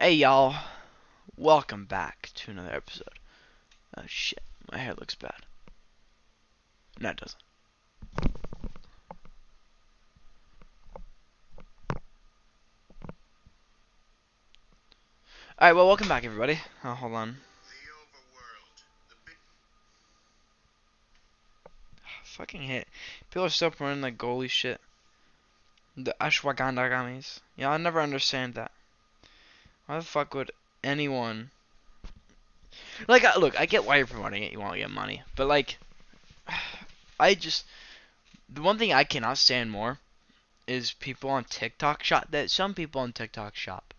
Hey y'all, welcome back to another episode. Oh shit, my hair looks bad. No, it doesn't. Alright, well, welcome back everybody. Oh, hold on. Fucking hate. People are still running like goalie shit. The ashwagandha. Yeah, I never understand that. Why the fuck would anyone... Like, look, I get why you're promoting it, you want to get money. But like, I just... The one thing I cannot stand more is people on TikTok shop, that some people on TikTok shop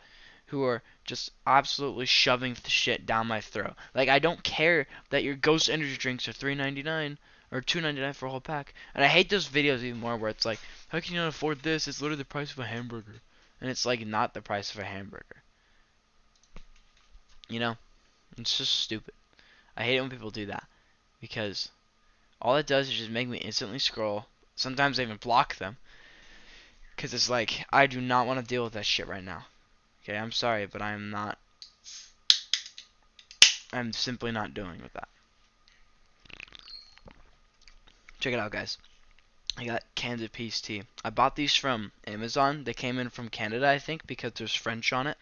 who are just absolutely shoving the shit down my throat. Like, I don't care that your Ghost energy drinks are $3.99 or $2.99 for a whole pack. And I hate those videos even more where it's like, how can you not afford this? It's literally the price of a hamburger. And it's like not the price of a hamburger. You know? It's just stupid. I hate it when people do that because all it does is just make me instantly scroll. Sometimes I even block them because it's like, I do not want to deal with that shit right now. Okay, I'm sorry, but I'm simply not doing with that. Check it out, guys. I got cans of peace tea. I bought these from Amazon. They came in from Canada, I think, because there's French on it.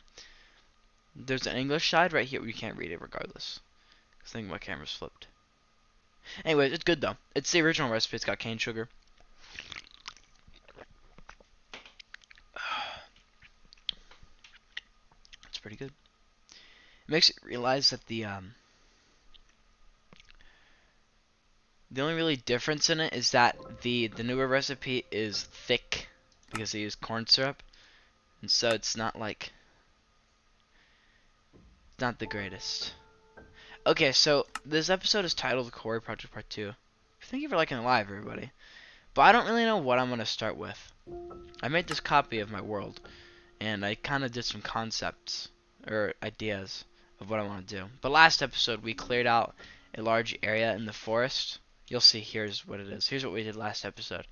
There's an English side right here. You can't read it regardless. I think my camera's flipped. Anyways, it's good though. It's the original recipe. It's got cane sugar. It's pretty good. It makes you realize that the only really difference in it is that the newer recipe is thick because they use corn syrup, and so it's not like not the greatest. Okay, so this episode is titled Quarry Project Part 2. Thank you for liking it live, everybody. But I don't really know what I'm going to start with. I made this copy of my world, and I kind of did some concepts, or ideas, of what I want to do. But last episode, we cleared out a large area in the forest. You'll see here's what it is. Here's what we did last episode.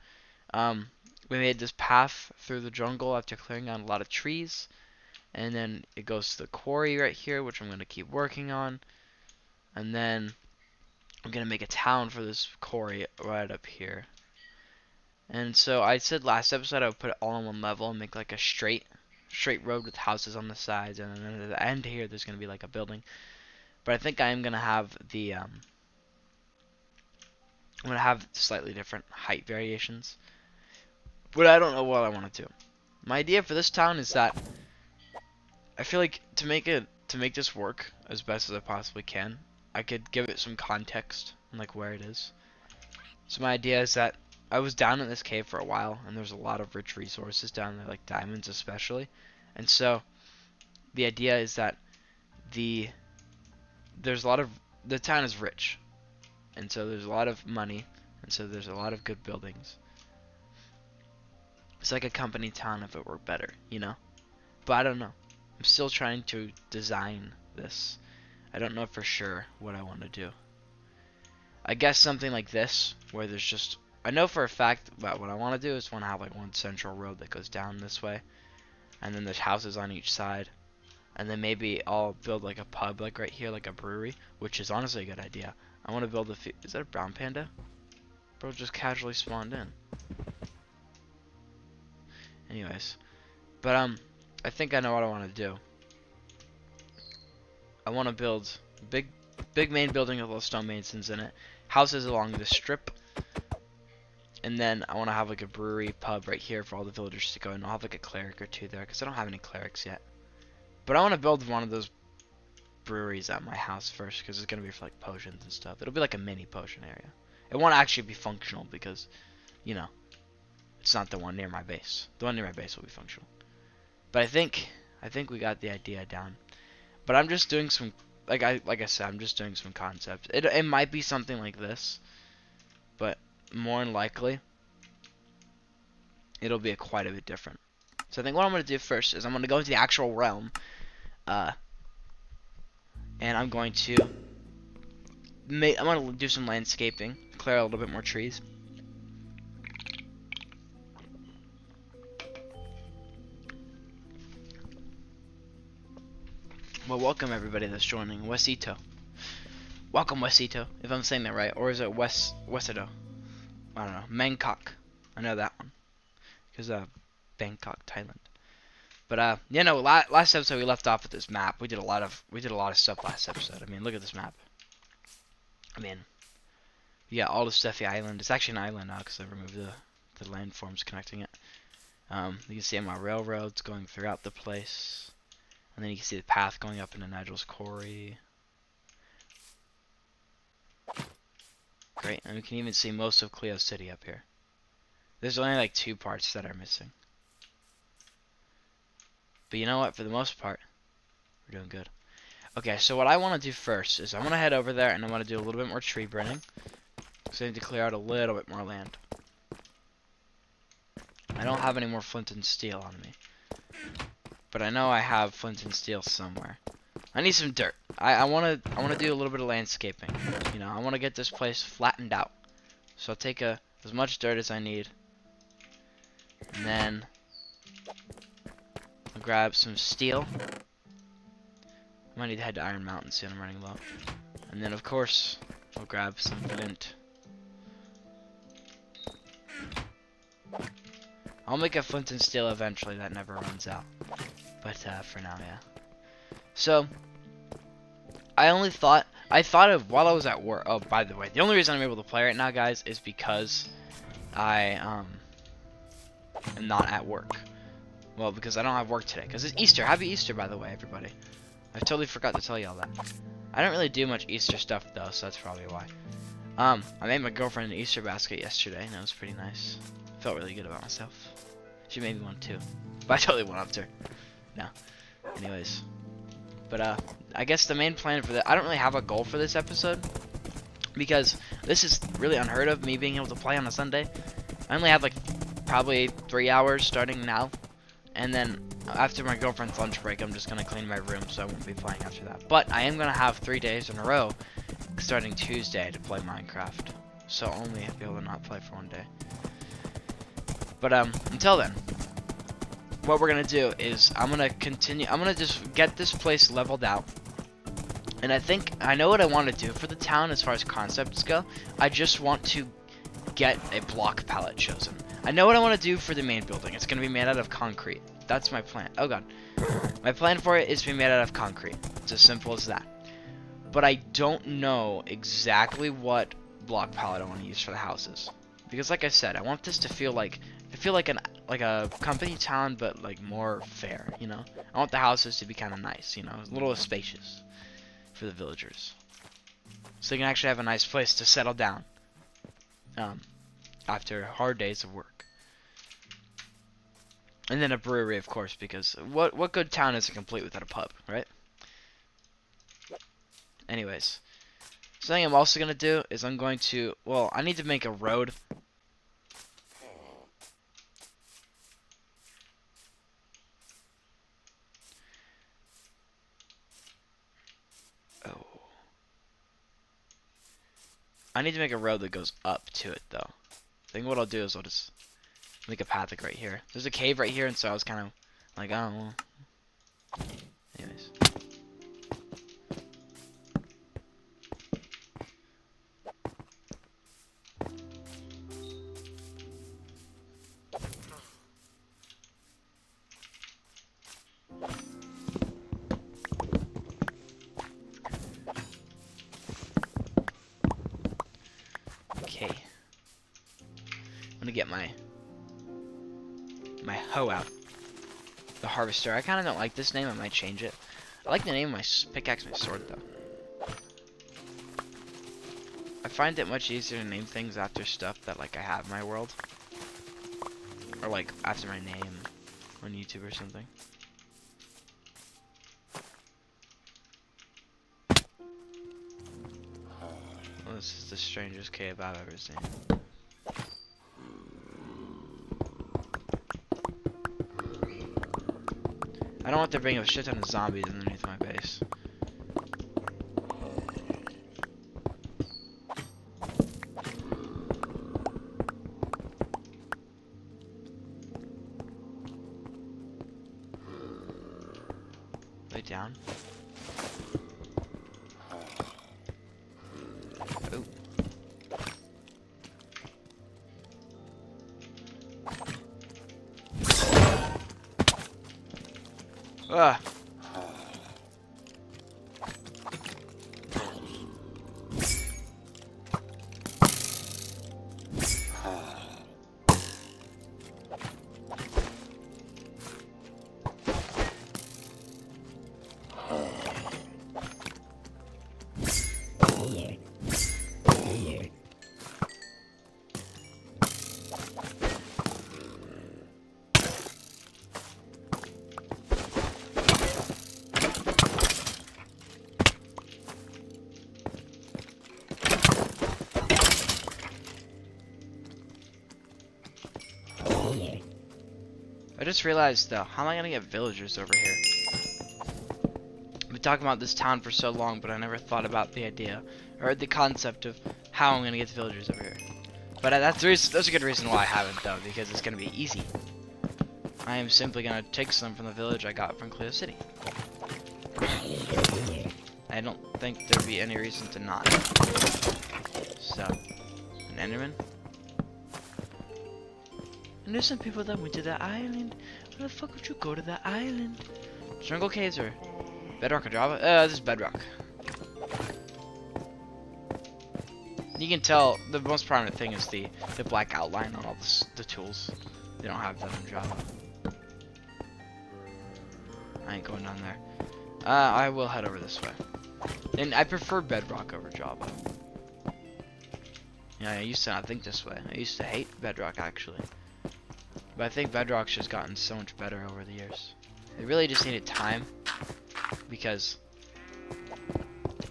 We made this path through the jungle after clearing out a lot of trees. And then it goes to the quarry right here, which I'm going to keep working on. And then I'm going to make a town for this quarry right up here. And so I said last episode I would put it all on one level and make like a straight road with houses on the sides. And then at the end here there's going to be like a building. But I think I am going to have I'm going to have slightly different height variations. But I don't know what I want to do. My idea for this town is that I feel like to make this work as best as I possibly can, I could give it some context on like where it is. So my idea is that I was down in this cave for a while, and there's a lot of rich resources down there, like diamonds especially. And so the idea is that there's a lot of the town is rich, and so there's a lot of money, and so there's a lot of good buildings. It's like a company town if it were better, you know? But I don't know. I'm still trying to design this. I don't know for sure what I want to do. I guess something like this, where there's just... I know for a fact that what I want to do is want to have like one central road that goes down this way. And then there's houses on each side. And then maybe I'll build like a pub like right here, like a brewery, which is honestly a good idea. I want to build a... Is that a brown panda? Bro just casually spawned in. Anyways. But I think I know what I want to do. I want to build big main building with little stone masons in it. Houses along the strip. And then I want to have like a brewery pub right here for all the villagers to go. And I'll have like a cleric or two there because I don't have any clerics yet. But I want to build one of those breweries at my house first because it's going to be for like potions and stuff. It'll be like a mini potion area. It won't actually be functional because, you know, it's not the one near my base. The one near my base will be functional. But I think we got the idea down. But I'm just doing some, like I said, I'm just doing some concepts. It might be something like this, but more than likely, it'll be quite a bit different. So I think what I'm going to do first is I'm going to go into the actual realm, and I'm going to do some landscaping, clear a little bit more trees. Well, welcome everybody that's joining Wesito. Welcome Wesito, if I'm saying that right, or is it Wesito? I don't know. Bangkok. I know that one, because Bangkok, Thailand. But yeah, no. Last episode we left off with this map. We did a lot of stuff last episode. I mean, look at this map. I mean, yeah, all the Steffi Island. It's actually an island now because I removed the landforms connecting it. You can see my railroads going throughout the place. And then you can see the path going up into Nigel's Quarry. Great, and we can even see most of Cleo City up here. There's only like 2 parts that are missing. But you know what, for the most part, we're doing good. Okay, so what I want to do first is I want to head over there and I want to do a little bit more tree burning. Because I need to clear out a little bit more land. I don't have any more flint and steel on me. But I know I have flint and steel somewhere. I need some dirt. I want to do a little bit of landscaping. You know, I want to get this place flattened out. So I'll take as much dirt as I need. And then I'll grab some steel. I might need to head to Iron Mountain soon. I'm running low. And then of course I'll grab some flint. I'll make a flint and steel eventually. That never runs out. But for now, yeah. So I thought of while I was at work. Oh, by the way, the only reason I'm able to play right now, guys, is because I am not at work. Well, because I don't have work today. Because it's Easter. Happy Easter, by the way, everybody. I totally forgot to tell y'all that. I don't really do much Easter stuff though, so that's probably why. I made my girlfriend an Easter basket yesterday, and it was pretty nice. Felt really good about myself. She made me one too, but I totally went up to her. No. Anyways. But I guess the main plan for that, I don't really have a goal for this episode, because this is really unheard of, me being able to play on a Sunday. I only have like probably 3 hours starting now, and then after my girlfriend's lunch break, I'm just gonna clean my room, so I won't be playing after that. But I am gonna have 3 days in a row, starting Tuesday, to play Minecraft. So I'll only be able to not play for 1 day. But until then, what we're gonna do is I'm gonna just get this place leveled out. And I know what I want to do for the town as far as concepts go. I just want to get a block palette chosen. I know what I want to do for the main building. It's gonna be made out of concrete. That's my plan. Oh god. My plan for it is to be made out of concrete. It's as simple as that. But I don't know exactly what block palette I want to use for the houses. Because like I said, I want this to feel like a company town, but like more fair, you know? I want the houses to be kind of nice, you know, a little spacious for the villagers. So they can actually have a nice place to settle down after hard days of work. And then a brewery, of course, because what good town isn't complete without a pub, right? Anyways, something I'm also going to do is I need to make a road. I need to make a road that goes up to it, though. I think what I'll do is I'll just make a path like right here. There's a cave right here, and so I was kind of like, oh, well. Anyways. Okay. I'm gonna get my hoe out. The harvester. I kind of don't like this name. I might change it. I like the name of my pickaxe, my sword, though. I find it much easier to name things after stuff that like I have in my world, or like after my name on YouTube or something. Well, this is the strangest cave I've ever seen. I don't want there being a shit ton of zombies underneath my base. Lay down. Ugh. I just realized though, how am I gonna get villagers over here? I've been talking about this town for so long, but I never thought about the idea or the concept of how I'm gonna get the villagers over here. But that's a good reason why I haven't though, because it's gonna be easy. I am simply gonna take some from the village I got from Cleo City. I don't think there'd be any reason to not. So, an Enderman. I knew some people that went to the island. Why the fuck would you go to the island? Jungle caves or bedrock or Java? This is bedrock. You can tell the most prominent thing is the black outline on all the tools. They don't have that in Java. I ain't going down there. I will head over this way. And I prefer bedrock over Java. Yeah, I used to not think this way. I used to hate bedrock actually. But I think bedrock's just gotten so much better over the years. It really just needed time because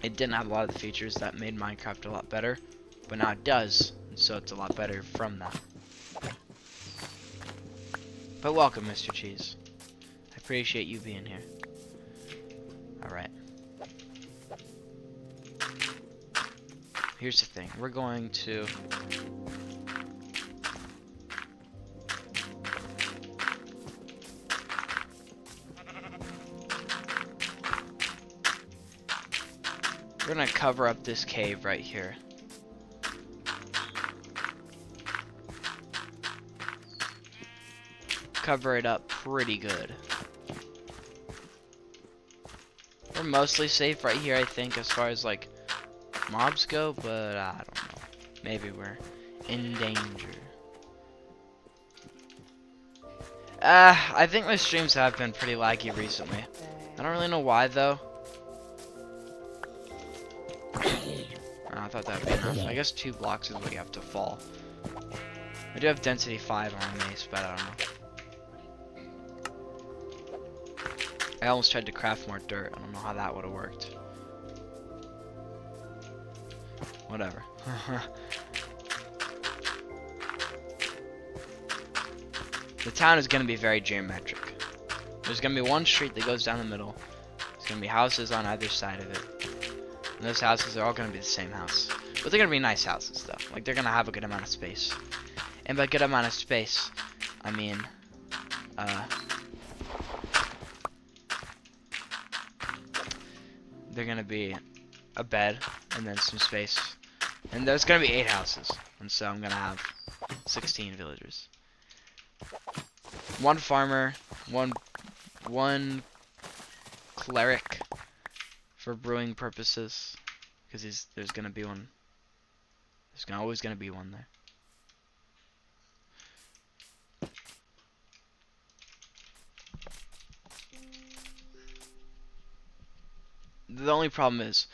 it didn't have a lot of the features that made Minecraft a lot better, but now it does, and so it's a lot better from that. But welcome, Mr. Cheese. I appreciate you being here. Alright. Here's the thing. We're going to... We're gonna cover up this cave right here. Cover it up pretty good. We're mostly safe right here, I think, as far as like mobs go, but I don't know. Maybe we're in danger. I think my streams have been pretty laggy recently. I don't really know why though. I thought that would be enough. I guess 2 blocks is what you have to fall. I do have density 5 on my mace, but I don't know. I almost tried to craft more dirt. I don't know how that would have worked. Whatever. The town is going to be very geometric. There's going to be one street that goes down the middle. There's going to be houses on either side of it. And those houses are all going to be the same house. But they're going to be nice houses, though. Like, they're going to have a good amount of space. And by good amount of space, I mean, they're going to be a bed and then some space. And there's going to be 8 houses. And so I'm going to have 16 villagers. 1 farmer, one cleric for brewing purposes, because there's gonna be one. There's always gonna be one there. The only problem is,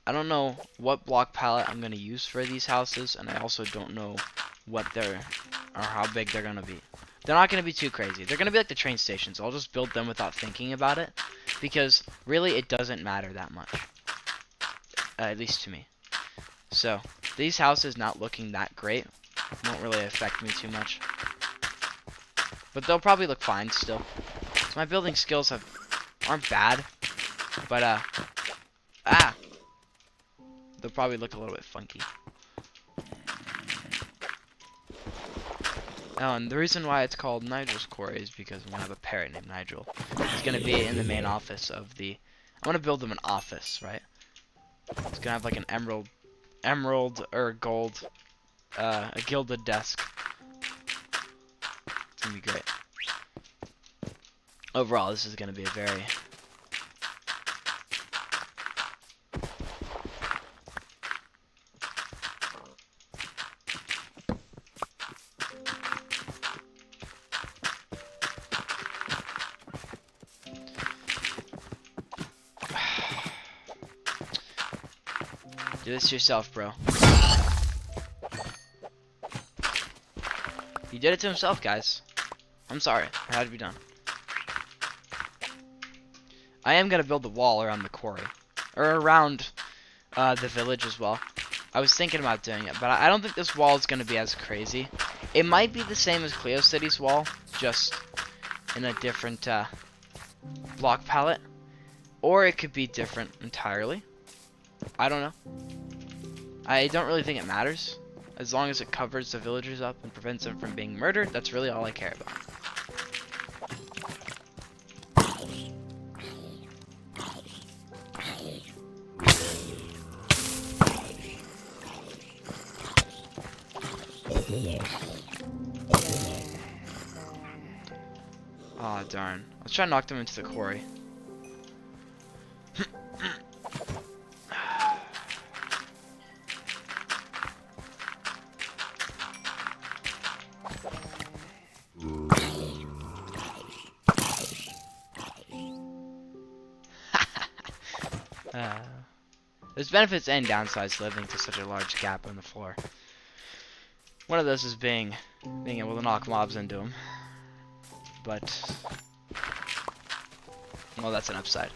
I don't know what block palette I'm gonna use for these houses, and I also don't know what they're or how big they're gonna be. They're not gonna be too crazy. They're gonna be like the train stations. I'll just build them without thinking about it, because really it doesn't matter that much. At least to me. So, these houses not looking that great won't really affect me too much. But they'll probably look fine still. So my building skills aren't bad. But, they'll probably look a little bit funky. Oh, and the reason why it's called Nigel's Quarry is because I'm going to have a parrot named Nigel. He's going to be in the main office of the... I want to build him an office, right? It's going to have like an emerald or gold, a gilded desk. It's going to be great. overall, this is going to be a very... Do this yourself, bro. He did it to himself, guys. I'm sorry. It had to be done. I am going to build the wall around the quarry. Or around the village as well. I was thinking about doing it, but I don't think this wall is going to be as crazy. It might be the same as Cleo City's wall, just in a different block palette. Or it could be different entirely. I don't know. I don't really think it matters. As long as it covers the villagers up and prevents them from being murdered, that's really all I care about. Aw, darn. Let's try to knock them into the quarry. There's benefits and downsides to living to such a large gap on the floor. One of those is being able to knock mobs into them. But, well, that's an upside.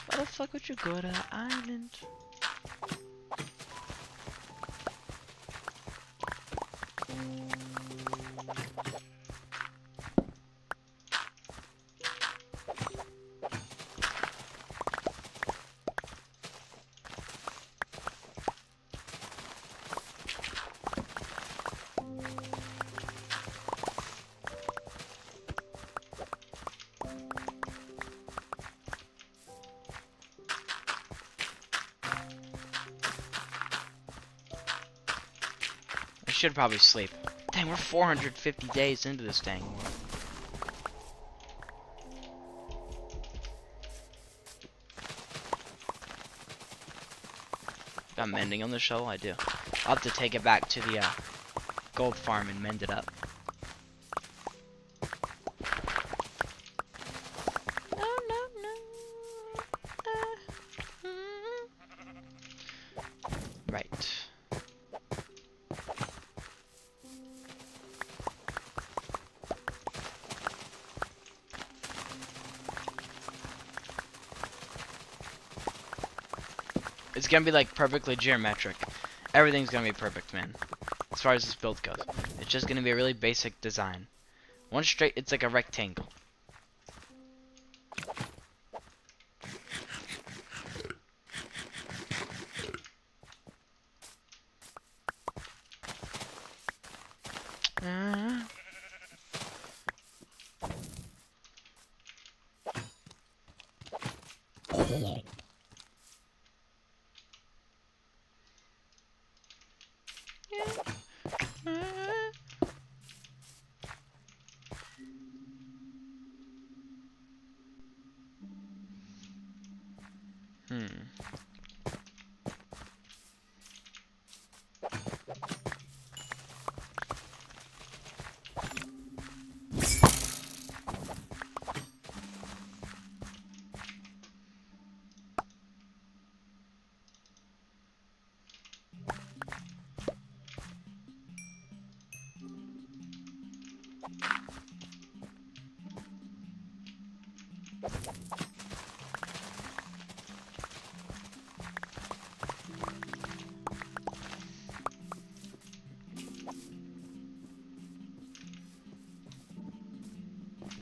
Why the fuck would you go to that island? I should probably sleep. Dang, we're 450 days into this dang world. Got mending on the shovel? I do. I'll have to take it back to the gold farm and mend it up. Right. It's gonna be like perfectly geometric. Everything's gonna be perfect, man. As far as this build goes. It's just gonna be a really basic design. One straight, it's like a rectangle.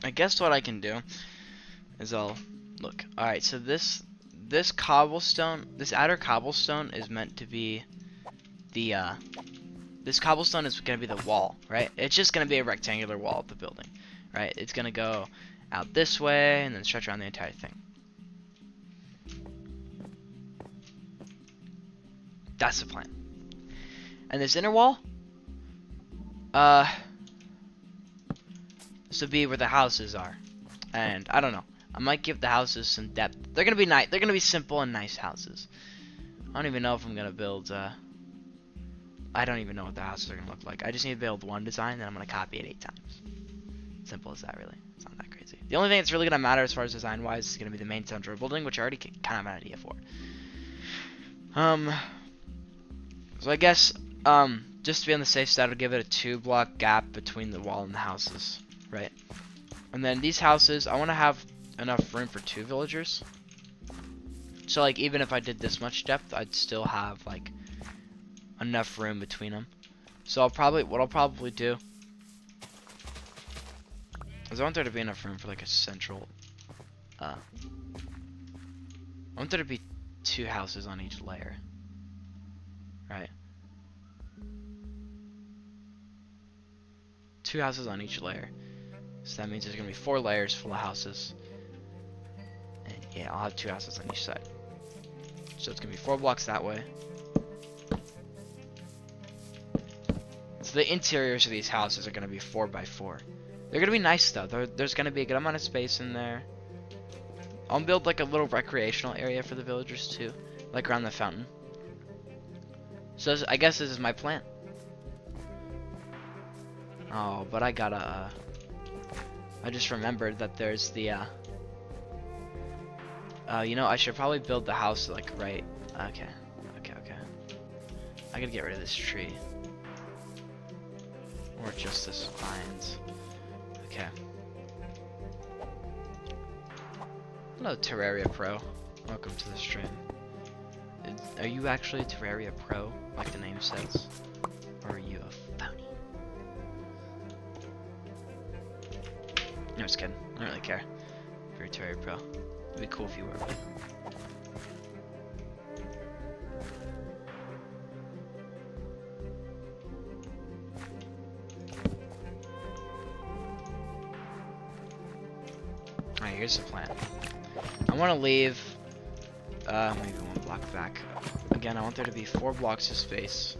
I guess what I can do is I'll look. All right, so this cobblestone, this outer cobblestone is meant to be the this cobblestone is gonna be the wall, right? It's just gonna be a rectangular wall of the building, right? It's gonna go out this way and then stretch around the entire thing. That's the plan. And this inner wall, This would be where the houses are. And I don't know. I might give the houses some depth. They're gonna be nice. They're gonna be simple and nice houses. I don't even know if I'm gonna build. I don't even know what the houses are gonna look like. I just need to build one design, then I'm gonna copy it 8 times. Simple as that, really. It's not that crazy. The only thing that's really gonna matter as far as design-wise is gonna be the main central building, which I already kind of have an idea for. So I guess just to be on the safe side, I'll give it a 2-block gap between the wall and the houses, right? And then these houses, I want to have enough room for 2 villagers. So like even if I did this much depth, I'd still have like enough room between them. So what I'll probably do is I want there to be enough room for like a central. I want there to be 2 houses on each layer, right? 2 houses on each layer. So that means there's gonna be 4 layers full of houses. And yeah, I'll have 2 houses on each side. So it's gonna be 4 blocks that way. So the interiors of these houses are gonna be 4 by 4. They're gonna be nice though. There's gonna be a good amount of space in there. I'll build like a little recreational area for the villagers too, like around the fountain. So I guess this is my plan. Oh, but I gotta. I just remembered that there's the. You know, I should probably build the house like right. Okay. I gotta get rid of this tree. Or just this vines. Okay. Hello, Terraria Pro. Welcome to the stream. Are you actually a Terraria Pro, like the name says? Or are you a phony? No, just kidding. I don't really care if you're a Terraria Pro. It'd be cool if you were, but... Alright, here's the plan. I want to leave, maybe 1 block back. Again, I want there to be 4 blocks of space.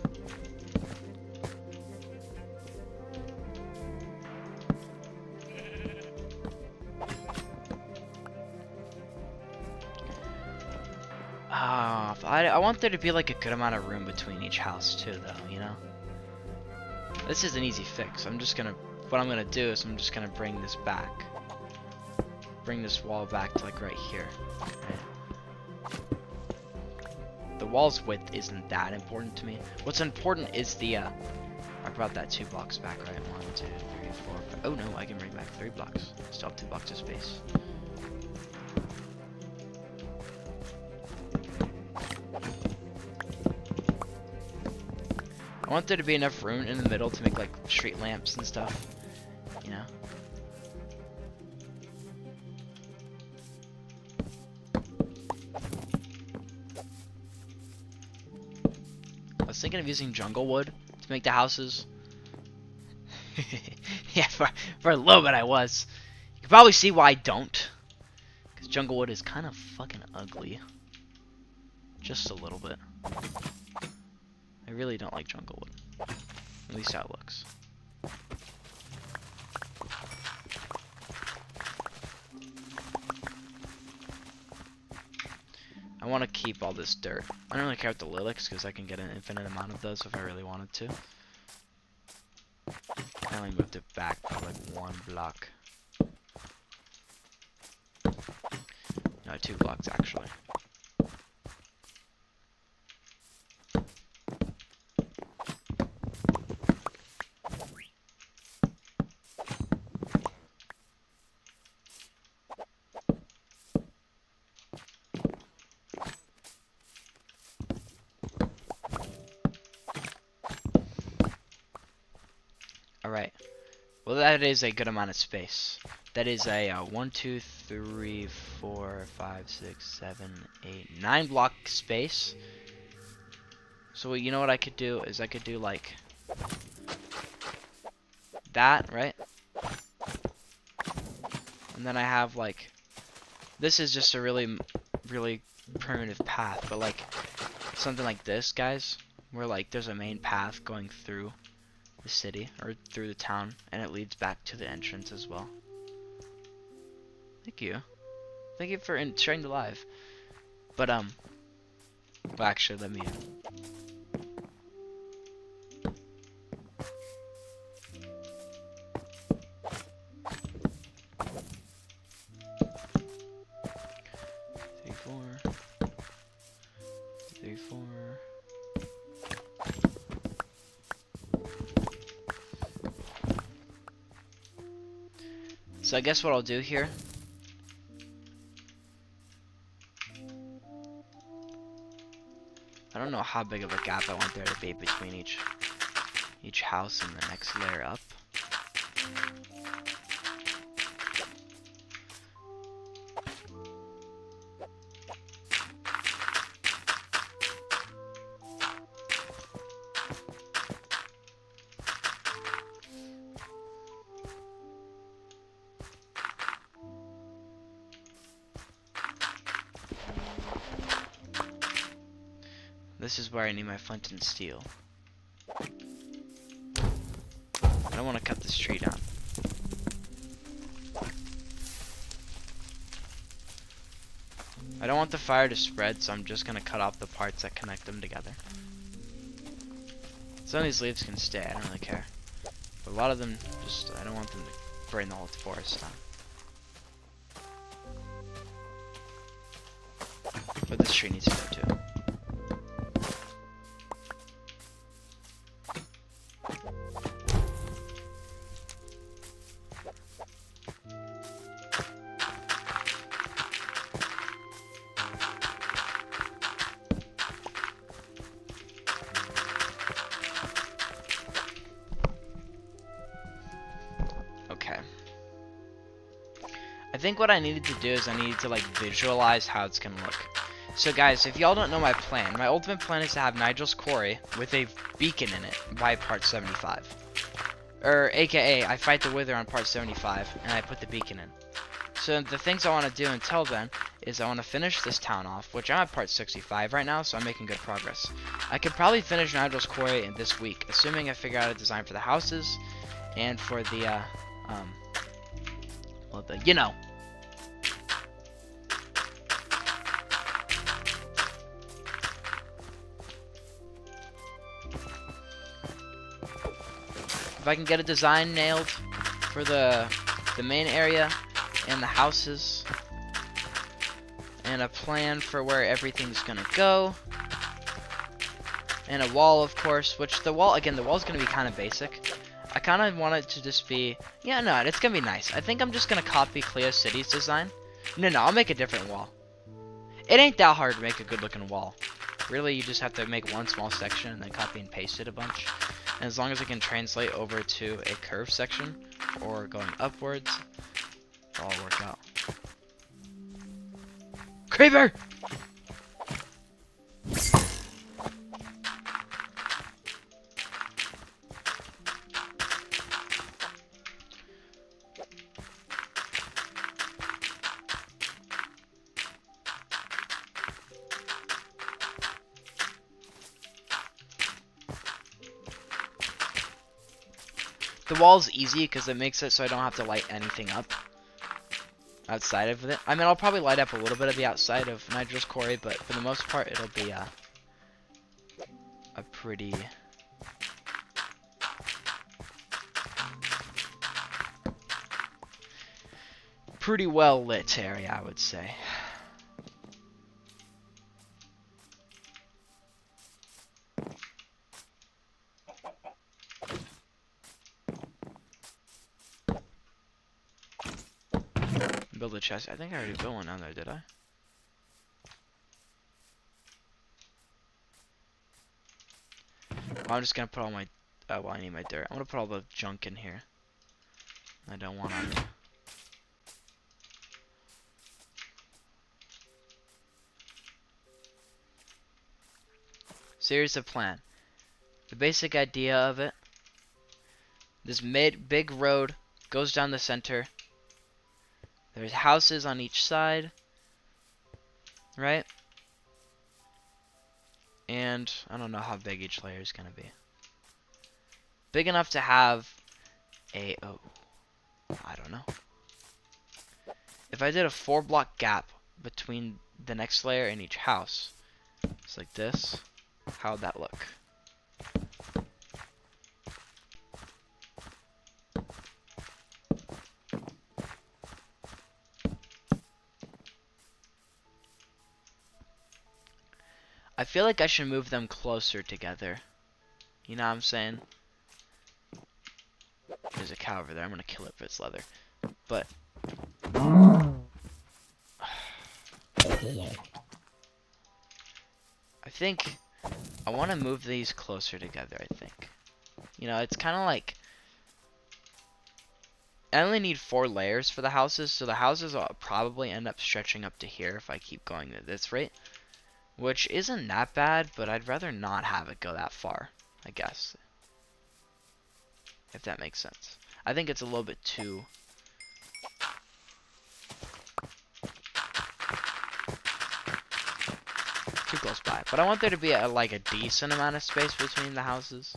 I want there to be like a good amount of room between each house too, though, you know? This is an easy fix. What I'm gonna do is I'm just gonna bring this back. Bring this wall back to like right here. Right? The wall's width isn't that important to me. What's important is the, I brought that 2 blocks back, right? 1, 2, 3, 4, 5. Oh no, I can bring back 3 blocks. Still have 2 blocks of space. I want there to be enough room in the middle to make like street lamps and stuff, you know? I was thinking of using jungle wood to make the houses. Yeah, for a little bit I was. You can probably see why I don't. Because jungle wood is kind of fucking ugly. Just a little bit. I really don't like jungle wood. At least how it looks. I want to keep all this dirt. I don't really care about the lilacs because I can get an infinite amount of those if I really wanted to. I only moved it back by like 1 block. No, 2 blocks actually. Alright. Well, that is a good amount of space. That is a 1, 2, 3, 4, 5, 6, 7, 8, 9 block space. So you know what I could do is I could do like that, right? And then I have like, this is just a really primitive path, but like something like this, guys, where like there's a main path going through the city or through the town, and it leads back to the entrance as well. Thank you. Thank you for sharing the live. But well, actually, let me. 3, 4. So I guess what I'll do here. I don't know how big of a gap I want there to be between each house and the next layer up. This is where I need my flint and steel. I don't want to cut this tree down. I don't want the fire to spread, so I'm just going to cut off the parts that connect them together. Some of these leaves can stay, I don't really care. But a lot of them, I don't want them to burn the whole forest down. But this tree needs to go too. I think what I needed to do is I needed to like visualize how it's gonna look. So guys, if y'all don't know my plan, my ultimate plan is to have Nigel's Quarry with a beacon in it by part 75. Or aka, I fight the Wither on part 75 and I put the beacon in. So the things I want to do until then is I want to finish this town off, which I'm at part 65 right now, so I'm making good progress. I could probably finish Nigel's Quarry in this week, assuming I figure out a design for the houses and for the well, you know. If I can get a design nailed for the main area and the houses, and a plan for where everything's gonna go, and a wall, of course, which the wall's gonna be kind of basic. I kind of want it to just be, yeah, no, it's gonna be nice. I think I'm just gonna copy Cleo City's design. No, I'll make a different wall. It ain't that hard to make a good looking wall. Really, you just have to make one small section and then copy and paste it a bunch. And as long as it can translate over to a curved section or going upwards, it'll all work out. Creeper! The wall's easy because it makes it so I don't have to light anything up outside of it. I mean, I'll probably light up a little bit of the outside of Nigel's Quarry, but for the most part, it'll be a pretty well lit area, I would say. Build a chest. I think I already built one down there, did I? Well, I'm just gonna put all my. Well, I need my dirt. I'm gonna put all the junk in here. I don't want to. So here's the plan. The basic idea of it. This big road goes down the center. There's houses on each side, right? And I don't know how big each layer is gonna be. big enough to have a, oh, I don't know. If I did a 4-block gap between the next layer and each house, it's like this, how would that look? I feel like I should move them closer together. You know what I'm saying? There's a cow over there. I'm gonna kill it for its leather. But I think I want to move these closer together, I think. You know, it's kind of like I only need 4 layers for the houses, so the houses will probably end up stretching up to here if I keep going at this rate. Which isn't that bad, but I'd rather not have it go that far, I guess. If that makes sense. I think it's a little bit too close by. But I want there to be like a decent amount of space between the houses.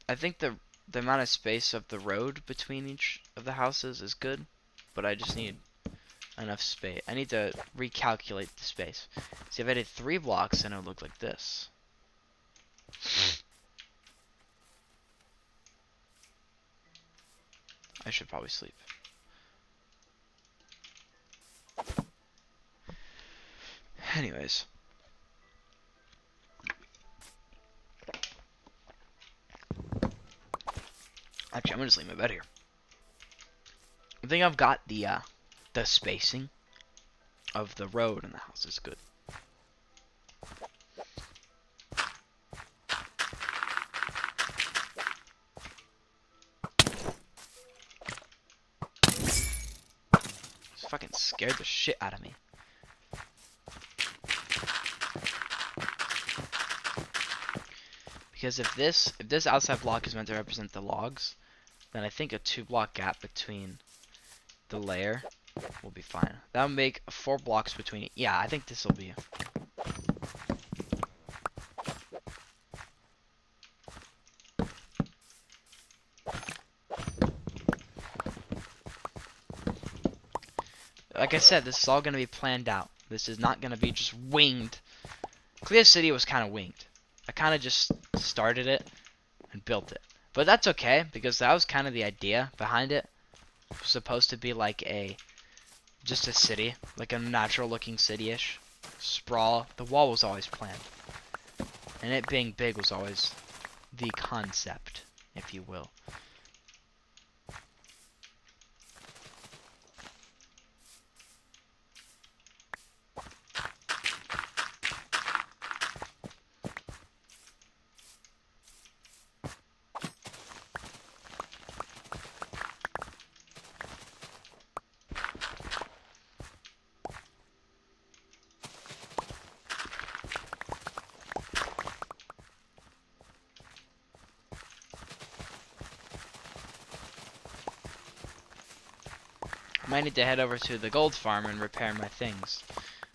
I think the amount of space of the road between each of the houses is good, but I just need enough space. I need to recalculate the space. See, if I did 3 blocks, then it would look like this. I should probably sleep. Anyways. Actually, I'm gonna just leave my bed here. I think I've got the spacing of the road and the house is good. This fucking scared the shit out of me. Because if this outside block is meant to represent the logs, then I think a 2-block gap between the layer will be fine. That'll make 4 blocks between it. Yeah, I think this will be. Like I said, this is all going to be planned out. This is not going to be just winged. Clear City was kind of winged. I kind of just started it and built it. But that's okay, because that was kind of the idea behind it. It was supposed to be like just a city, like a natural looking city-ish. Sprawl. The wall was always planned. And it being big was always the concept, if you will. I might need to head over to the gold farm and repair my things.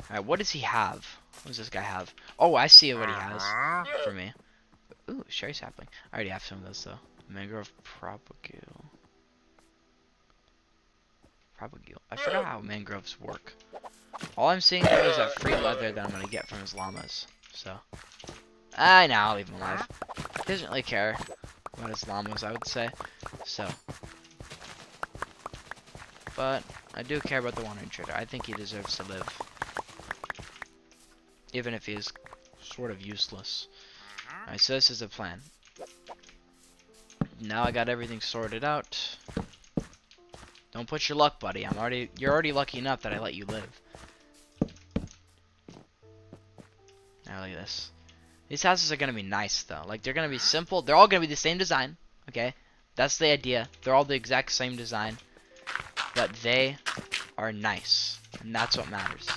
Alright, what does he have? What does this guy have? Oh, I see what he has for me. Ooh, sherry sapling. I already have some of those, though. Mangrove propagule. I forgot how mangroves work. All I'm seeing there is that free leather that I'm going to get from his llamas. So, I'll leave him alive. He doesn't really care about his llamas, I would say. So, but I do care about the wandering trader. I think he deserves to live. Even if he is sort of useless. Alright, so this is the plan. Now I got everything sorted out. Don't push your luck, buddy. You're already lucky enough that I let you live. Now look at this. These houses are gonna be nice though. Like, they're gonna be simple. They're all gonna be the same design. Okay? That's the idea. They're all the exact same design. But they are nice. And that's what matters.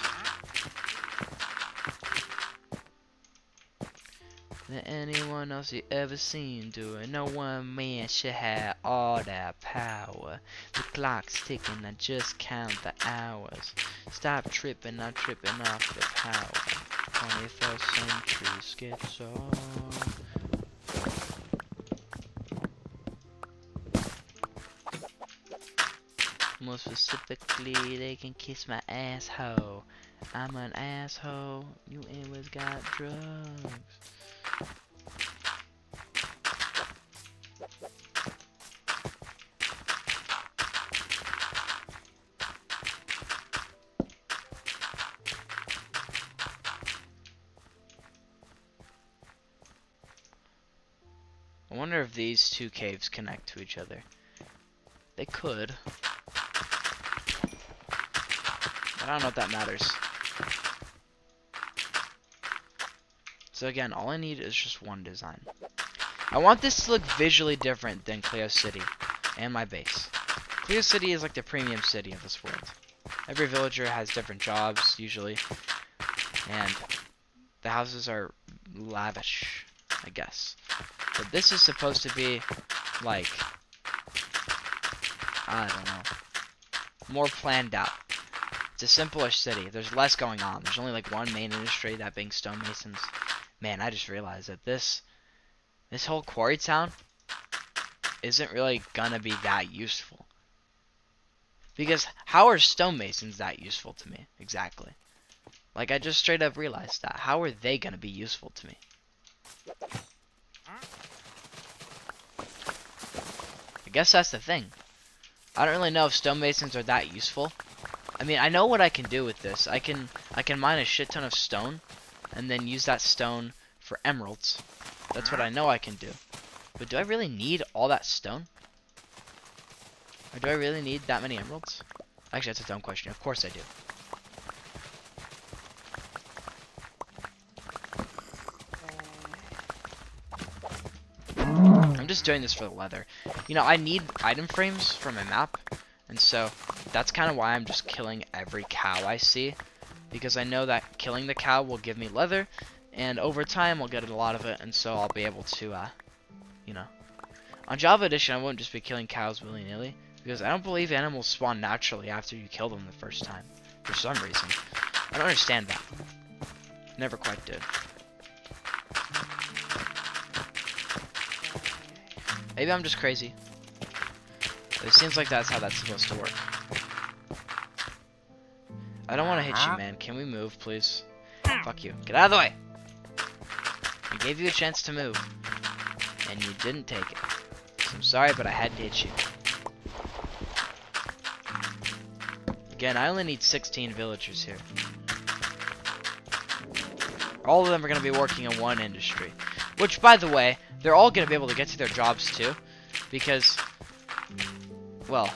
than anyone else you ever seen do it. No one man should have all that power. The clock's ticking, I just count the hours. Stop tripping, I'm tripping off the power. 21st century schizo. More specifically, they can kiss my asshole. I'm an asshole. You always got drugs. I wonder if these two caves connect to each other. They could. I don't know if that matters. So again, all I need is just one design. I want this to look visually different than Cleo City and my base. Cleo City is like the premium city of this world. Every villager has different jobs, usually. And the houses are lavish, I guess. But this is supposed to be, like, I don't know, more planned out. It's a simpler city. There's less going on. There's only like one main industry, that being stonemasons. Man, I just realized that this whole quarry town isn't really gonna be that useful. Because how are stonemasons that useful to me? Exactly. Like, I just straight up realized that. How are they gonna be useful to me? I guess that's the thing. I don't really know if stonemasons are that useful. I mean, I know what I can do with this. I can mine a shit ton of stone, and then use that stone for emeralds. That's what I know I can do. But do I really need all that stone? Or do I really need that many emeralds? Actually, that's a dumb question. Of course I do. I'm just doing this for the leather. You know, I need item frames for my map. And so, that's kind of why I'm just killing every cow I see. Because I know that killing the cow will give me leather. And over time, I'll get a lot of it. And so, I'll be able to, you know. On Java Edition, I won't just be killing cows willy-nilly. Because I don't believe animals spawn naturally after you kill them the first time. For some reason. I don't understand that. Never quite did. Maybe I'm just crazy. But it seems like that's how that's supposed to work. I don't want to hit you, man. Can we move, please? Fuck you. Get out of the way! I gave you a chance to move. And you didn't take it. So I'm sorry, but I had to hit you. Again, I only need 16 villagers here. All of them are going to be working in one industry. Which, by the way, they're all going to be able to get to their jobs, too. Because, well,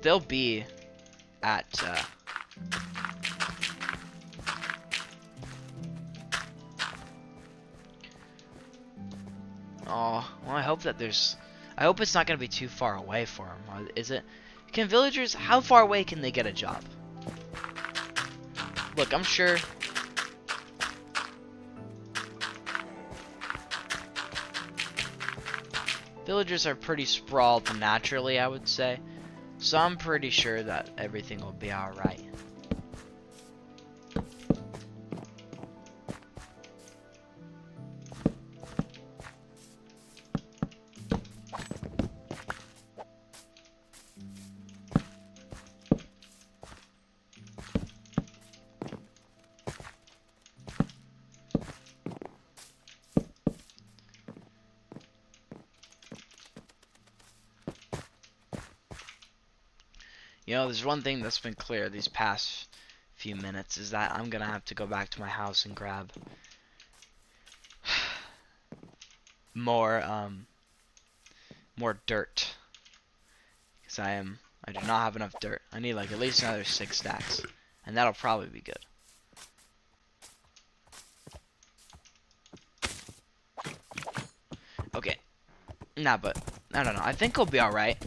they'll be at, oh, well, I hope it's not going to be too far away for them. Is it? Can villagers, how far away can they get a job? Look, I'm sure. Villagers are pretty sprawled naturally, I would say. So I'm pretty sure that everything will be alright. You know, there's one thing that's been clear these past few minutes is that I'm gonna have to go back to my house and grab more dirt. Because I do not have enough dirt. I need like at least another 6 stacks. And that'll probably be good. Okay. Nah, but I don't know. I think it'll be alright.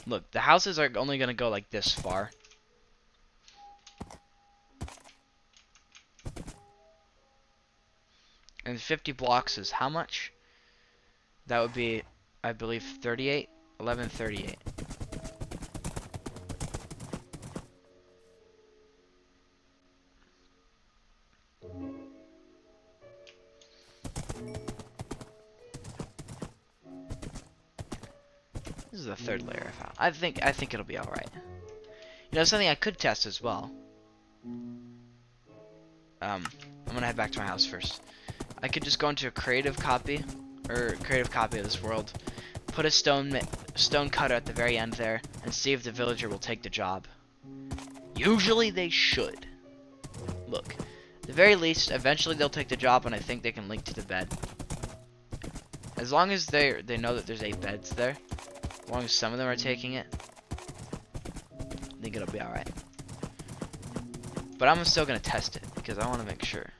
Look, the houses are only gonna go like this far. And 50 blocks is how much? That would be, I believe, 38? 1138. This is the third layer I found. I think it'll be alright. You know, something I could test as well. I'm gonna head back to my house first. I could just go into a creative copy of this world, put a stone cutter at the very end there, and see if the villager will take the job. Usually they should. Look, at the very least, eventually they'll take the job, and I think they can link to the bed. As long as they know that there's 8 beds there, as long as some of them are taking it, I think it'll be alright. But I'm still gonna test it because I want to make sure.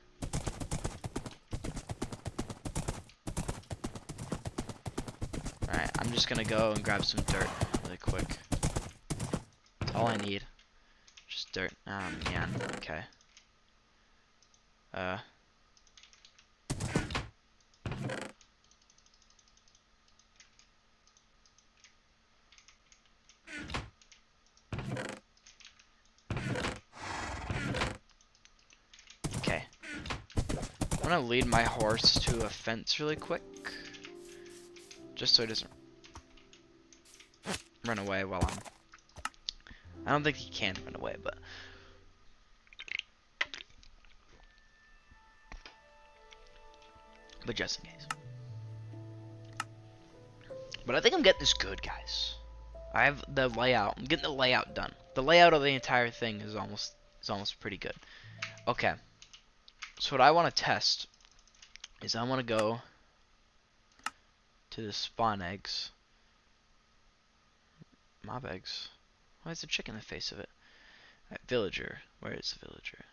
Alright, I'm just gonna go and grab some dirt really quick. That's all I need. Just dirt. Oh man, okay. Okay. I'm gonna lead my horse to a fence really quick. Just so he doesn't run away while I don't think he can run away, but just in case. But I think I'm getting this good, guys. I have the layout. I'm getting the layout done. The layout of the entire thing is almost pretty good. Okay. So what I want to test is I want to go to the spawn eggs. Mob eggs. Why is there chicken in the face of it? Right, villager. Where is the villager?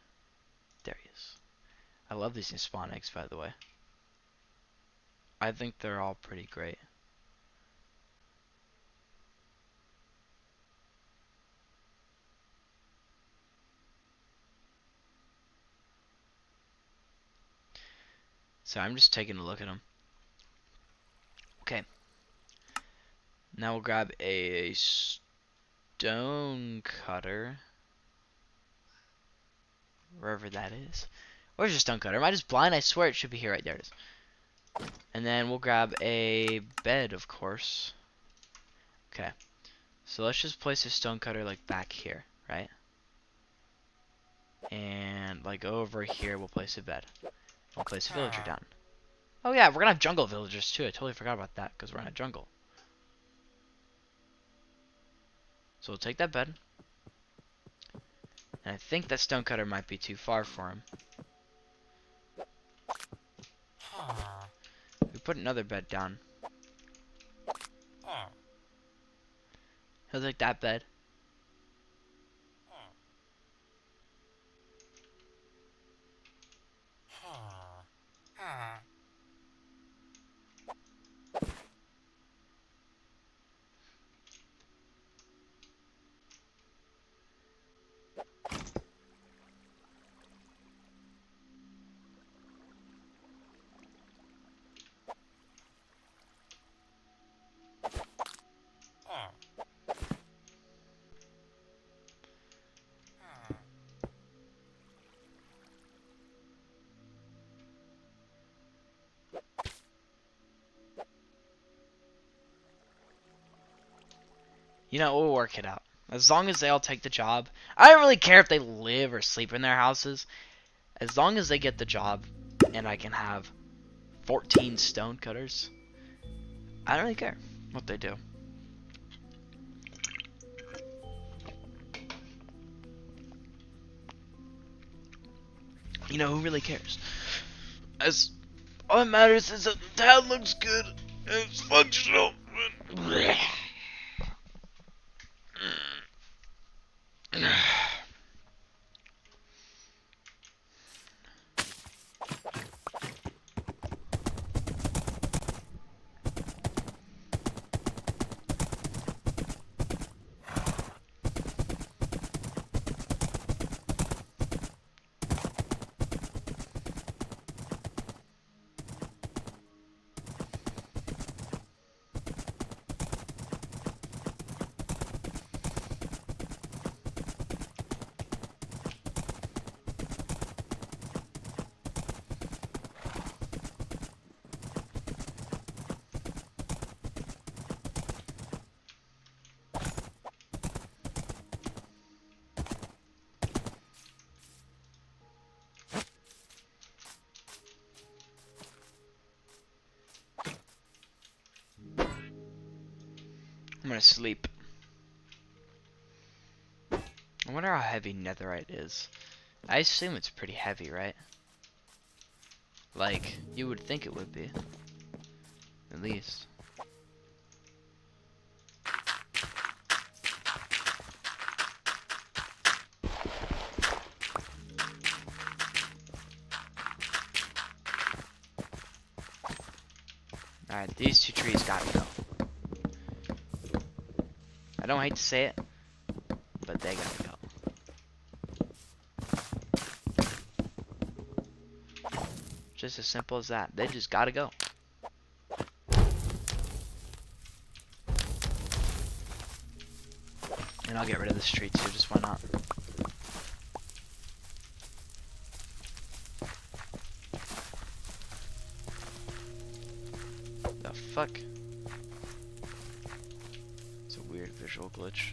There he is. I love these new spawn eggs, by the way. I think they're all pretty great. So I'm just taking a look at them. Okay. Now we'll grab a stone cutter. Wherever that is. Where's your stone cutter? Am I just blind? I swear it should be here. Right there it is. And then we'll grab a bed, of course. Okay. So let's just place a stone cutter like back here, right? And like over here we'll place a bed. We'll place a villager down. Oh yeah, we're gonna have jungle villagers too. I totally forgot about that because we're in a jungle. So we'll take that bed. And I think that stone cutter might be too far for him. We put another bed down. He'll take that bed. You know, we'll work it out. As long as they all take the job. I don't really care if they live or sleep in their houses. As long as they get the job and I can have 14 stone cutters, I don't really care what they do. You know, who really cares? As all that matters is that the town looks good and it's functional. I'm gonna sleep. I wonder how heavy netherite is. I assume it's pretty heavy, right? Like, you would think it would be. At least. Alright, these two trees gotta go. I don't hate to say it, but they gotta go. Just as simple as that. They just gotta go. And I'll get rid of this tree too, just why not? The fuck? It's a weird visual glitch.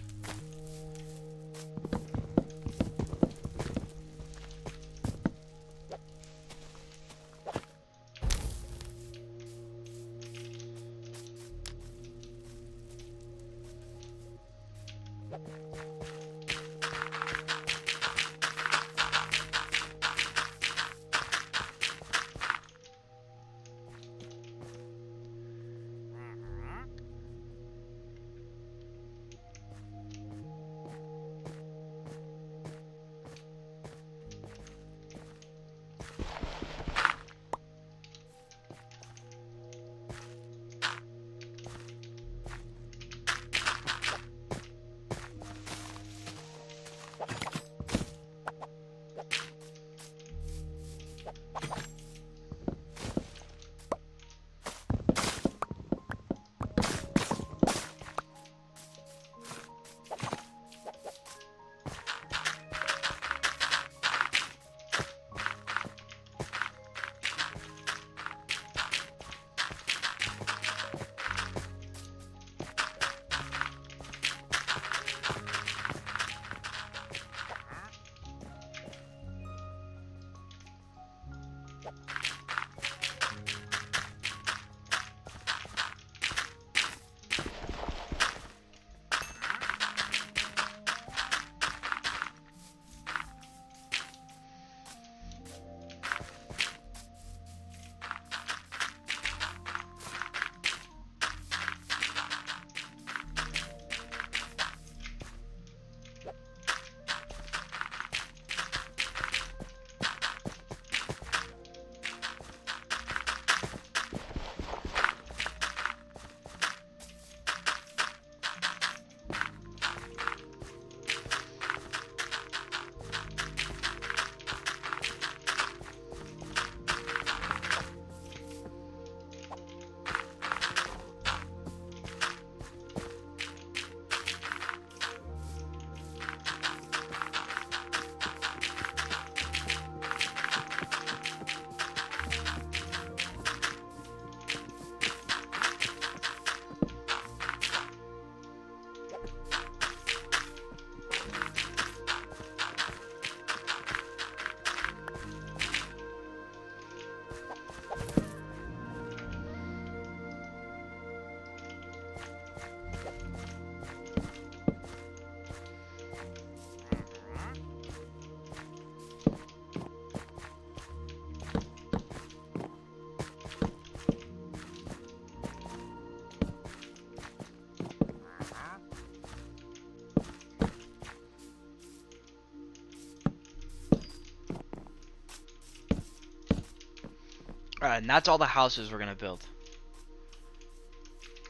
And that's all the houses we're gonna build.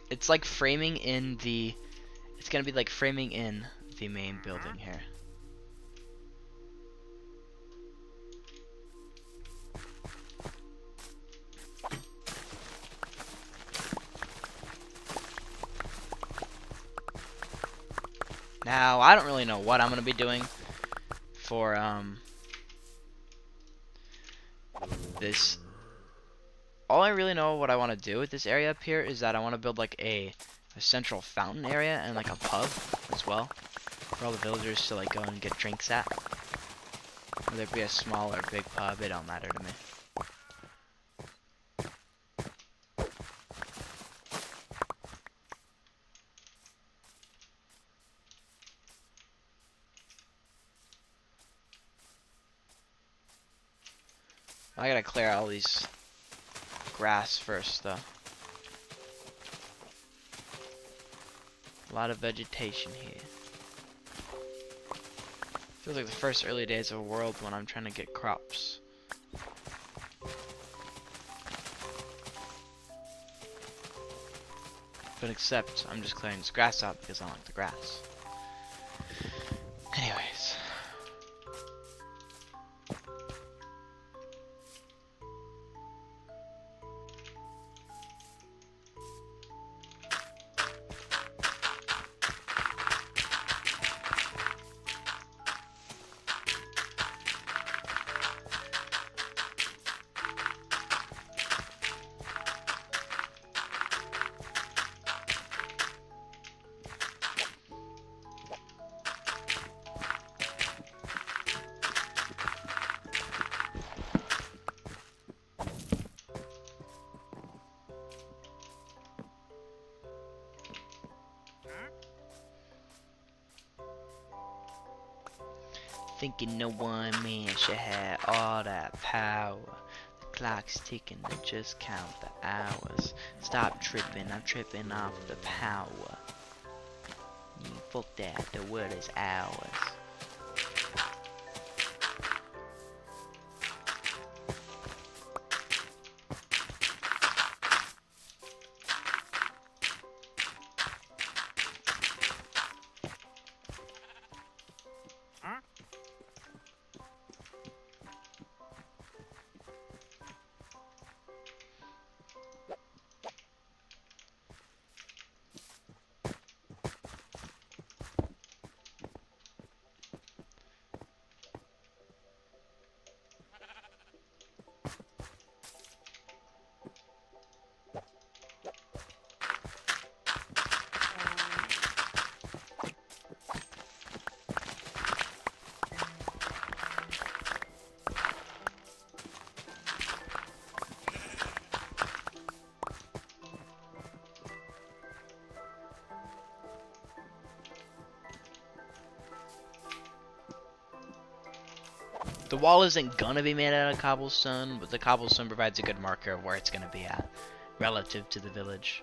It's like framing in the... It's gonna be like framing in the main building here. Now, I don't really know what I'm gonna be doing for this. All I really know what I want to do with this area up here is that I want to build like a central fountain area and like a pub as well for all the villagers to like go and get drinks at. Whether it be a small or big pub, it don't matter to me. I gotta clear all these grass first, though. A lot of vegetation here. Feels like the first early days of a world when I'm trying to get crops. But except, I'm just clearing this grass out because I don't like the grass. Anyways. Thinking no one man should have all that power. The clock's ticking, I just count the hours. Stop tripping, I'm tripping off the power. Fuck that, the word is ours. The wall isn't gonna be made out of cobblestone, but the cobblestone provides a good marker of where it's gonna be at, relative to the village.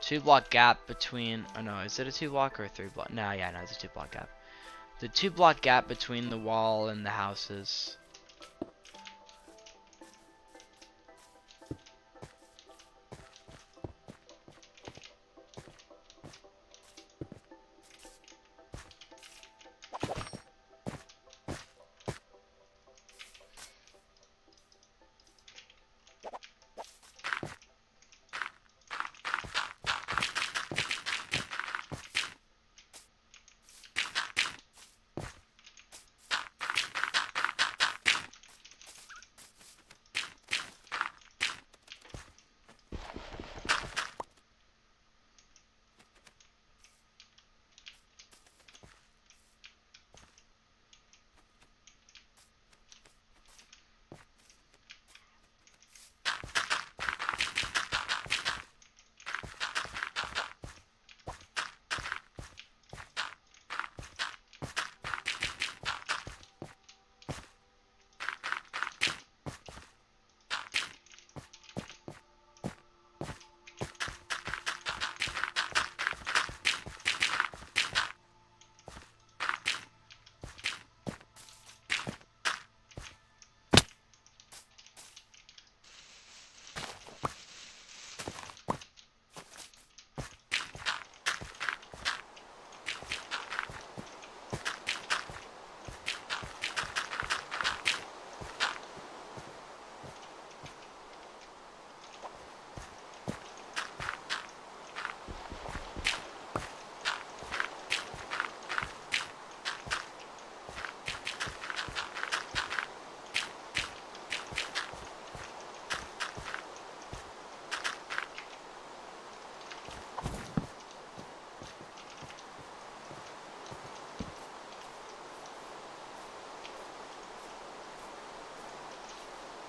2 block gap between, oh no, is it a 2 block or a 3 block? No, yeah, no, it's a 2 block gap. The 2 block gap between the wall and the houses.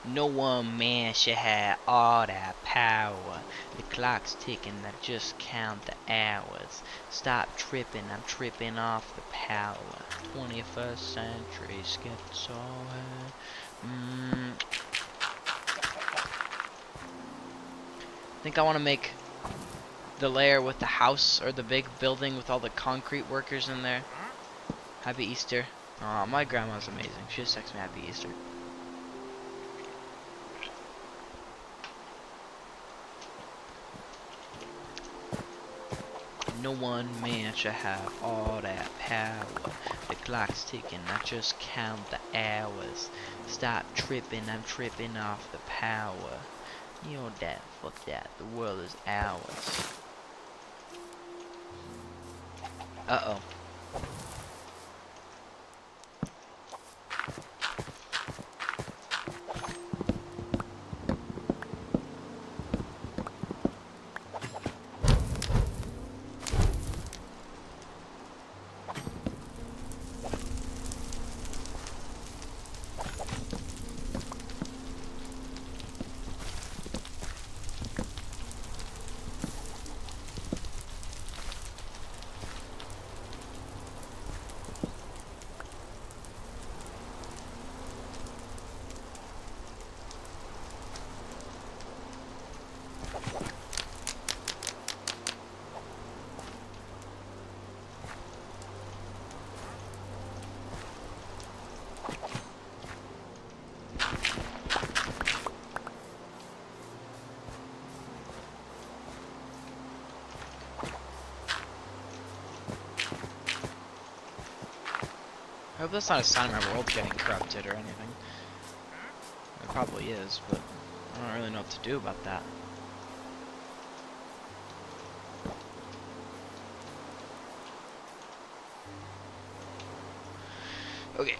No one man should have all that power. The clock's ticking, I just count the hours. Stop tripping, I'm tripping off the power. 21st century schizoid. think I want to make the layer with the house or the big building with all the concrete workers in there. Happy Easter. Aw, my grandma's amazing. She just texted me Happy Easter. No one man should have all that power. The clock's ticking, I just count the hours. Stop tripping, I'm tripping off the power. You know that, fuck that, the world is ours. Uh-oh. I hope that's not a sign of my world getting corrupted or anything. It probably is, but I don't really know what to do about that. Okay.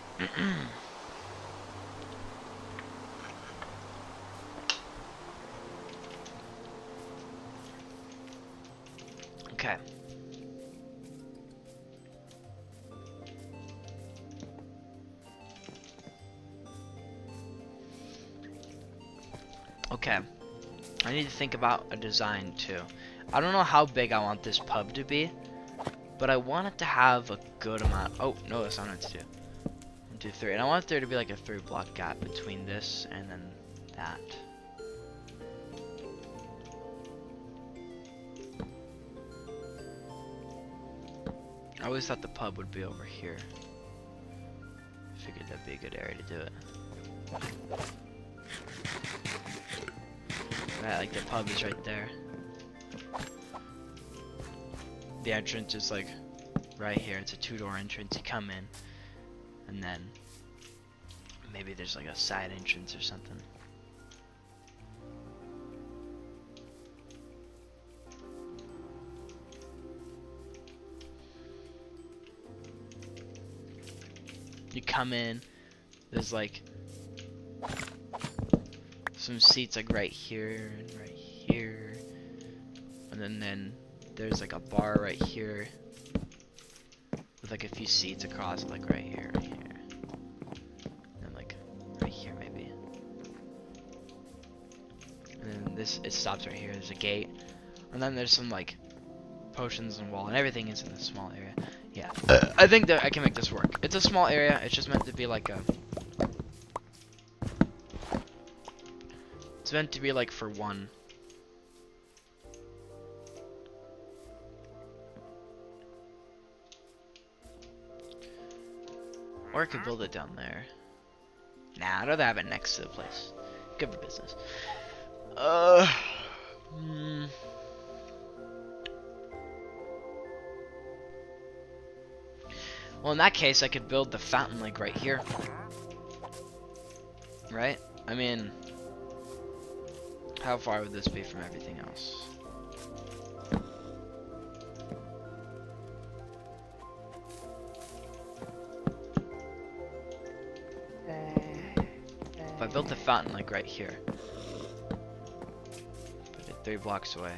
Okay. Okay. I need to think about a design too. I don't know how big I want this pub to be, but I want it to have a good amount. Oh, no, that's not what to do. 1, 2, 3. And I want there to be like a 3-block gap between this and then that. I always thought the pub would be over here. Figured that'd be a good area to do it. Right, like the pub is right there. The entrance is like right here. It's a 2-door entrance. You come in, and then maybe there's like a side entrance or something. You come in, there's like some seats like right here and right here, and then there's like a bar right here with like a few seats across, like right here, and like right here maybe. And then this, it stops right here. There's a gate, and then there's some like potions and wall, and everything is in this small area. Yeah, I think that I can make this work. It's a small area. It's just meant to be like a. It's meant to be like for one. Or I could build it down there. Nah, I'd rather have it next to the place. Good for business. Well, in that case, I could build the fountain like right here. Right? I mean, how far would this be from everything else? If I built the fountain like right here, put it 3 blocks away.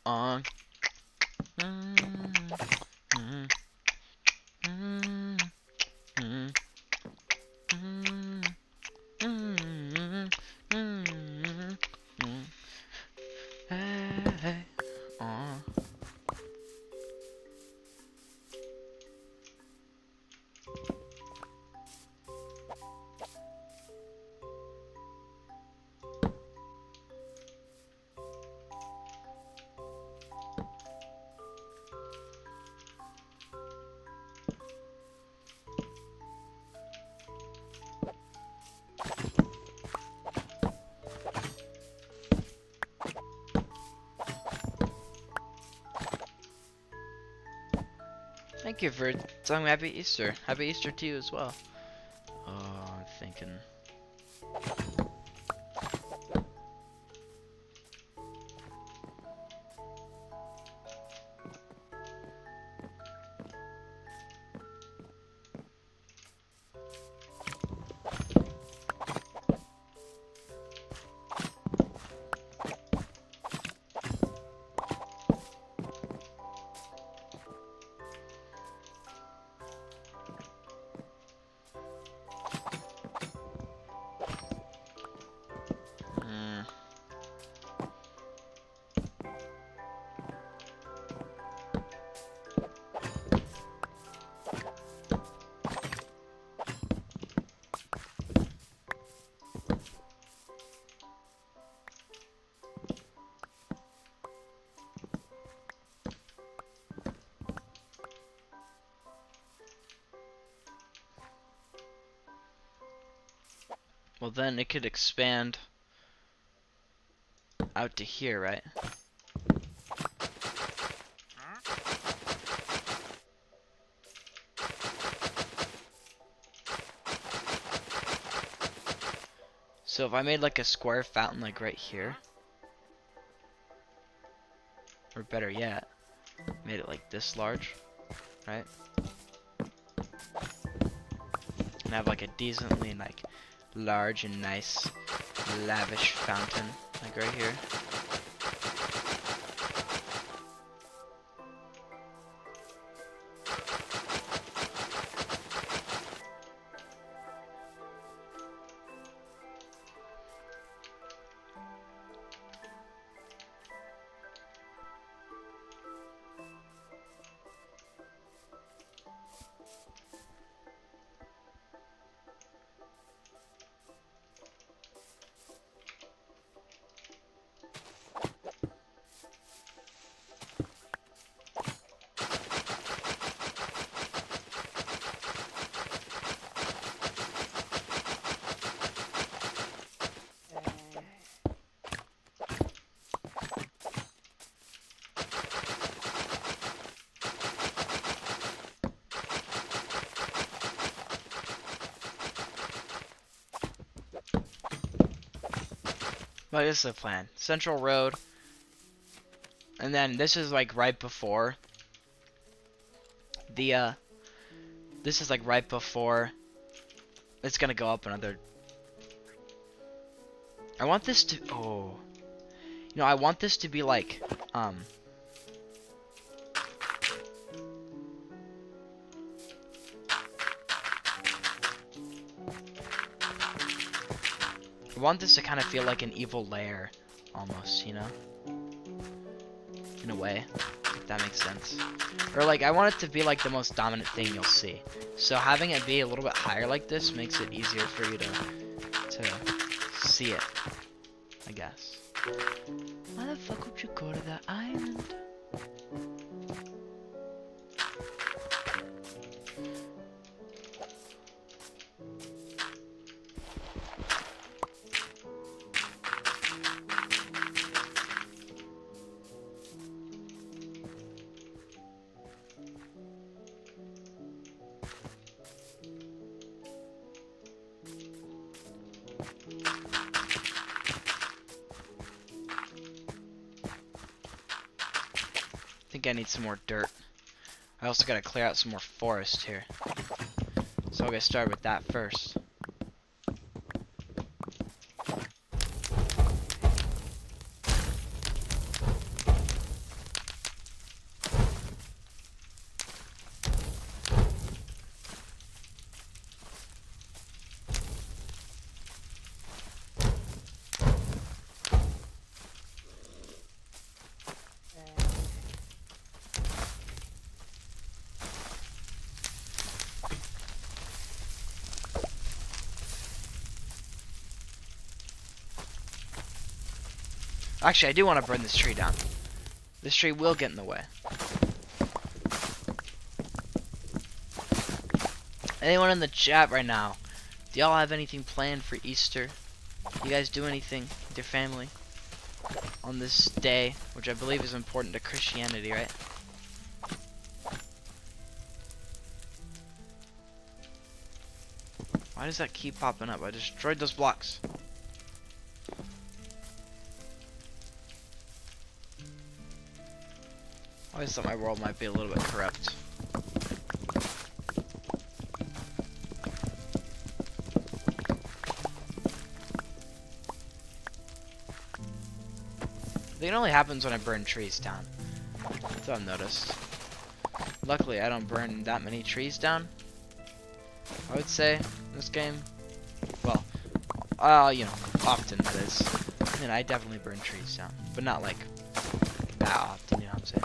on. Mm, mm, mm, mm, mm, mm, mm, mm. Hey, hey, on. Thank you for telling me Happy Easter. Happy Easter to you as well. Oh, I'm thinking. Mm. Well, then it could expand out to here, right? So if I made like a square fountain like right here, or better yet, made it like this large, right? And have like a decently like large and nice lavish fountain like right here. But this is the plan. Central Road. And then this is like right before the this is like right before it's gonna go up another. I want this to I want this to be like I want this to kind of feel like an evil lair almost, you know? In a way, if that makes sense. Or like I want it to be like the most dominant thing you'll see. So having it be a little bit higher like this makes it easier for you to see it, I guess. Why the fuck would you go to that island? I think I need some more dirt. I also gotta clear out some more forest here. So I'll get started with that first. Actually, I do want to burn this tree down. This tree will get in the way. Anyone in the chat right now? Do y'all have anything planned for Easter? You guys do anything with your family on this day, which I believe is important to Christianity, right? Why does that keep popping up? I destroyed those blocks. I always thought my world might be a little bit corrupt. I think it only happens when I burn trees down. That's what I've noticed. Luckily, I don't burn that many trees down. I would say in this game. Well, you know, often that is. And I definitely burn trees down, but not like that often. You know what I'm saying?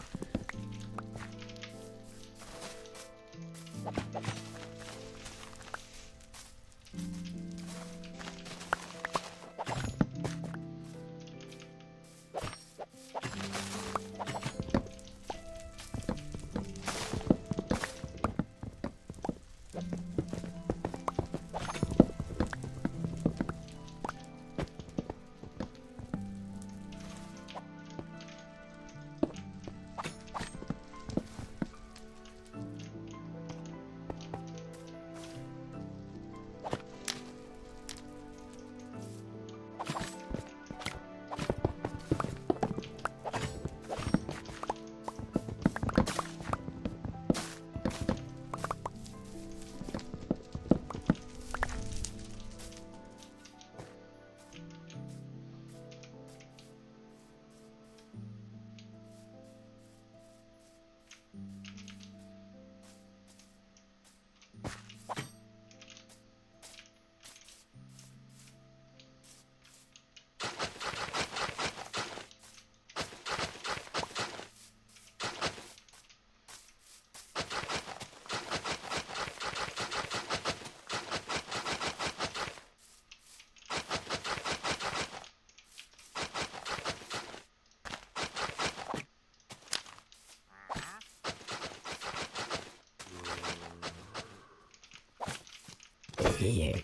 Yeah.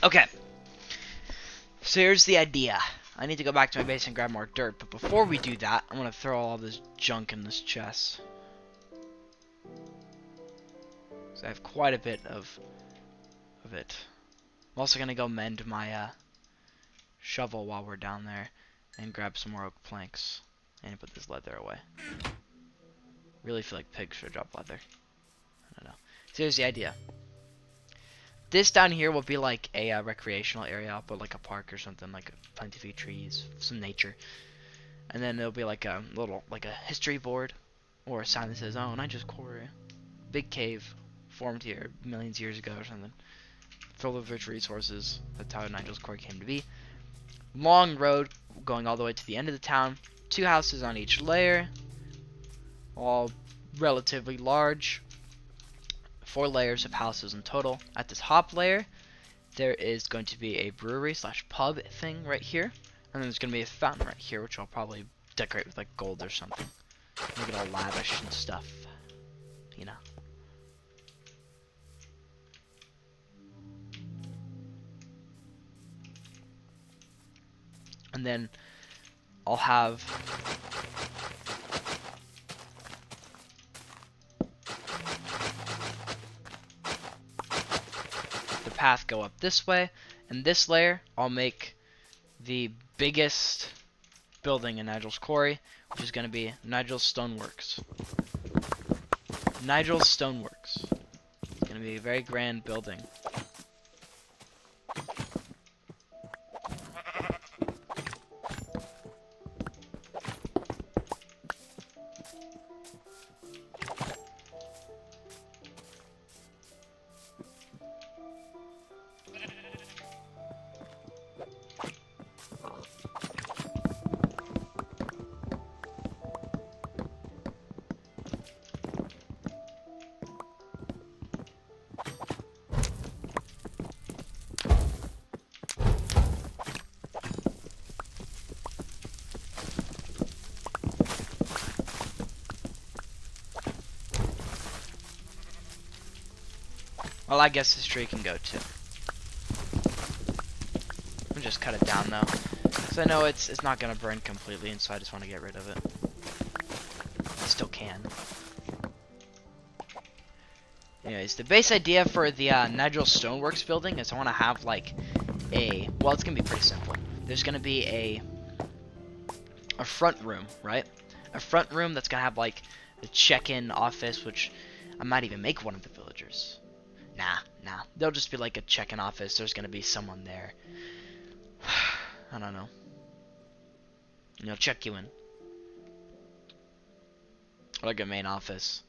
Okay. So here's the idea. I need to go back to my base and grab more dirt, but before we do that, I'm gonna throw all this junk in this chest. So I have quite a bit of it. I'm also gonna go mend my shovel while we're down there and grab some more oak planks and put this leather away. Really feel like pigs should drop leather. I don't know. So here's the idea. This down here will be like a recreational area, but like a park or something, like plenty of trees, some nature. And then there'll be like a little, like a history board, or a sign that says, "Oh, Nigel's Quarry, big cave, formed here millions of years ago or something, full of rich resources." That's how Nigel's Quarry came to be. Long road going all the way to the end of the town. 2 houses on each layer, all relatively large. 4 layers of houses in total. At this top layer, there is going to be a brewery slash pub thing right here. And then there's going to be a fountain right here, which I'll probably decorate with like gold or something. Make it all lavish and stuff. You know. And then I'll have the path go up this way, and this layer I'll make the biggest building in Nigel's Quarry, which is going to be Nigel's Stoneworks. Nigel's Stoneworks. It's going to be a very grand building. Well, I guess this tree can go too. I'll just cut it down though, because I know it's not gonna burn completely, and so I just want to get rid of it. I still can. Anyways, the base idea for the Nigel Stoneworks building is I want to have like a, well, it's gonna be pretty simple. There's gonna be a front room, right? A front room that's gonna have like the check-in office, which I might even make one of the villagers. Nah. They'll just be like a check-in office. There's gonna be someone there. I don't know. And they'll check you in. Like a main office.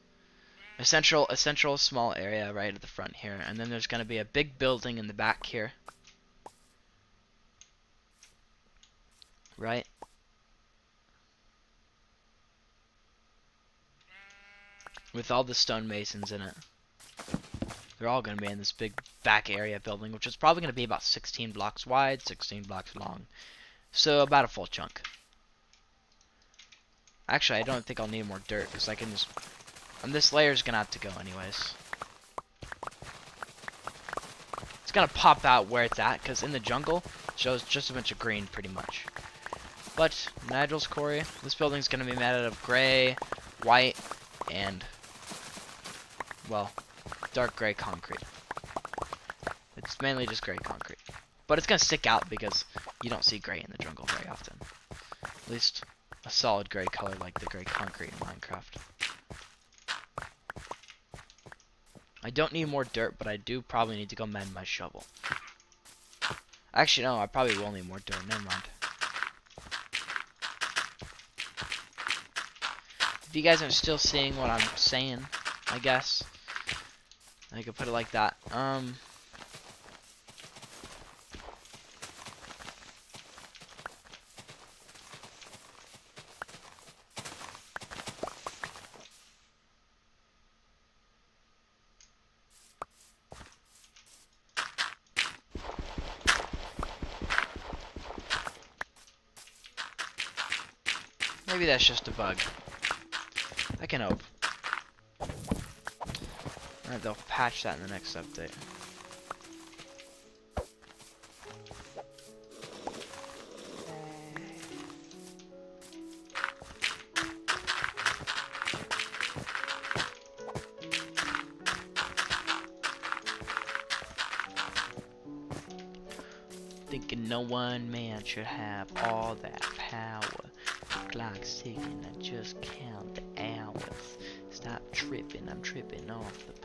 A central small area right at the front here. And then there's gonna be a big building in the back here. Right? With all the stonemasons in it. They're all going to be in this big back area building, which is probably going to be about 16 blocks wide, 16 blocks long. So about a full chunk. Actually, I don't think I'll need more dirt, because I can just... And this layer is going to have to go anyways. It's going to pop out where it's at, because in the jungle, it shows just a bunch of green, pretty much. But, Nigel's Quarry, this building's going to be made out of gray, white, and... well... dark gray concrete. It's mainly just gray concrete. But it's gonna stick out because you don't see gray in the jungle very often. At least a solid gray color like the gray concrete in Minecraft. I don't need more dirt, but I do probably need to go mend my shovel. Actually, no, I probably will need more dirt. Never mind. If you guys are still seeing what I'm saying, I guess. I could put it like that. Maybe that's just a bug. I can hope. Alright, they'll patch that in the next update. Thinking no one man should have all that power. The clock's ticking, I just count the hours. Stop tripping, I'm tripping off the power.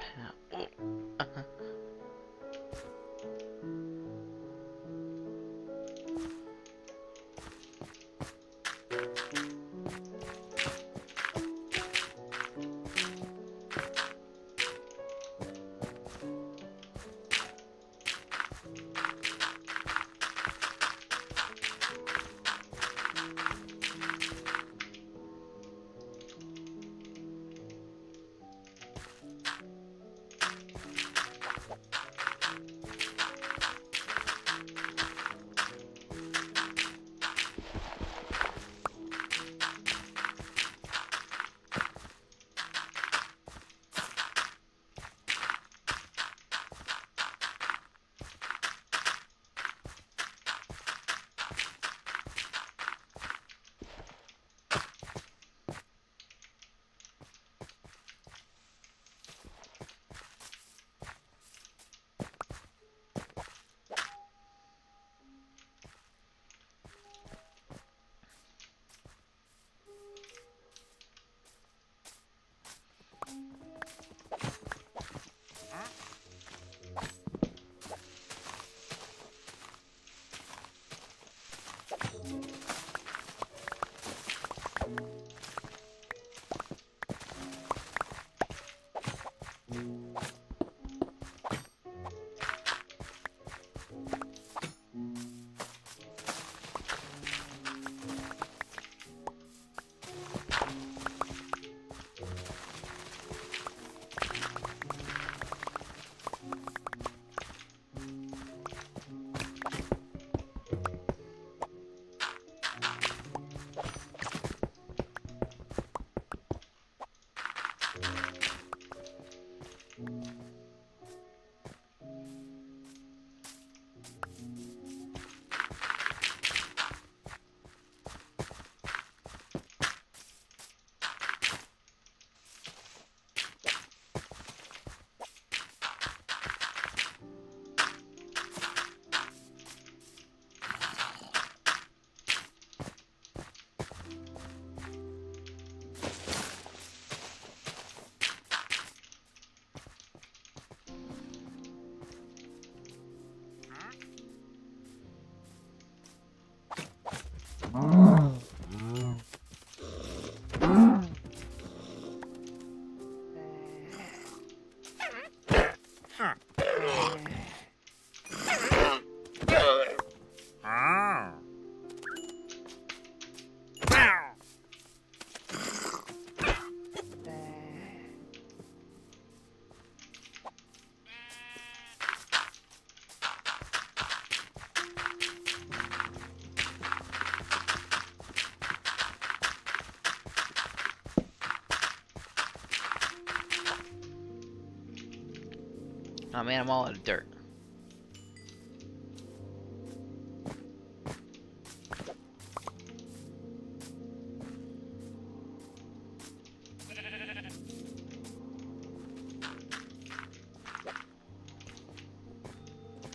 Oh man, I'm all out of dirt.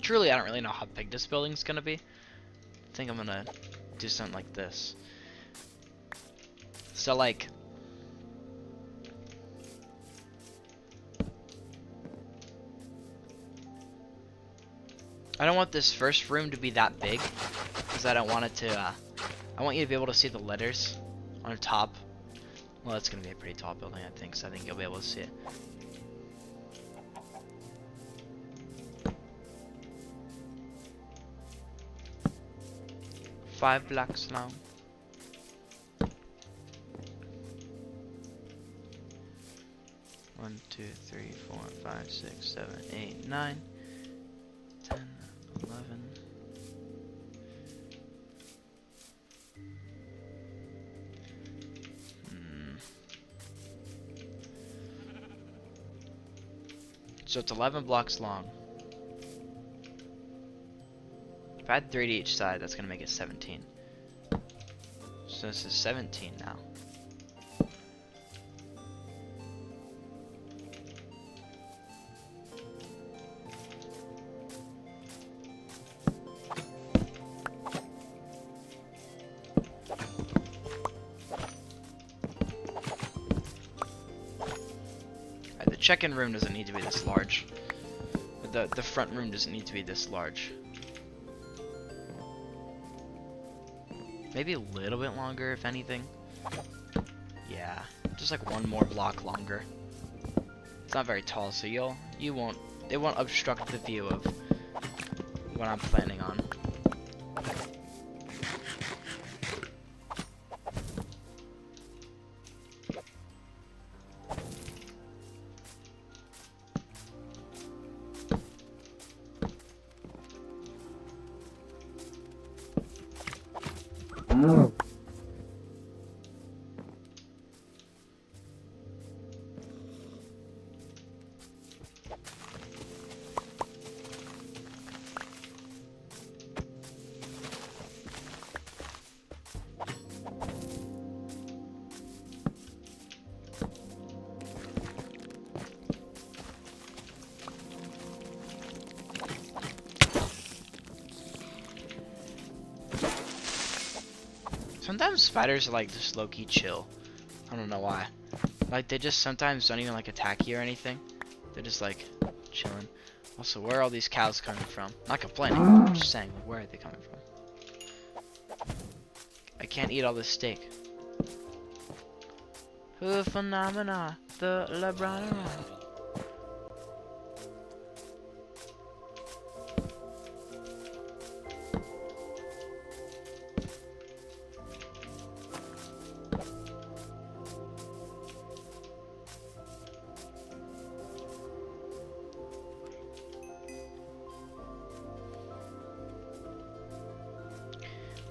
Truly, I don't really know how big this building's gonna be. I think I'm gonna do something like this. So like, I don't want this first room to be that big, because I don't want it to, I want you to be able to see the letters on top. Well, it's gonna be a pretty tall building, I think, so I think you'll be able to see it. Five blocks long. One, 2, 3, 4, 5, 6, 7, 8, 9, 10, 11. So it's 11 blocks long. If I had 3 to each side, that's gonna make it 17. So this is 17 now. Alright, the check-in room doesn't need to be this large. But the front room doesn't need to be this large. Maybe a little bit longer, if anything. Yeah, just like one more block longer. It's not very tall, so it won't obstruct the view of what I'm planning on. Sometimes spiders are like just low-key chill. I don't know why. Like they just sometimes don't even like attack you or anything. They're just like chilling. Also, where are all these cows coming from? Not complaining, I'm just saying, like, where are they coming from? I can't eat all this steak. Who phenomena, the LeBron.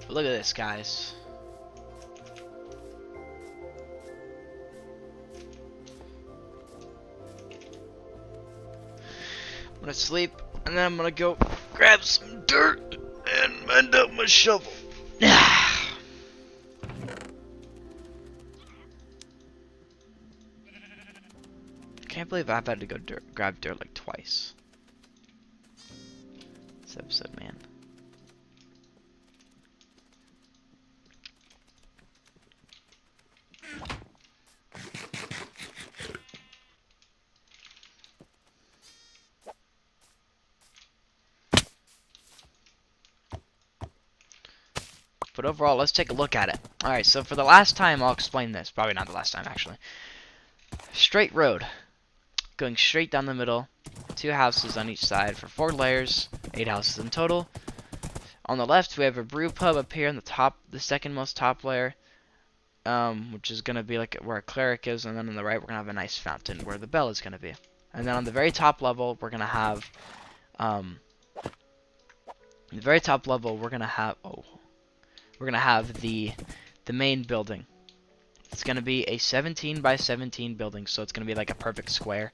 Look at this, guys. I'm gonna sleep, and then I'm gonna go grab some dirt and mend up my shovel. Can't believe I've had to go grab dirt like twice. This episode, man. But overall, let's take a look at it. Alright, so for the last time, I'll explain this. Probably not the last time, actually. Straight road. Going straight down the middle. 2 houses on each side for 4 layers. 8 houses in total. On the left, we have a brew pub up here on the top, the second most top layer. Which is going to be like where a cleric is. And then on the right, we're going to have a nice fountain where the bell is going to be. And then on the very top level, we're going to have... the very top level, we're going to have... Oh... We're gonna have the main building. It's gonna be a 17 by 17 building, so it's gonna be like a perfect square.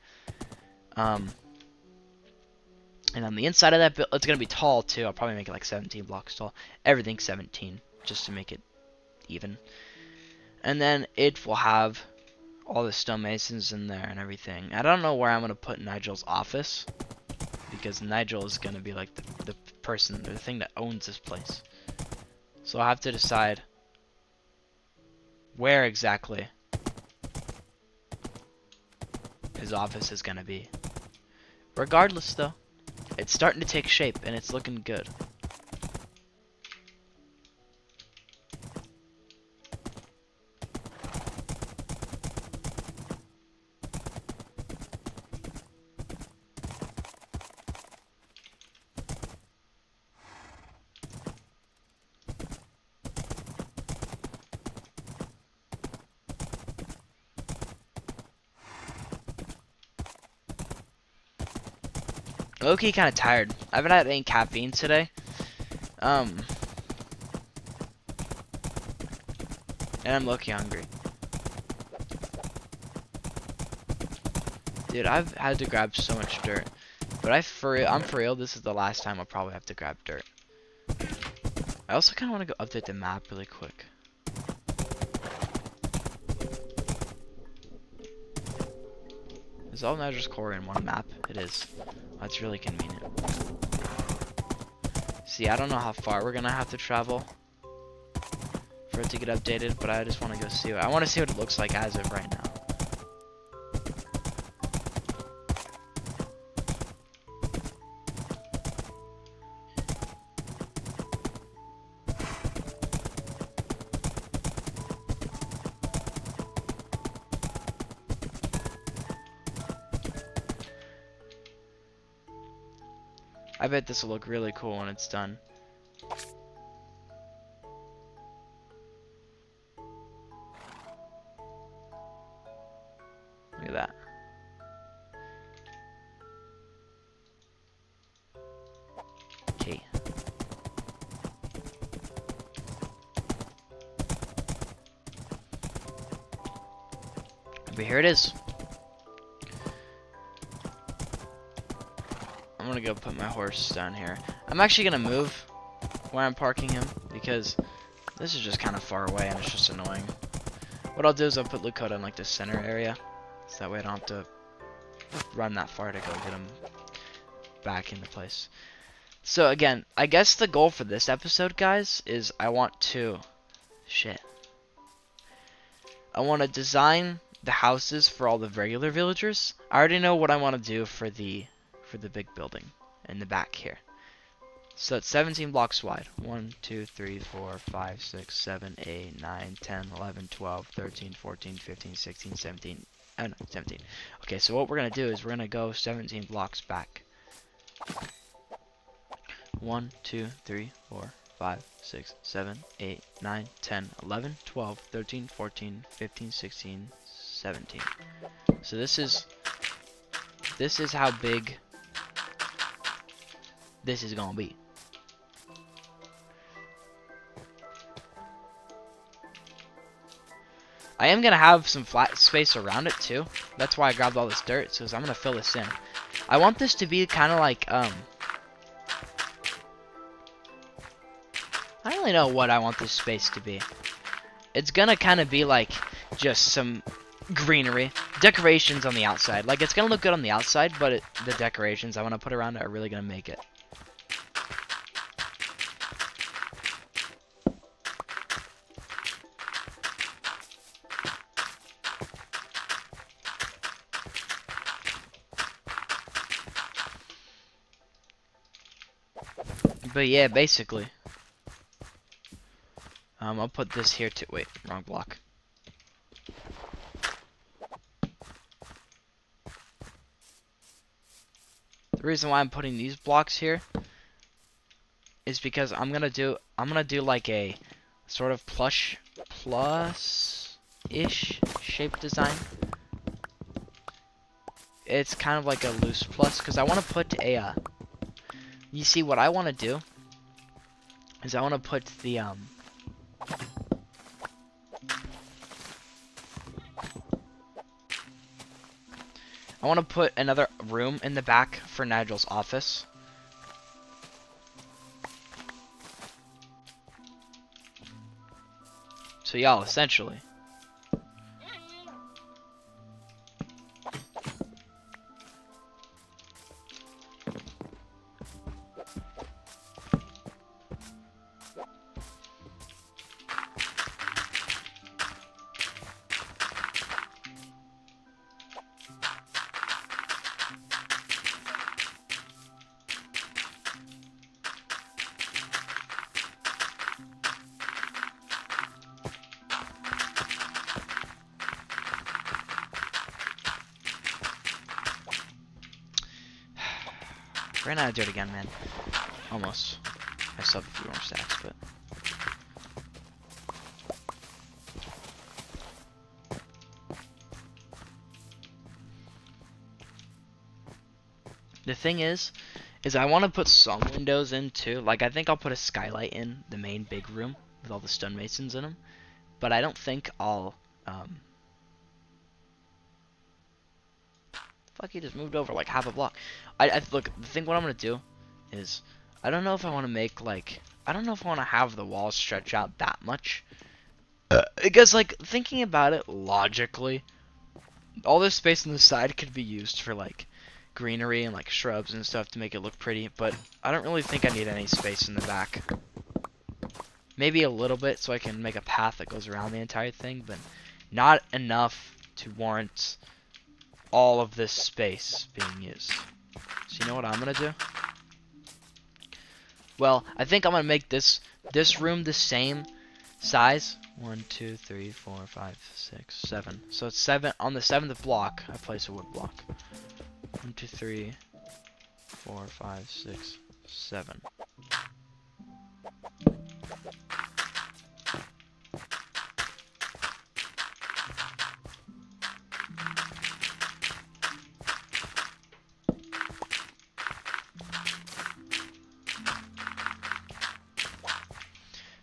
And on the inside of that building, it's going to be tall too. I'll probably make it like 17 blocks tall. Everything's 17, just to make it even. And then it will have all the stonemasons in there and everything. I don't know where I'm going to put Nigel's office, because Nigel is going to be like the person, the thing that owns this place. So I'll have to decide where exactly his office is going to be. Regardless though, it's starting to take shape and it's looking good. Low-key kind of tired. I haven't had any caffeine today. And I'm low-key hungry. Dude, I've had to grab so much dirt. But I'm for real, this is the last time I'll probably have to grab dirt. I also kind of want to go update the map really quick. Is all Nigel's Quarry in one map? It is. That's really convenient. See, I don't know how far we're gonna have to travel for it to get updated, but I just want to go see it. I want to see what it looks like as of right now. I bet this will look really cool when it's done. Look at that. Okay. But here it is. I'm gonna go put my horse down here. I'm actually gonna move where I'm parking him because this is just kind of far away and it's just annoying. What I'll do is I'll put Lakota in like the center area, so that way I don't have to run that far to go get him back into place. So again, I guess the goal for this episode, guys, is I want to design the houses for all the regular villagers. I already know what I want to do for the big building in the back here. So it's 17 blocks wide. 1, 2, 3, 4, 5, 6, 7, 8, 9, 10, 11, 12, 13, 14, 15, 16, 17. Oh no, 17. Okay, so what we're going to do is we're going to go 17 blocks back. 1, 2, 3, 4, 5, 6, 7, 8, 9, 10, 11, 12, 13, 14, 15, 16, 17. So this is how big this is gonna be. I am gonna have some flat space around it too. That's why I grabbed all this dirt, so I'm gonna fill this in. I want this to be kind of like I don't really know what I want this space to be. It's gonna kind of be like just some greenery, decorations on the outside. Like it's gonna look good on the outside, but the decorations I want to put around it are really gonna make it. But yeah, basically. I'll put this here too. Wait, wrong block. The reason why I'm putting these blocks here is because I'm gonna do like a sort of plus-ish shape design. It's kind of like a loose plus because I want to put a you see what I want to do is I want to put the I want to put another room in the back for Nigel's office. So y'all, essentially, ran out of dirt again, man. Almost. I still have a few more stacks, but the thing is I want to put some windows in too. Like, I think I'll put a skylight in the main big room with all the stonemasons in them. But I don't think I'll, fuck, he just moved over like half a block. Look, the thing what I'm going to do is, I don't know if I want to make, like, I don't know if I want to have the walls stretch out that much. Because, like, thinking about it logically, all this space on the side could be used for, like, greenery and, like, shrubs and stuff to make it look pretty. But I don't really think I need any space in the back. Maybe a little bit so I can make a path that goes around the entire thing, but not enough to warrant all of this space being used. So you know what I'm gonna do? Well, I think I'm gonna make this room the same size. 1, 2, 3, 4, 5, 6, 7. So it's 7 on the 7th block. I place a wood block. 1, 2, 3, 4, 5, 6, 7.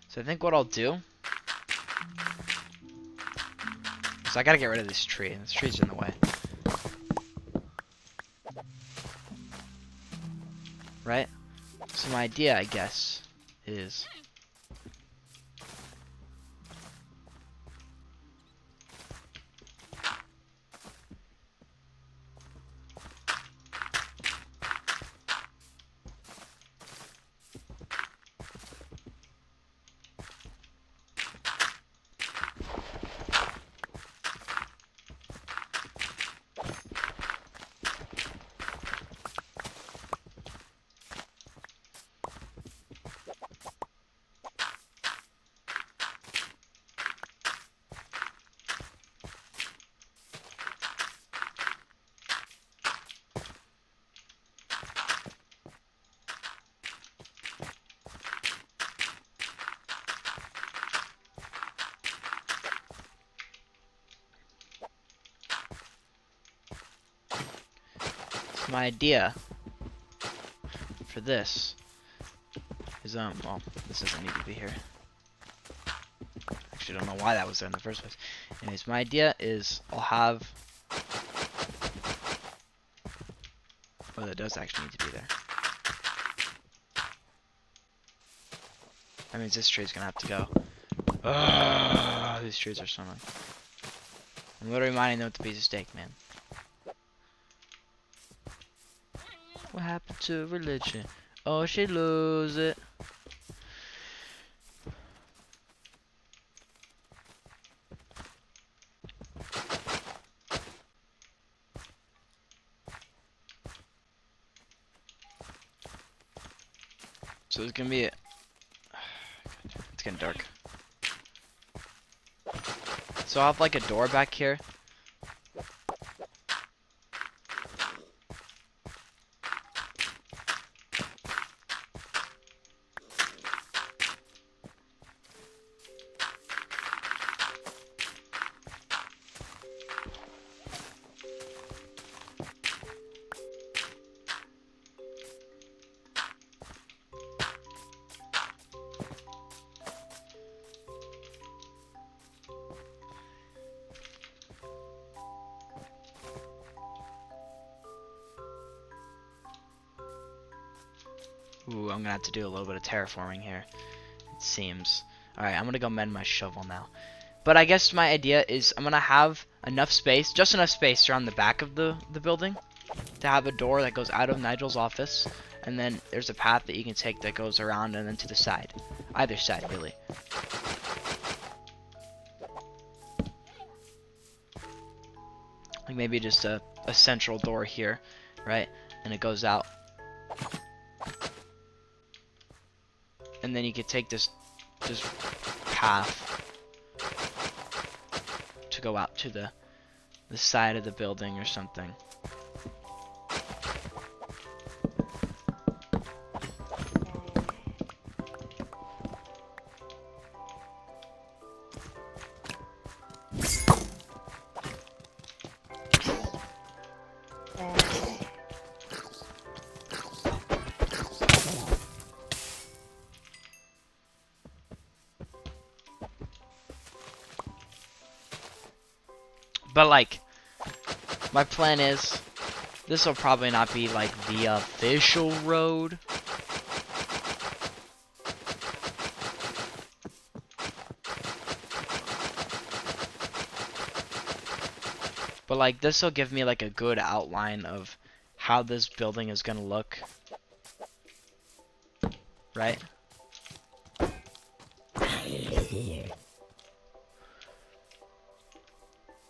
So I think what I'll do is I gotta get rid of this tree. This tree's in the way. Right? So my idea, I guess, is my idea for this is well, this doesn't need to be here. Actually, I don't know why that was there in the first place. Anyways, my idea is I'll have, oh, that does actually need to be there. That means this tree's gonna have to go. Ugh, these trees are so annoying. I'm literally mining them with a piece of steak, man. What happened to religion? Oh, she lose it. So it's gonna be a, it's getting dark. So I'll have like a door back here. Ooh, I'm gonna have to do a little bit of terraforming here, it seems. Alright, I'm gonna go mend my shovel now. But I guess my idea is I'm gonna have enough space, just enough space around the back of the building to have a door that goes out of Nigel's office, and then there's a path that you can take that goes around and then to the side. Either side, really. Like maybe just a central door here, right? And it goes out. And then you could take this path to go out to the side of the building or something. But like, my plan is, this will probably not be like the official road. But like, this will give me like a good outline of how this building is gonna look. Right?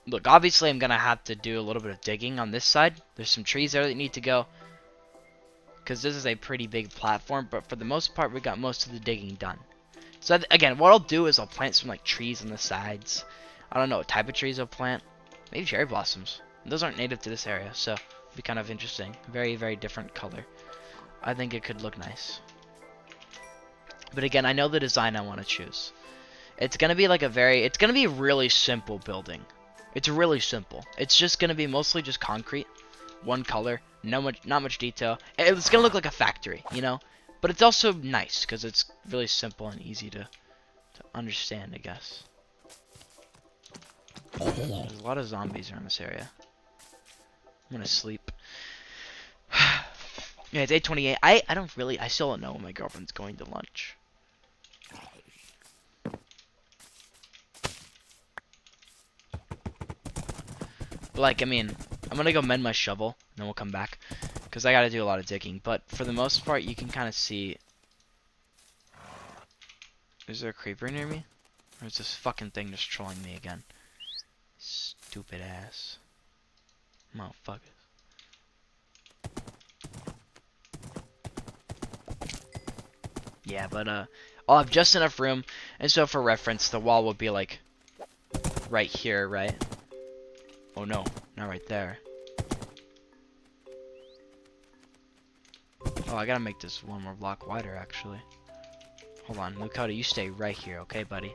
Look, obviously I'm gonna have to do a little bit of digging on this side. There's some trees there that need to go, because this is a pretty big platform, but for the most part we got most of the digging done. So again, what I'll do is I'll plant some like trees on the sides. I don't know what type of trees I'll plant. Maybe cherry blossoms. Those aren't native to this area, so it'll be kind of interesting. Very, very different color. I think it could look nice. But again, I know the design I want to choose. It's gonna be like it's gonna be a really simple building. It's really simple. It's just gonna be mostly just concrete, one color, not much detail. It's gonna look like a factory, you know. But it's also nice because it's really simple and easy to understand, I guess. There's a lot of zombies around this area. I'm gonna sleep. Yeah, it's 8:28. I still don't know when my girlfriend's going to lunch. But like, I mean, I'm gonna go mend my shovel, and then we'll come back. Because I gotta do a lot of digging. But for the most part, you can kind of see... Is there a creeper near me? Or is this fucking thing just trolling me again? Stupid ass. Motherfuckers. Yeah, but I'll have just enough room, and so for reference, the wall will be like right here, right? Oh no, not right there. Oh, I gotta make this one more block wider, actually. Hold on, Lakota, you stay right here, okay, buddy?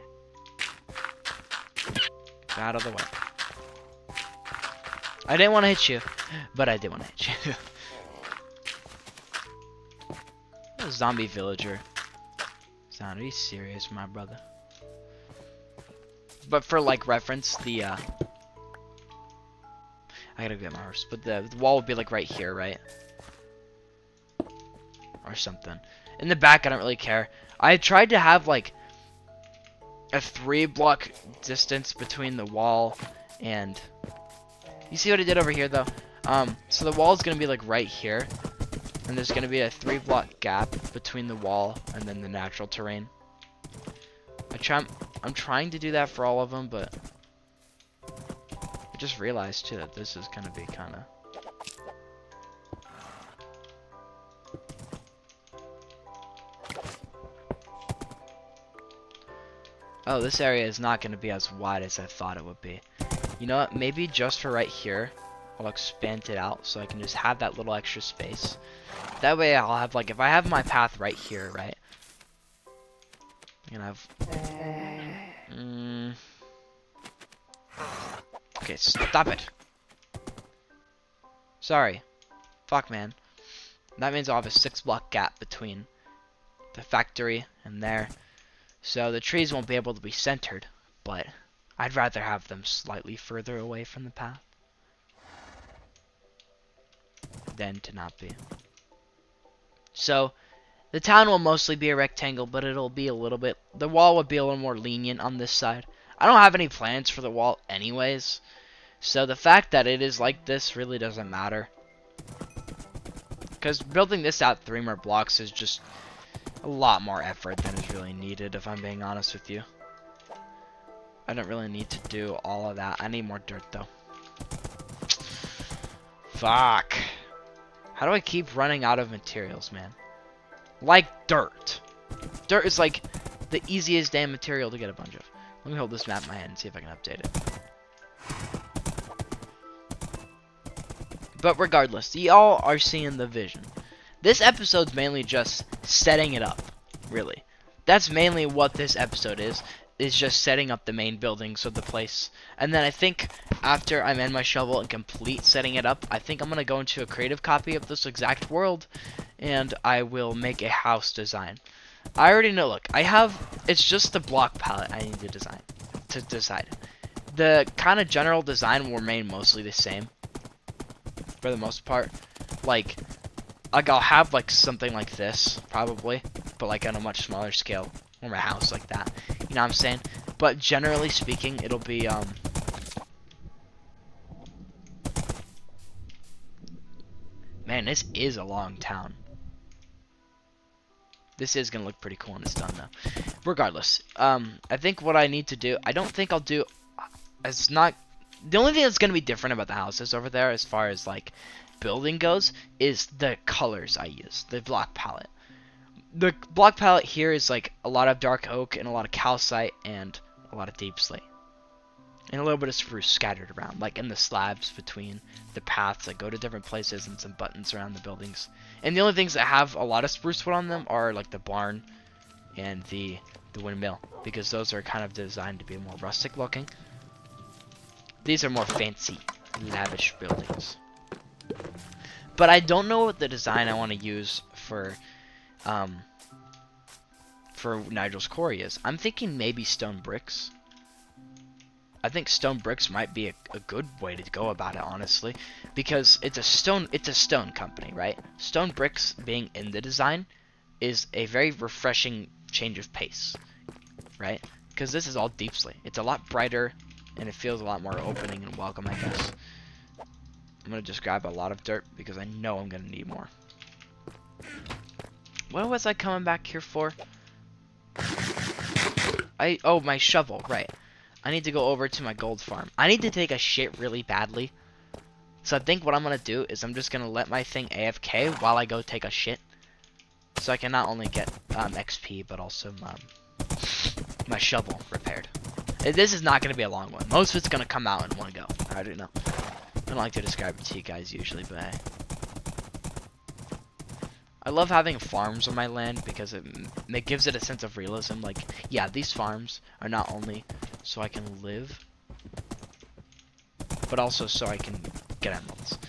Get out of the way. I didn't want to hit you, but I did want to hit you. A zombie villager. Sound, are you serious, my brother? But for like reference, I gotta get my horse. But the wall would be like right here, right? Or something. In the back, I don't really care. I tried to have like a 3-block distance between the wall and... You see what I did over here, though? So the wall is gonna be like right here. And there's gonna be a 3-block gap between the wall and then the natural terrain. I'm trying to do that for all of them, but I just realized too that this is gonna be kind of... Oh, this area is not gonna be as wide as I thought it would be. You know what? Maybe just for right here, I'll expand it out so I can just have that little extra space. That way I'll have, like, if I have my path right here, right? I'm gonna have... Okay, stop it! Sorry. Fuck, man. That means I'll have a 6-block gap between the factory and there. So the trees won't be able to be centered, but I'd rather have them slightly further away from the path than to not be. So The town will mostly be a rectangle, but it'll be a little bit... The wall would be a little more lenient on this side. I don't have any plans for the wall anyways. So the fact that it is like this really doesn't matter. Because building this out 3 more blocks is just a lot more effort than is really needed, if I'm being honest with you. I don't really need to do all of that. I need more dirt, though. Fuck. How do I keep running out of materials, man? Like dirt. Dirt is like the easiest damn material to get a bunch of. Let me hold this map in my hand and see if I can update it. But regardless, y'all are seeing the vision. This episode's mainly just setting it up, really. That's mainly what this episode is just setting up the main buildings of the place. And then I think after I'm in my shovel and complete setting it up, I think I'm going to go into a creative copy of this exact world, and I will make a house design. I already know, look, it's just the block palette I need to decide. The kind of general design will remain mostly the same, for the most part. Like I'll have like something like this, probably, but like on a much smaller scale, or my house like that. You know what I'm saying? But generally speaking, it'll be man, this is a long town. This is gonna look pretty cool when it's done, though. Regardless, I think what I need to do, I don't think I'll do. It's not the only thing that's gonna be different about the houses over there, as far as like building goes, is the colors I use, the block palette. The block palette here is like a lot of dark oak and a lot of calcite and a lot of deep slate. And a little bit of spruce scattered around, like in the slabs between the paths that go to different places, and some buttons around the buildings. And the only things that have a lot of spruce wood on them are like the barn and the windmill, because those are kind of designed to be more rustic looking. These are more fancy, lavish buildings. But I don't know what the design I want to use for Nigel's Quarry is. I'm thinking maybe stone bricks. I think stone bricks might be a good way to go about it, honestly, because it's a stone company, right? Stone bricks being in the design is a very refreshing change of pace, right? Because this is all deep slate. It's a lot brighter, and it feels a lot more opening and welcome, I guess. I'm gonna just grab a lot of dirt because I know I'm gonna need more. What was I coming back here for? Oh, my shovel, right. I need to go over to my gold farm. I need to take a shit really badly. So I think what I'm going to do is I'm just going to let my thing AFK while I go take a shit. So I can not only get XP, but also my shovel repaired. This is not going to be a long one. Most of it's going to come out in one go. I don't know. I don't like to describe it to you guys usually, but hey. I love having farms on my land because it gives it a sense of realism. Like, yeah, these farms are not only so I can live, but also so I can get emeralds.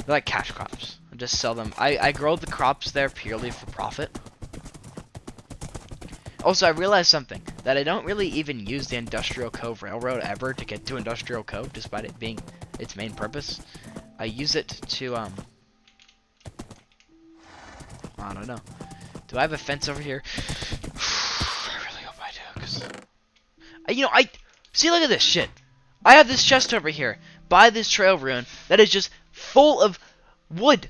They're like cash crops. I just sell them. I grow the crops there purely for profit. Also, I realized something, that I don't really even use the Industrial Cove Railroad ever to get to Industrial Cove, despite it being its main purpose. I use it to, I don't know. Do I have a fence over here? I really hope I do, because... You know, see, look at this shit. I have this chest over here by this trail rune that is just full of wood.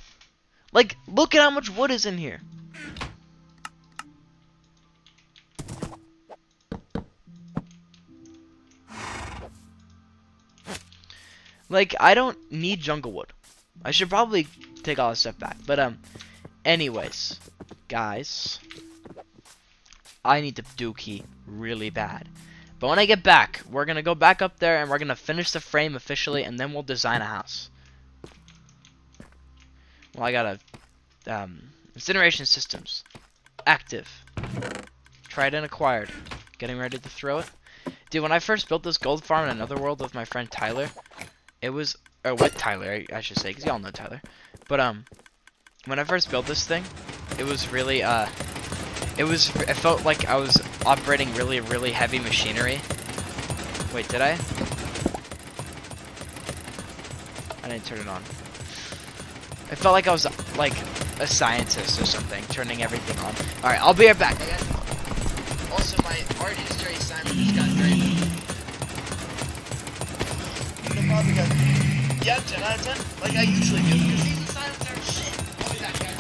Like, look at how much wood is in here. Like, I don't need jungle wood. I should probably take all this stuff back. But, anyways, guys, I need to dookie really bad. But when I get back, we're going to go back up there and we're going to finish the frame officially, and then we'll design a house. Well, I got a incineration systems active. Tried and acquired. Getting ready to throw it. Dude, when I first built this gold farm in another world with my friend Tyler, it was, or with Tyler, I should say, because y'all know Tyler. But when I first built this thing, it was really it felt like I was operating really heavy machinery. Wait, did I? I didn't turn it on. It felt like I was like a scientist or something, turning everything on. Alright, I'll be right back. Also, my art history assignment just got very good. No problem, guys. Yeah, 10 out of 10, like I usually do, because these assignments are shit. I'll be back, guys.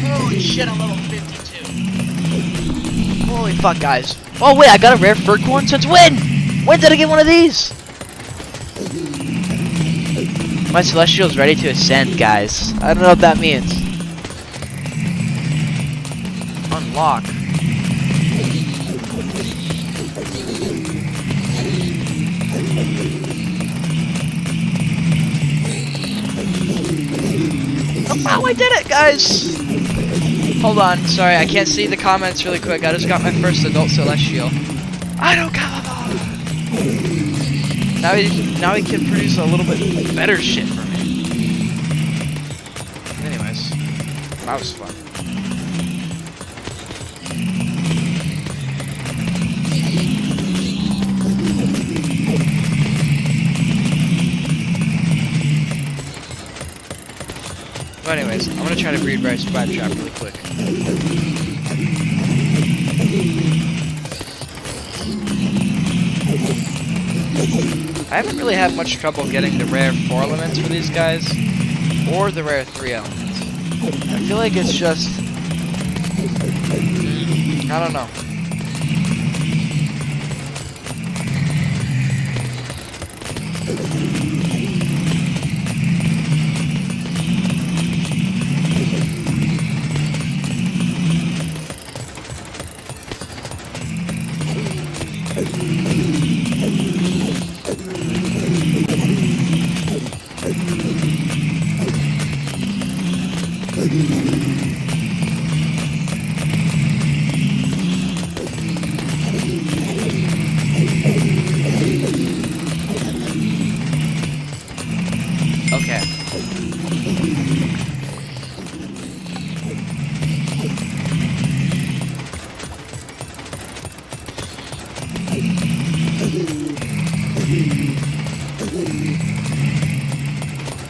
Holy shit, I'm level 52. Holy fuck, guys. Oh wait, I got a rare fur corn since when? When did I get one of these? My celestial's ready to ascend, guys. I don't know what that means. Unlock. Oh, I did it, guys! Hold on, sorry, I can't see the comments really quick. I just got my first adult celestial. I don't come on. Now he can produce a little bit better shit for me. Anyways, that was fun. But anyways, I'm gonna try to breed rice spine trap really quick. I haven't really had much trouble getting the rare 4 elements for these guys, or the rare 3 elements. I feel like it's just, I don't know. Okay.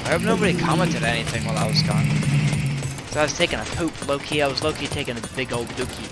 I hope nobody commented anything while I was gone. So I was taking a poop, low-key. I was low-key taking a big old dookie.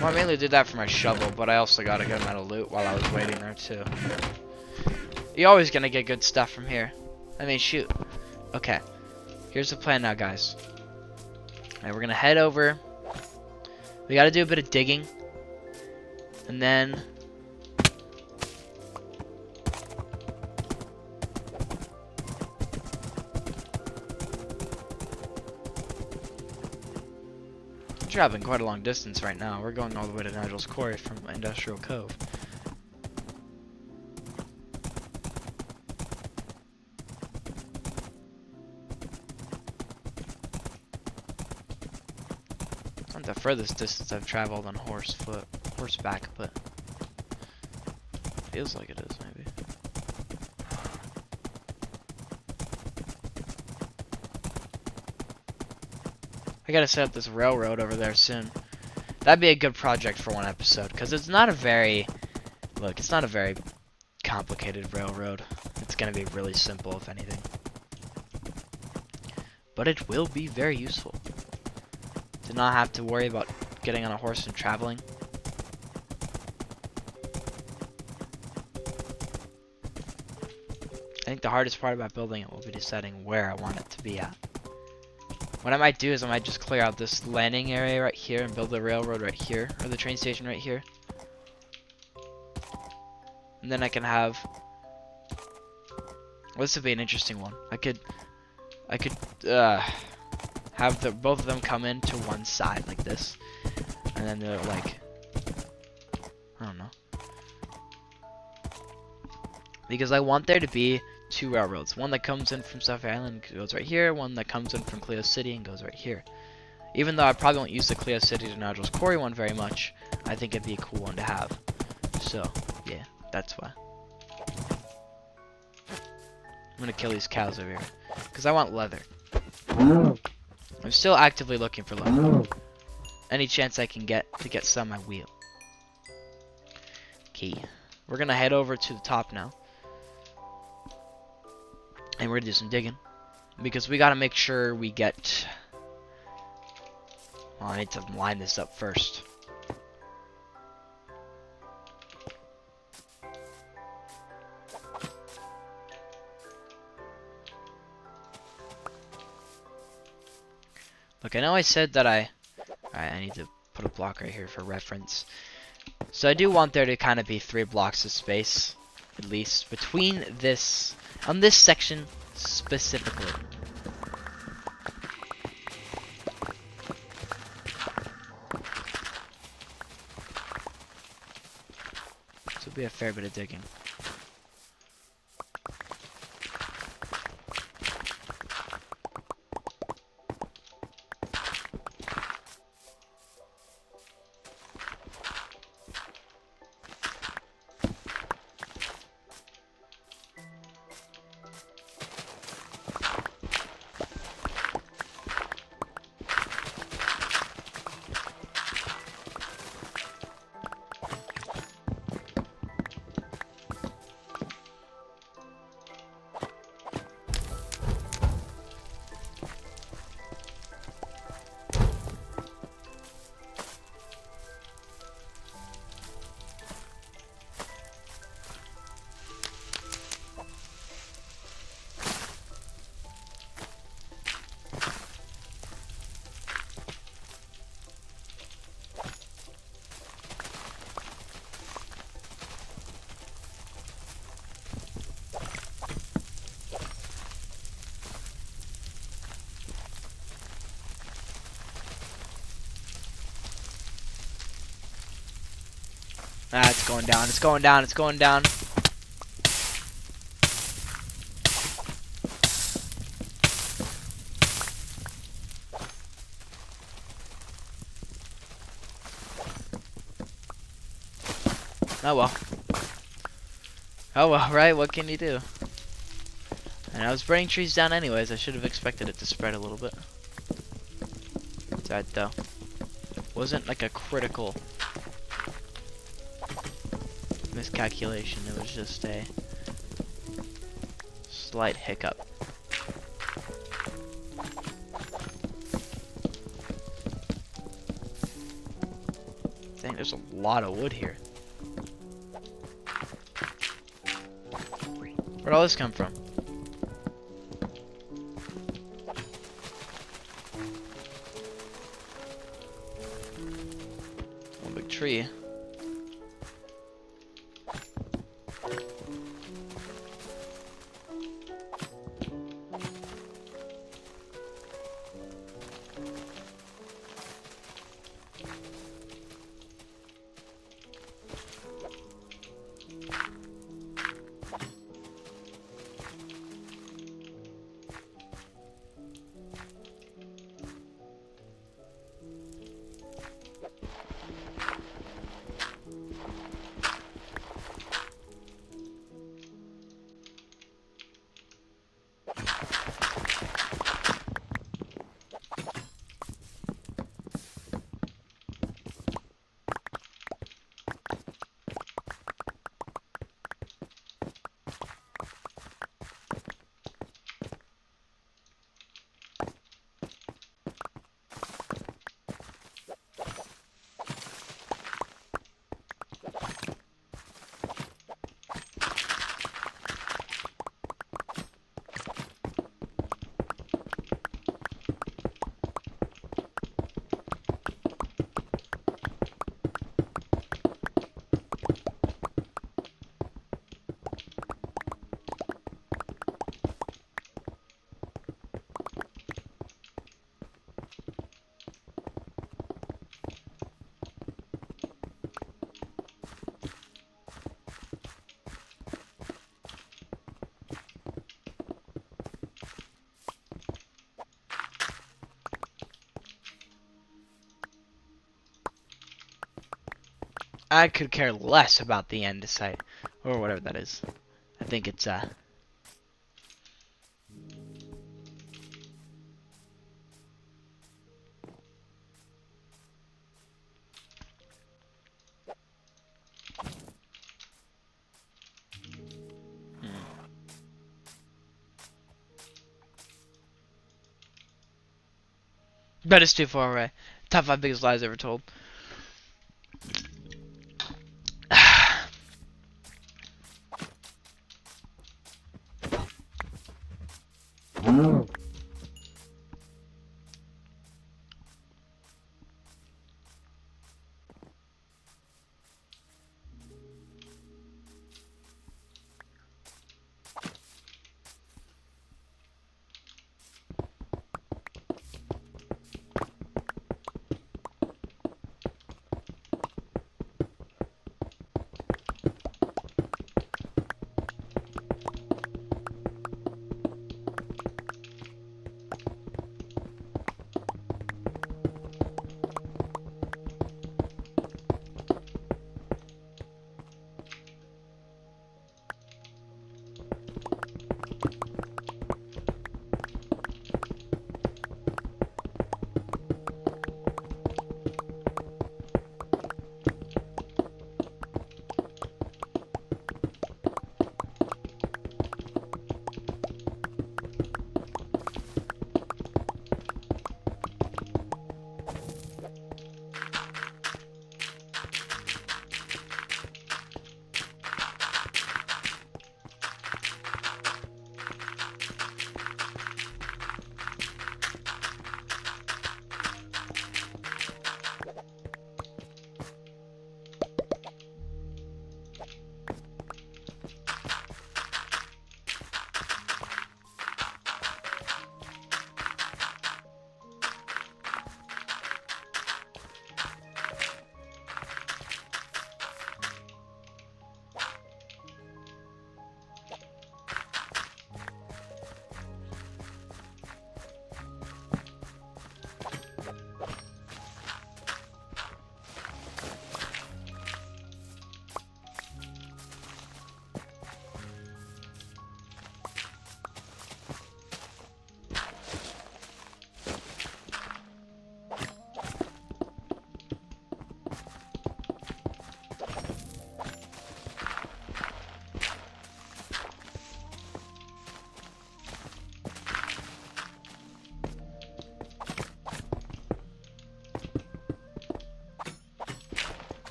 Well, I mainly did that for my shovel, but I also got a good amount of loot while I was waiting there, too. You're always gonna get good stuff from here. I mean, shoot. Okay. Here's the plan now, guys. Alright, we're gonna head over. We gotta do a bit of digging. And then traveling quite a long distance right now. We're going all the way to Nigel's Quarry from Industrial Cove. Not the furthest distance I've traveled on horseback, but feels like it is maybe. I gotta set up this railroad over there soon. That'd be a good project for one episode, because it's not a very, look, it's not a very complicated railroad. It's gonna be really simple, if anything. But it will be very useful to not have to worry about getting on a horse and traveling. I think the hardest part about building it will be deciding where I want it to be at. What I might do is I might just clear out this landing area right here and build the railroad right here, or the train station right here. And then I can have, well, this would be an interesting one. I could have both of them come in to one side like this, and then they're like, I don't know, because I want there to be two railroads. One that comes in from South Island goes right here, one that comes in from Cleo City and goes right here. Even though I probably won't use the Cleo City to Nigel's Quarry one very much, I think it'd be a cool one to have. So, yeah, that's why. I'm gonna kill these cows over here, because I want leather. I'm still actively looking for leather. Any chance I can get to get some, I will. Okay, we're gonna head over to the top now. And we're gonna do some digging, because we gotta make sure we get, well, I need to line this up first. Look, I know I said that alright, I need to put a block right here for reference. So I do want there to kind of be 3 blocks of space, at least, between this, on this section specifically. This will be a fair bit of digging. Ah, it's going down, it's going down, it's going down. Oh well. Oh well, right? What can you do? And I was burning trees down anyways. I should have expected it to spread a little bit. It's alright though. Wasn't like a critical miscalculation. It was just a slight hiccup. Dang, there's a lot of wood here. Where'd all this come from? One big tree. I could care less about the andesite, or whatever that is. I think it's but it's too far away. Top 5 biggest lies ever told.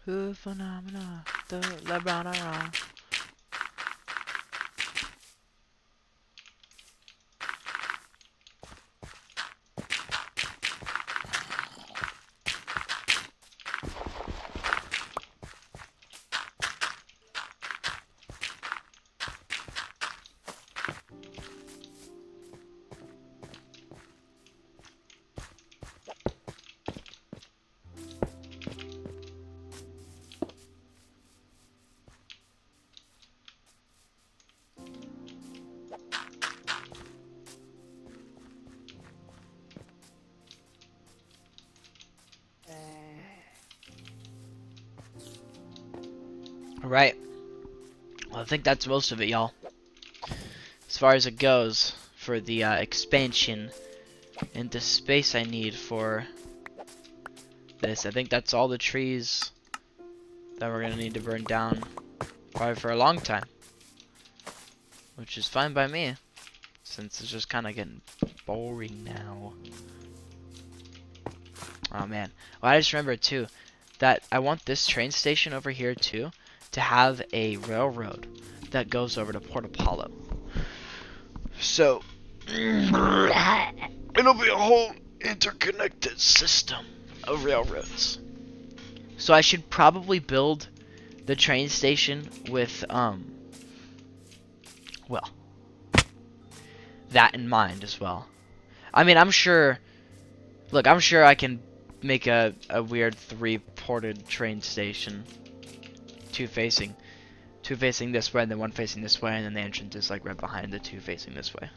Who phenomena, the LeBron are on. Alright. Well, I think that's most of it, y'all. As far as it goes for the expansion into space I need for this. I think that's all the trees that we're going to need to burn down. Probably for a long time. Which is fine by me. Since it's just kind of getting boring now. Oh man. Well, I just remembered too that I want this train station over here too to have a railroad that goes over to Port Apollo. So it'll be a whole interconnected system of railroads. So I should probably build the train station with well, that in mind as well. I mean, I'm sure, look, I'm sure I can make a weird 3-ported train station. Two facing this way, and then one facing this way, and then the entrance is like right behind the 2 facing this way.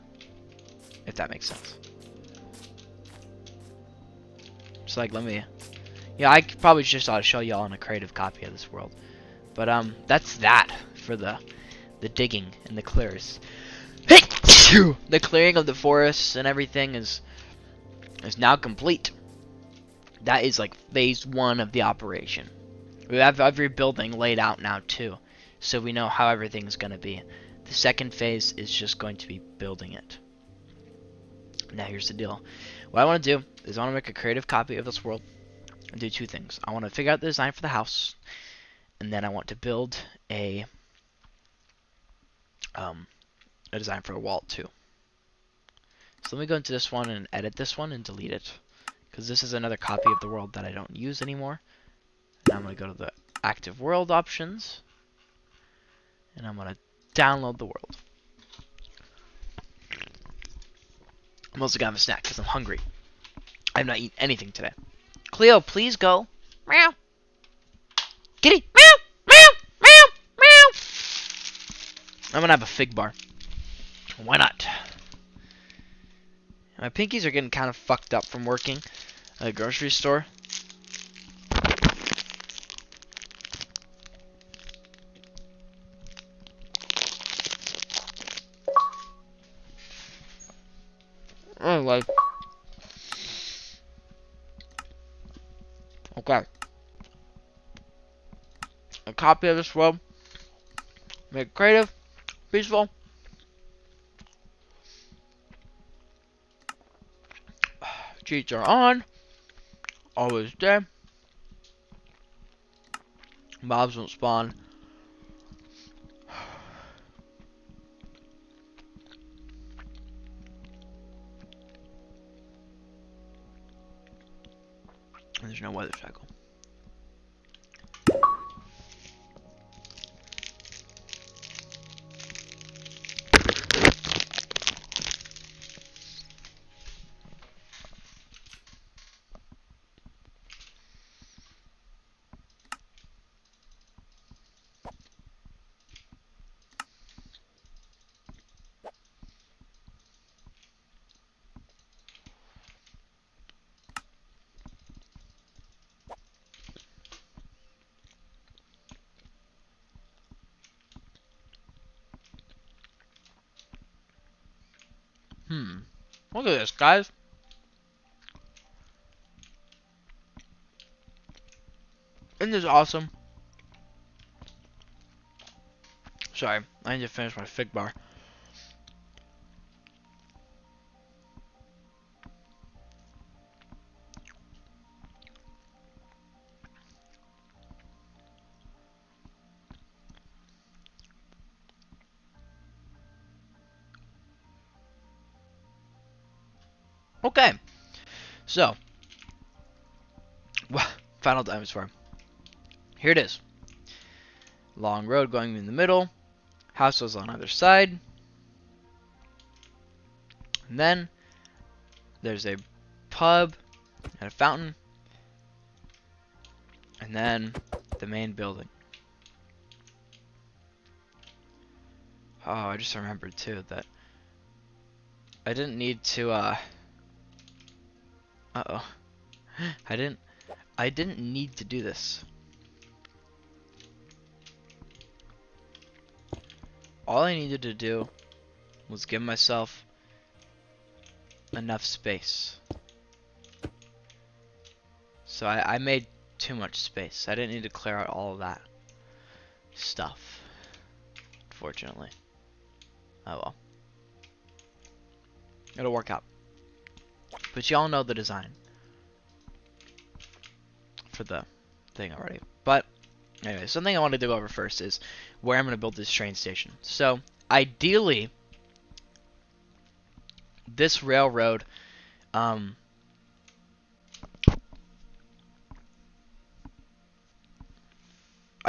If that makes sense. So like, let me, yeah, I probably just ought to show y'all in a creative copy of this world. But that's that for the digging and the clears. The clearing of the forests and everything is now complete. That is like phase 1 of the operation. We have every building laid out now too, so we know how everything's going to be. The second phase is just going to be building it. Now here's the deal. What I want to do is I want to make a creative copy of this world and do 2 things. I want to figure out the design for the house, and then I want to build a design for a wall too. So let me go into this one and edit this one and delete it, because this is another copy of the world that I don't use anymore. And I'm going to go to the active world options, and I'm going to download the world. I'm also going to have a snack because I'm hungry. I have not eaten anything today. Cleo, please go. Meow. Kitty. Meow. Meow. Meow. Meow. I'm going to have a fig bar. Why not? My pinkies are getting kind of fucked up from working at a grocery store. Anyway. Okay. A copy of this world. Make it creative. Peaceful. Cheats are on. Always there. Mobs won't spawn. And there's no weather cycle. Look at this, guys. Isn't this awesome? Sorry, I need to finish my fig bar. Okay, so final diamond farm. Here it is. Long road going in the middle. Houses on either side. And then there's a pub and a fountain. And then the main building. Oh, I just remembered too that I didn't need to uh-oh. I didn't need to do this. all I needed to do was give myself enough space. So I made too much space. I didn't need to clear out all of that stuff, unfortunately. Oh well. It'll work out. But y'all know the design for the thing already. But anyway, something I wanted to go over first is where I'm going to build this train station. So ideally, this railroad, I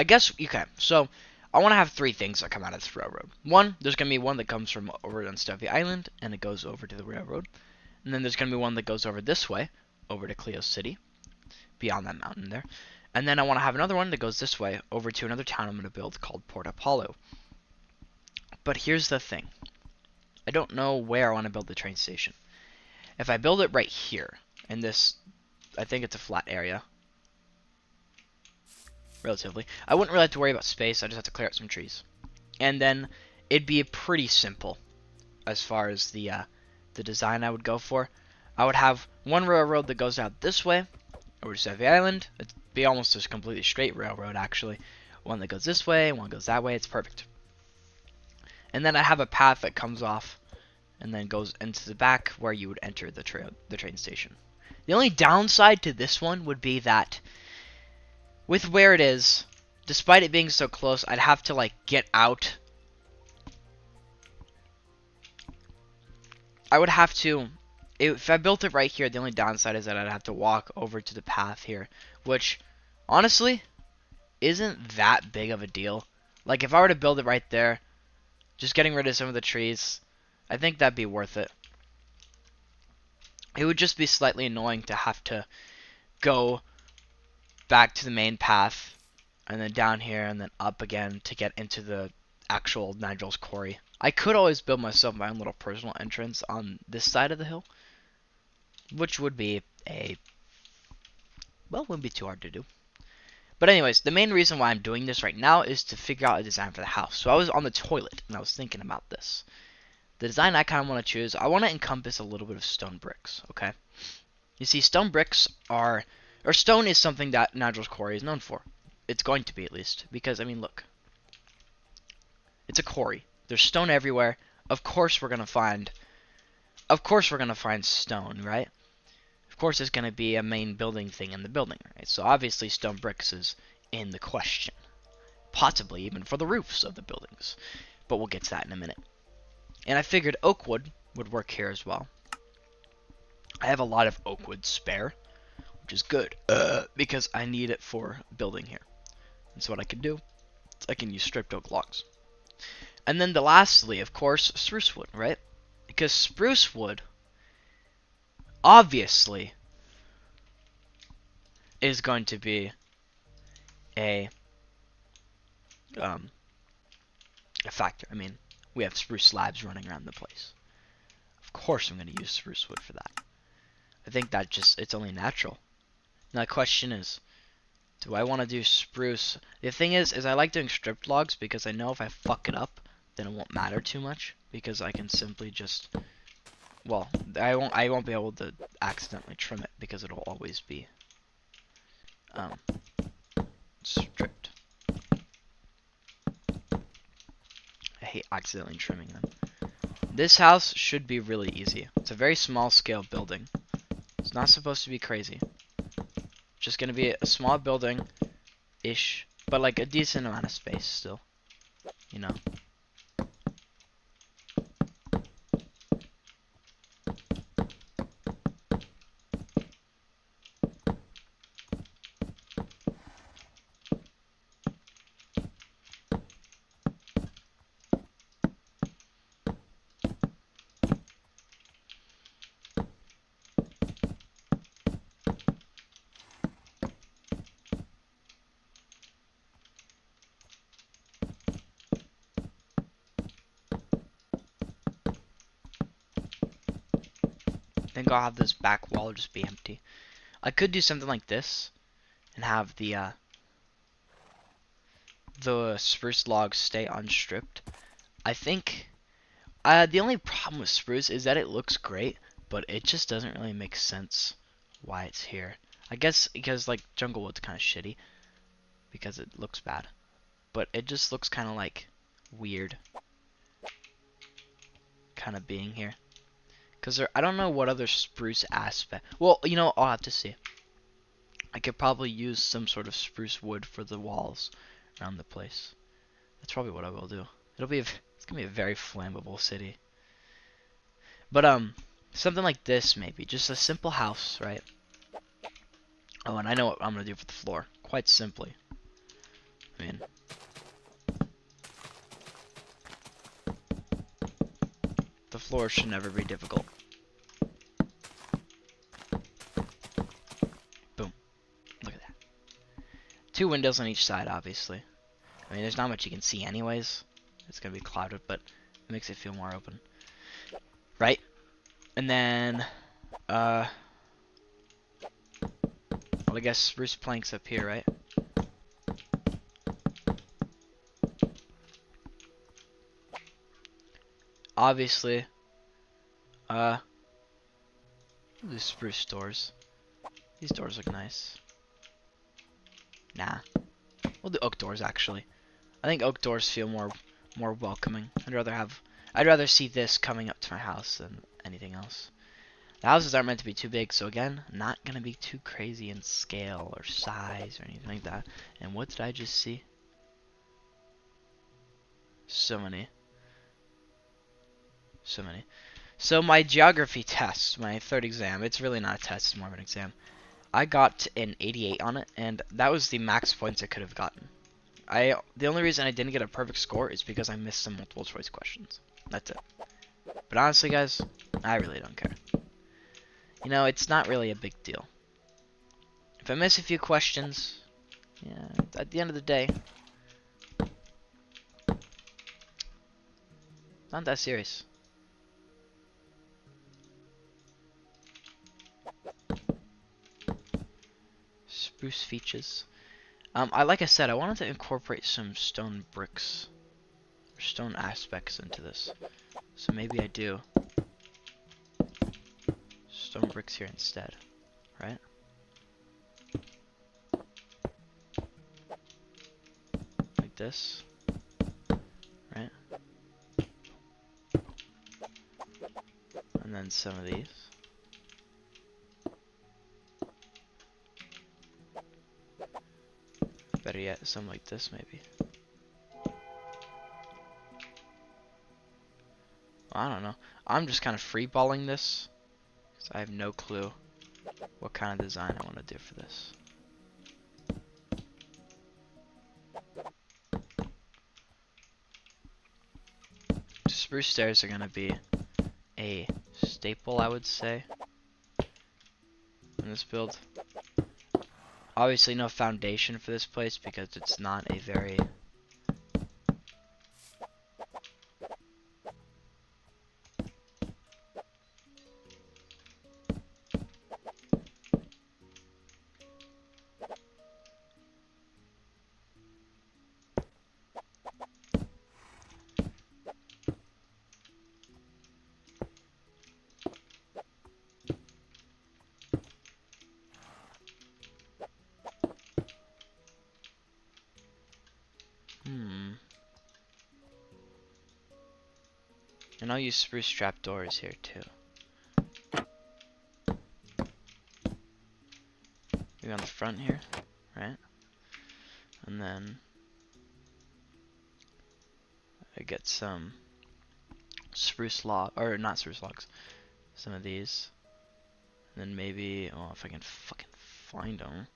guess, okay, so I want to have three things that come out of this railroad. One, there's going to be one that comes from over on Stuffy Island, and it goes over to the railroad. And then there's going to be one that goes over this way, over to Cleo City, beyond that mountain there. And then I want to have another one that goes this way, over to another town I'm going to build called Port Apollo. But here's the thing. I don't know where I want to build the train station. If I build it right here, in this, I think it's a flat area, relatively, I wouldn't really have to worry about space. I just have to clear out some trees. And then it'd be pretty simple as far as the design I would go for. I would have one railroad that goes out this way over to Stuffy Island. It'd be almost just completely straight railroad, actually. One that goes this way, one goes that way. It's perfect. And then I have a path that comes off and then goes into the back where you would enter the train station. The only downside to this one would be that with where it is, despite it being so close, I'd have to like get out. I would have to, if I built it right here, the only downside is that I'd have to walk over to the path here, which honestly isn't that big of a deal. Like if I were to build it right there, just getting rid of some of the trees, I think that'd be worth it. It would just be slightly annoying to have to go back to the main path and then down here and then up again to get into the actual Nigel's Quarry. I could always build myself my own little personal entrance on this side of the hill, which would be wouldn't be too hard to do. But anyways, the main reason why I'm doing this right now is to figure out a design for the house. So I was on the toilet and I was thinking about this. The design I kind of want to choose, I want to encompass a little bit of stone bricks, okay? You see, stone bricks or stone is something that Nigel's Quarry is known for. It's going to be, at least, because, I mean, look. It's a quarry. There's stone everywhere. Of course we're going to find stone, right? Of course there's going to be a main building thing in the building, right? So obviously stone bricks is in the question. Possibly even for the roofs of the buildings. But we'll get to that in a minute. And I figured oak wood would work here as well. I have a lot of oak wood spare, which is good, because I need it for building here. And so what I can do is I can use stripped oak logs. And then lastly, of course, spruce wood, right? Because spruce wood, obviously, is going to be a factor. I mean, we have spruce slabs running around the place. Of course I'm going to use spruce wood for that. I think that it's only natural. Now the question is, do I want to do spruce? The thing is I like doing stripped logs because I know if I fuck it up, then it won't matter too much because I can simply just, well, I won't be able to accidentally trim it because it'll always be stripped. I hate accidentally trimming them. This house should be really easy. It's a very small scale building. It's not supposed to be crazy. Just gonna be a small building-ish, but like a decent amount of space still. You know. I think I'll have this back wall just be empty. I could do something like this and have the spruce logs stay unstripped I think the only problem with spruce is that it looks great, but it just doesn't really make sense why it's here. I guess because like jungle wood's kind of shitty because it looks bad, but it just looks kind of like weird, kind of being here. Cause I don't know what other spruce aspect. Well, you know, I'll have to see. I could probably use some sort of spruce wood for the walls around the place. That's probably what I will do. It's gonna be a very flammable city. But something like this maybe, just a simple house, right? Oh, and I know what I'm gonna do for the floor. Quite simply. I mean, the floor should never be difficult. Boom. Look at that. 2 windows on each side, obviously. I mean, there's not much you can see anyways. It's gonna be clouded, but it makes it feel more open. Right? And then, well, I guess spruce planks up here, right? Obviously, these spruce doors. These doors look nice. Nah, we'll do oak doors actually. I think oak doors feel more welcoming. I'd rather see this coming up to my house than anything else. The houses aren't meant to be too big, so again, not gonna be too crazy in scale or size or anything like that. And what did I just see? So many. So many. So my geography test, my 3rd exam, it's really not a test, it's more of an exam. I got an 88 on it, and that was the max points I could have gotten. The only reason I didn't get a perfect score is because I missed some multiple choice questions. That's it. But honestly, guys, I really don't care. You know, it's not really a big deal. If I miss a few questions, yeah, at the end of the day, not that serious. Spruce features. Like I said, I wanted to incorporate some stone bricks or stone aspects into this. So maybe I do stone bricks here instead, right? Like this, right? And then some of these. Better yet, something like this maybe. I don't know. I'm just kind of freeballing this, because I have no clue what kind of design I want to do for this. Spruce stairs are going to be a staple, I would say, in this build. Obviously no foundation for this place because it's not a very And I'll use spruce trapdoors here too. Maybe on the front here, right? And then I get some spruce log, or not spruce logs, some of these. And then maybe, oh, if I can fucking find them.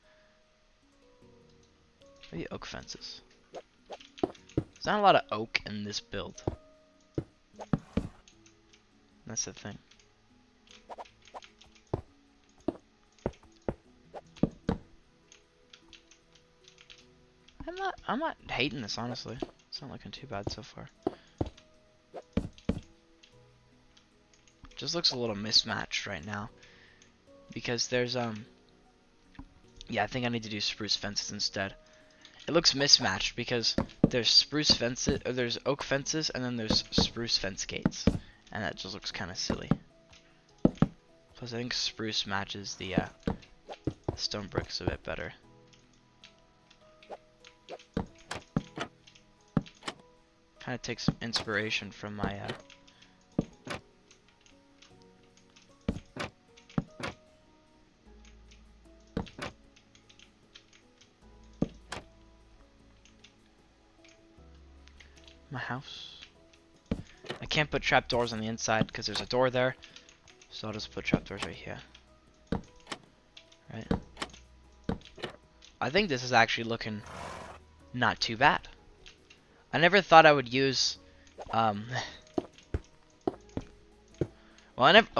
Maybe oak fences. There's not a lot of oak in this build. That's the thing. I'm not hating this, honestly. It's not looking too bad so far. Just looks a little mismatched right now. Because there's yeah, I think I need to do spruce fences instead. it looks mismatched because there's spruce fences, or there's oak fences, and then there's spruce fence gates, and that just looks kind of silly. Plus, I think spruce matches the stone bricks a bit better. Kind of takes inspiration from my my house. I can't put trapdoors on the inside because there's a door there, so I'll just put trapdoors right here. Right. I think this is actually looking not too bad. I never thought I would use, well,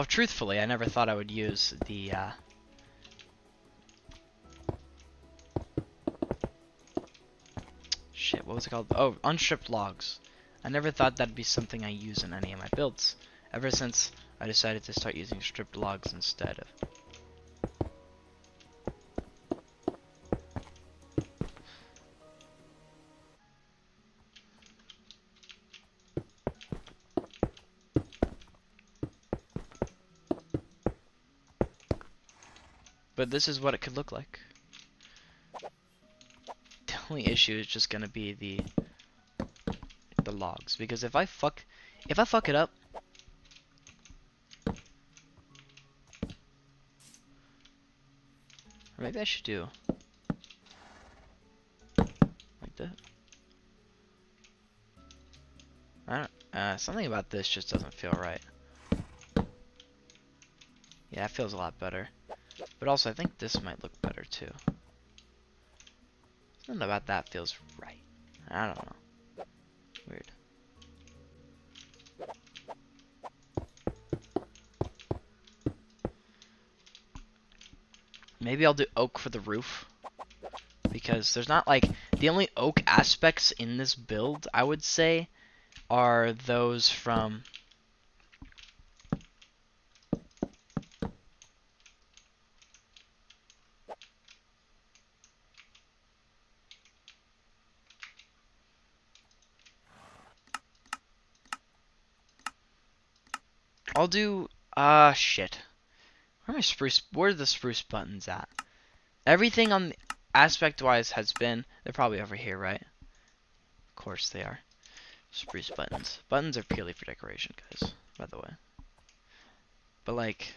truthfully, I never thought I would use the, shit, what was it called? Oh, unstripped logs. I never thought that'd be something I use in any of my builds, ever since I decided to start using stripped logs instead of. But this is what it could look like. The only issue is just gonna be the logs, because if I fuck it up, or maybe I should do like that. I don't. Something about this just doesn't feel right. Yeah, it feels a lot better. But also, I think this might look better too. Something about that feels right. I don't know. Weird. Maybe I'll do oak for the roof. Because there's not like, the only oak aspects in this build, I would say, are those from I'll do shit. Where are the spruce buttons at? Everything on the aspect wise has been, they're probably over here, right? Of course they are. Spruce buttons. Buttons are purely for decoration, guys, by the way. But like,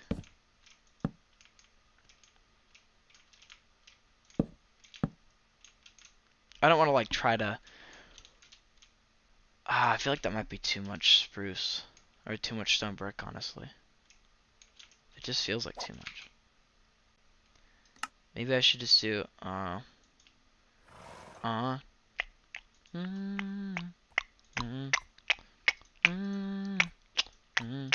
I don't want to like try to I feel like that might be too much spruce or too much stone brick, honestly. It just feels like too much. Maybe I should just do mm, mm, mm, mm, mm, mm.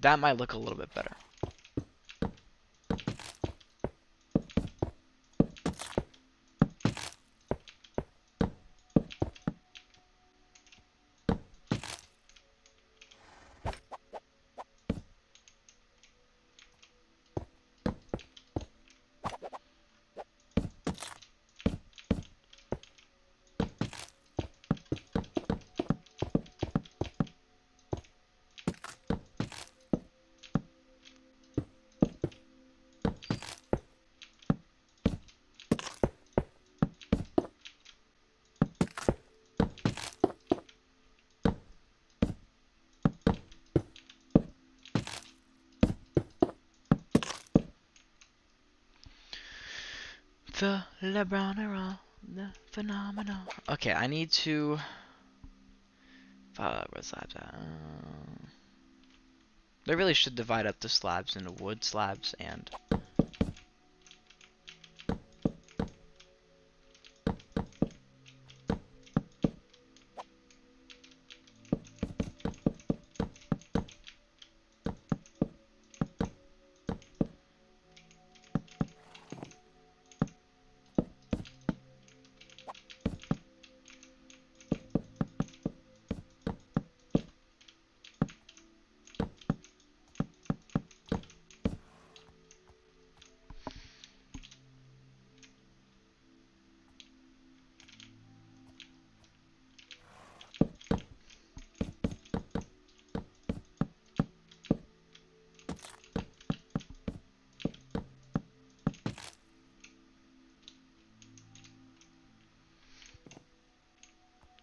That might look a little bit better. The LeBron, the phenomenal. Okay, I need to. Where's slabs at? They really should divide up the slabs into wood slabs and.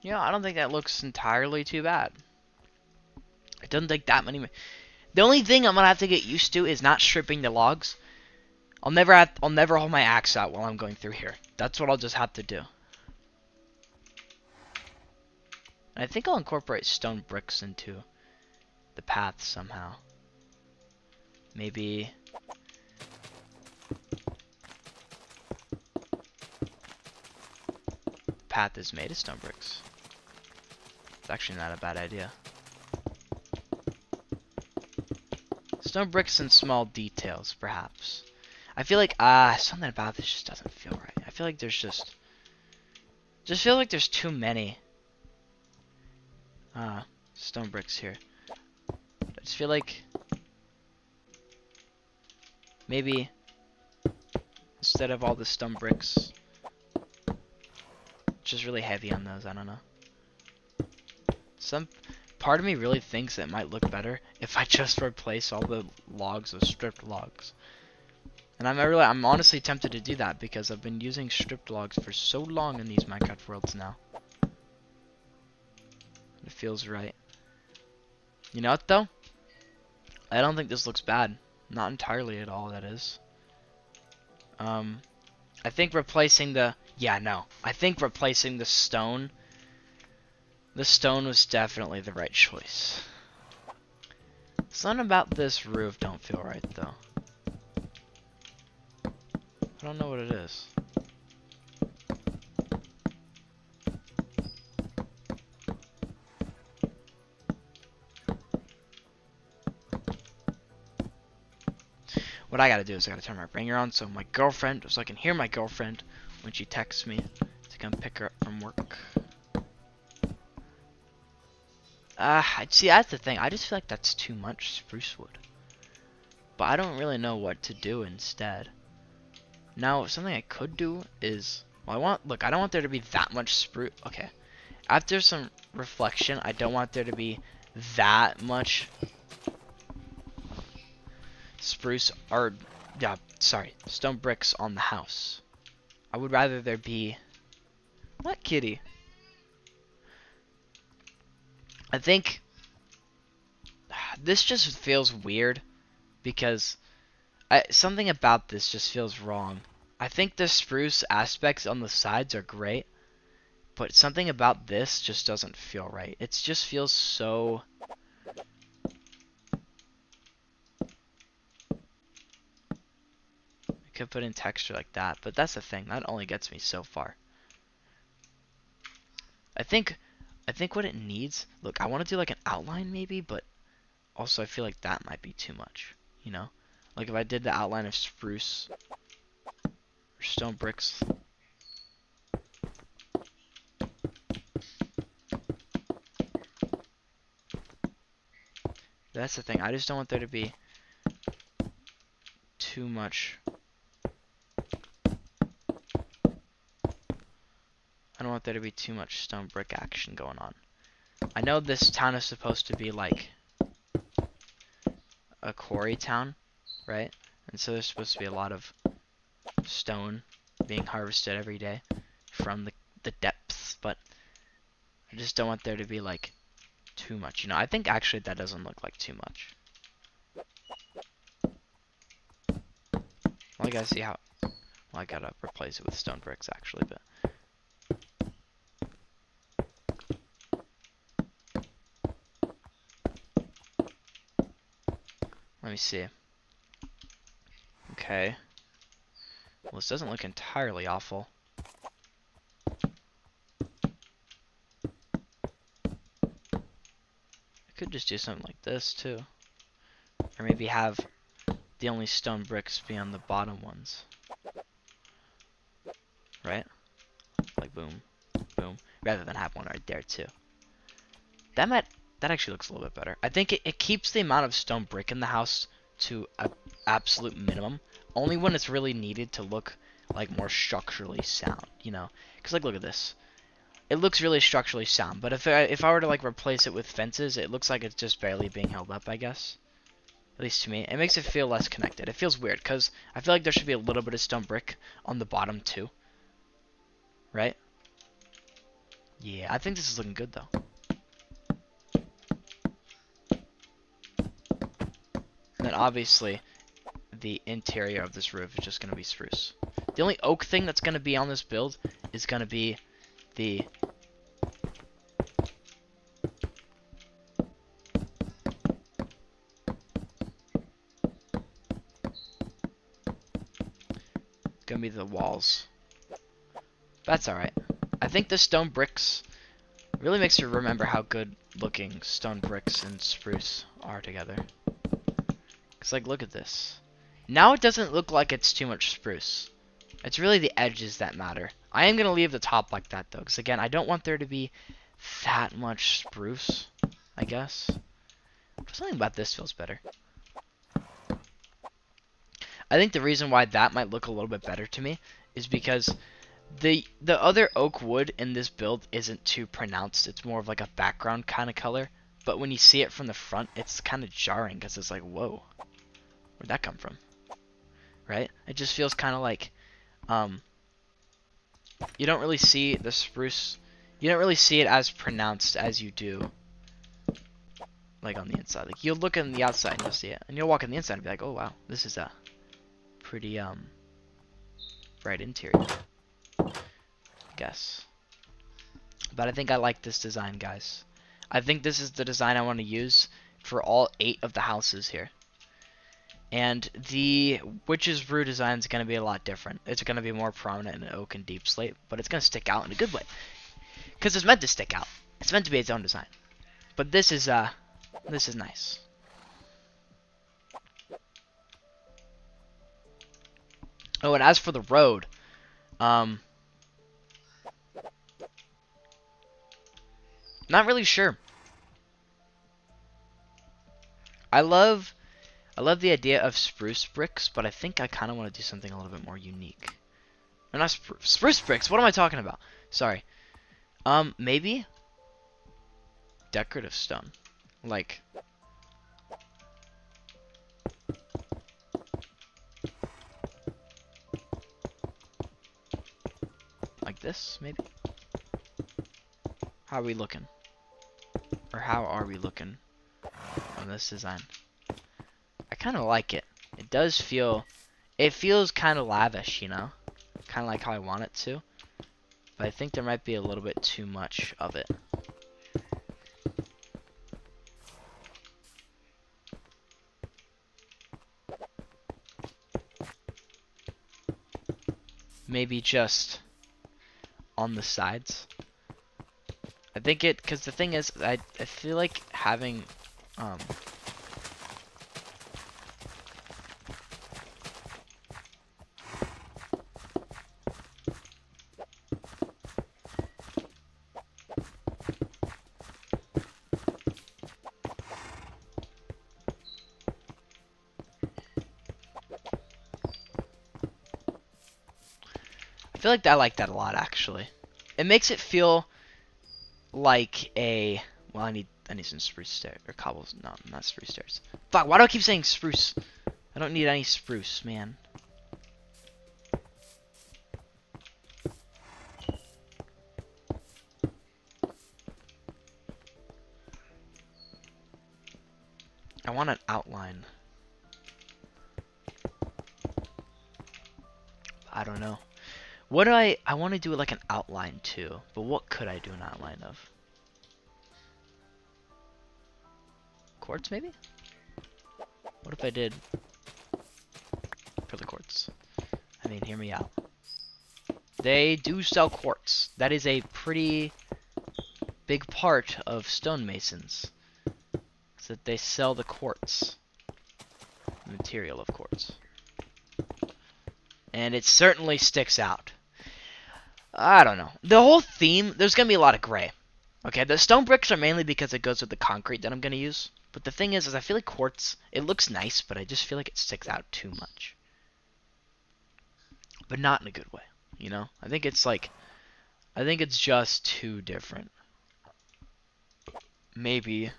Yeah, I don't think that looks entirely too bad. It doesn't take that many. The only thing I'm gonna have to get used to is not stripping the logs. I'll never hold my axe out while I'm going through here. That's what I'll just have to do. And I think I'll incorporate stone bricks into the path somehow. Maybe. The path is made of stone bricks. It's actually not a bad idea. Stone bricks and small details, perhaps. I feel like something about this just doesn't feel right. I feel like there's just feel like there's too many stone bricks here. I just feel like maybe instead of all the stone bricks, just really heavy on those. I don't know. Some part of me really thinks it might look better if I just replace all the logs with stripped logs. And I'm honestly tempted to do that because I've been using stripped logs for so long in these Minecraft worlds now. It feels right. You know what though? I don't think this looks bad. Not entirely at all, that is. I think replacing the I think replacing the stone was definitely the right choice. Something about this roof don't feel right though. I don't know what it is. What I gotta do is I gotta turn my ringer on so I can hear my girlfriend when she texts me to come pick her up from work. See, that's the thing. I just feel like that's too much spruce wood. But I don't really know what to do instead. Now, something I could do is, well, I don't want there to be that much spruce. Okay. After some reflection, I don't want there to be that much spruce, or, stone bricks on the house. I would rather there be, what kitty? I think this just feels weird because something about this just feels wrong. I think the spruce aspects on the sides are great, but something about this just doesn't feel right. It just feels so... I could put in texture like that, but that's the thing. That only gets me so far. I think what it needs... Look, I want to do like an outline maybe, but also I feel like that might be too much, you know? Like if I did the outline of spruce or stone bricks. That's the thing. I just don't want there to be too much. I don't want there to be too much stone brick action going on. I know this town is supposed to be like a quarry town, right? And so there's supposed to be a lot of stone being harvested every day from the depths, but I just don't want there to be like too much. You know, I think actually that doesn't look like too much. Well, I gotta see how... Well, I gotta replace it with stone bricks actually, but... Let me see. Okay. Well, this doesn't look entirely awful. I could just do something like this, too. Or maybe have the only stone bricks be on the bottom ones. Right? Like boom, boom. Rather than have one right there, too. That actually looks a little bit better. I think it keeps the amount of stone brick in the house to an absolute minimum. Only when it's really needed to look like more structurally sound, you know? Because like look at this. It looks really structurally sound, but if I were to like replace it with fences, it looks like it's just barely being held up, I guess. At least to me. It makes it feel less connected. It feels weird, because I feel like there should be a little bit of stone brick on the bottom too. Right? Yeah, I think this is looking good though. And then obviously, the interior of this roof is just going to be spruce. The only oak thing that's going to be on this build is going to be the walls. That's alright. I think the stone bricks really makes you remember how good looking stone bricks and spruce are together. Cause like, look at this. Now it doesn't look like it's too much spruce. It's really the edges that matter. I am going to leave the top like that though, because again, I don't want there to be that much spruce, I guess. Something about this feels better. I think the reason why that might look a little bit better to me is because the other oak wood in this build isn't too pronounced. It's more of like a background kind of color. But when you see it from the front, it's kind of jarring because it's like, whoa, where'd that come from? Right? It just feels kind of like, you don't really see the spruce. You don't really see it as pronounced as you do, like on the inside. Like you'll look on the outside and you'll see it, and you'll walk on the inside and be like, oh wow, this is a pretty bright interior. I guess. But I think I like this design, guys. I think this is the design I want to use for all 8 of the houses here. And the Witch's Brew design is going to be a lot different. It's going to be more prominent in oak and deep slate, but it's going to stick out in a good way. Because it's meant to stick out. It's meant to be its own design. But this is nice. Oh, and as for the road, not really sure. I love the idea of spruce bricks, but I think I kind of want to do something a little bit more unique. Or not spruce bricks. What am I talking about? Sorry. Maybe decorative stone, like this, maybe. How are we looking? Or how are we looking on this design? I kind of like it. It does feel, it feels kind of lavish, you know? Kind of like how I want it to. But I think there might be a little bit too much of it. Maybe just on the sides. I think it, because the thing is, I feel like having, I feel like I like that a lot, actually. It makes it feel like a, well, I need some spruce stairs, or cobbles, no, not spruce stairs. Fuck, why do I keep saying spruce? I don't need any spruce, man. I want an outline. I don't know. What do I want to do like an outline too, but what could I do an outline of? Quartz, maybe? What if I did for the quartz? I mean, hear me out. They do sell quartz. That is a pretty big part of stonemasons. Is that they sell the quartz. The material of quartz. And it certainly sticks out. I don't know. The whole theme, there's going to be a lot of gray. Okay, the stone bricks are mainly because it goes with the concrete that I'm going to use. But the thing is I feel like quartz, it looks nice, but I just feel like it sticks out too much. But not in a good way, you know? I think it's just too different. Maybe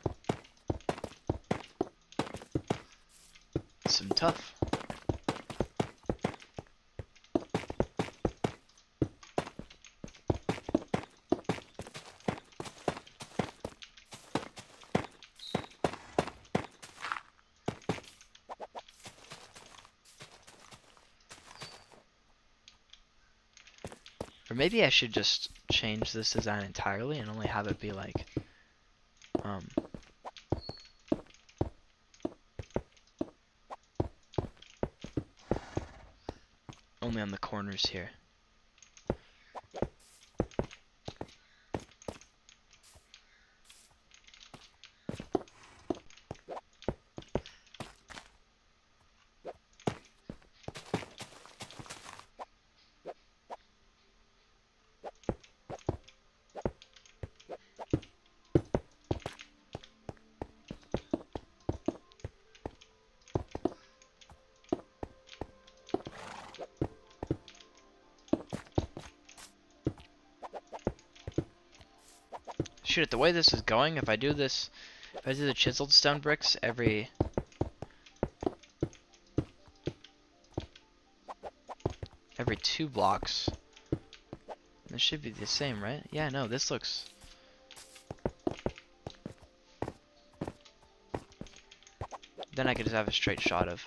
some tough. Or maybe I should just change this design entirely and only have it be like, only on the corners here. Shoot, the way this is going, if I do this, if I do the chiseled stone bricks every 2 blocks, this should be the same, right? Yeah, no, this looks... Then I could just have a straight shot of...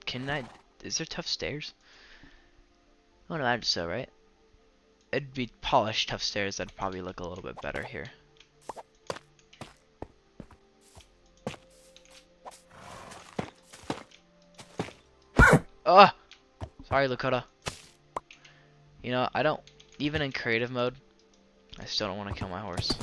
Can I... Is there tough stairs? I would imagine so, right? It'd be polished tough stairs that'd probably look a little bit better here. Ugh! Sorry, Lakota. You know, I don't... Even in creative mode, I still don't want to kill my horse.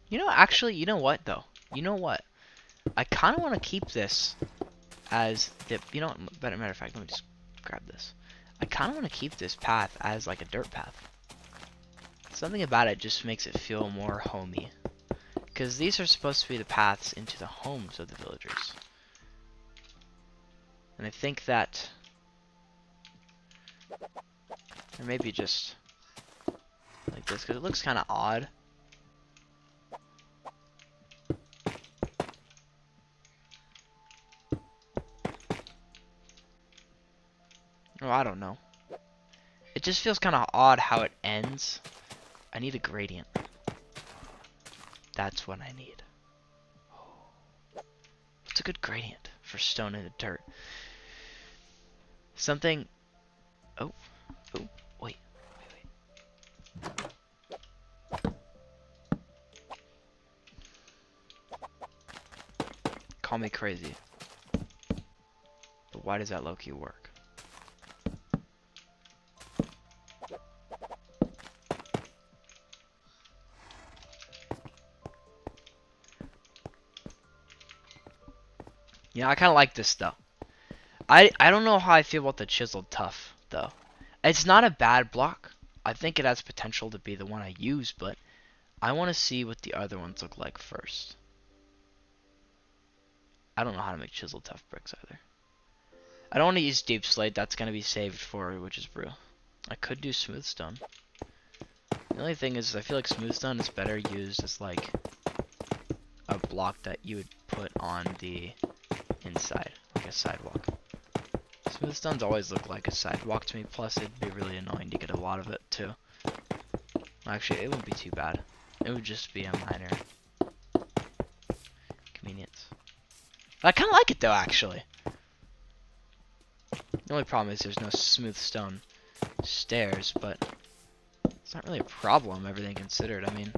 You know, actually, you know what, though? You know what? I kind of want to keep this as the... You know what? Better matter of fact, let me just grab this. I kind of want to keep this path as, like, a dirt path. Something about it just makes it feel more homey. Because these are supposed to be the paths into the homes of the villagers. And I think that... Or maybe just... like this, because it looks kind of odd. Oh, I don't know. It just feels kind of odd how it ends. I need a gradient. That's what I need. What's a good gradient for stone into dirt? Something... Oh. Oh, wait. Call me crazy. But why does that low-key work? Yeah, I kind of like this though. I don't know how I feel about the chiseled tough though. It's not a bad block. I think it has potential to be the one I use, but I want to see what the other ones look like first. I don't know how to make chiseled tough bricks either. I don't want to use deep slate. That's going to be saved for witch's brew. I could do smooth stone. The only thing is I feel like smooth stone is better used as like a block that you would put on the inside, like a sidewalk. Smooth stones always look like a sidewalk to me, plus it'd be really annoying to get a lot of it too. Actually, it wouldn't be too bad. It would just be a minor convenience. I kind of like it though, actually. The only problem is there's no smooth stone stairs, but it's not really a problem, everything considered. I mean,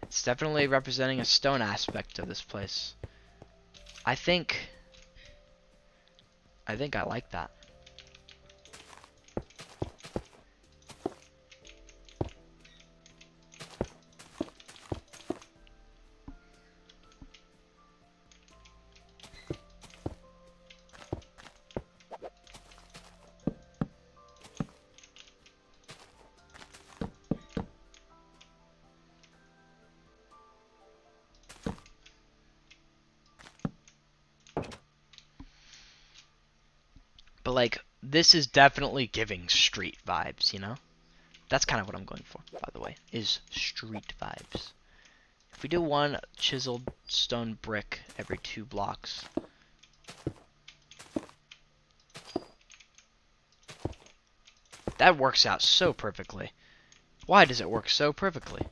it's definitely representing a stone aspect of this place. I think I like that. But like, this is definitely giving street vibes, you know? That's kind of what I'm going for, by the way, is street vibes. If we do one chiseled stone brick every 2 blocks. That works out so perfectly. Why does it work so perfectly?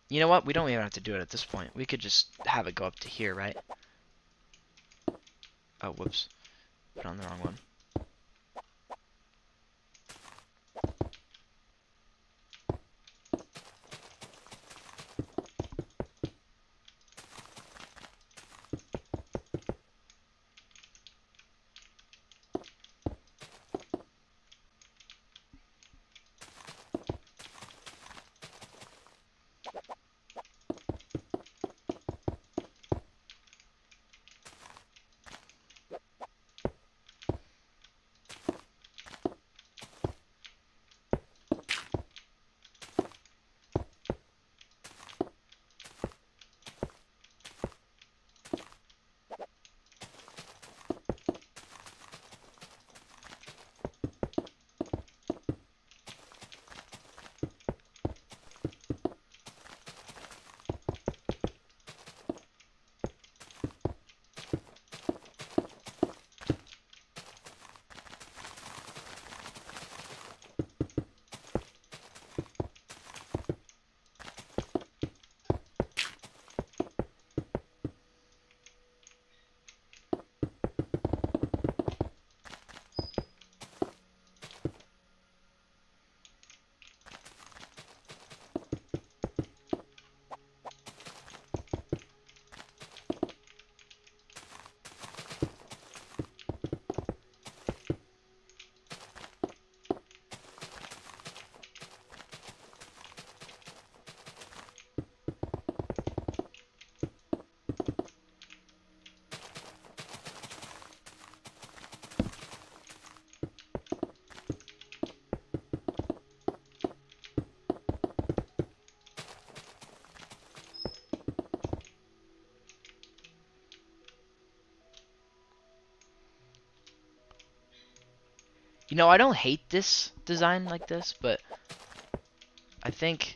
You know what? We don't even have to do it at this point. We could just have it go up to here, right? Oh, whoops. Put on the wrong one. You know, I don't hate this design like this, but I think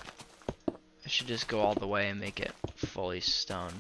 I should just go all the way and make it fully stone.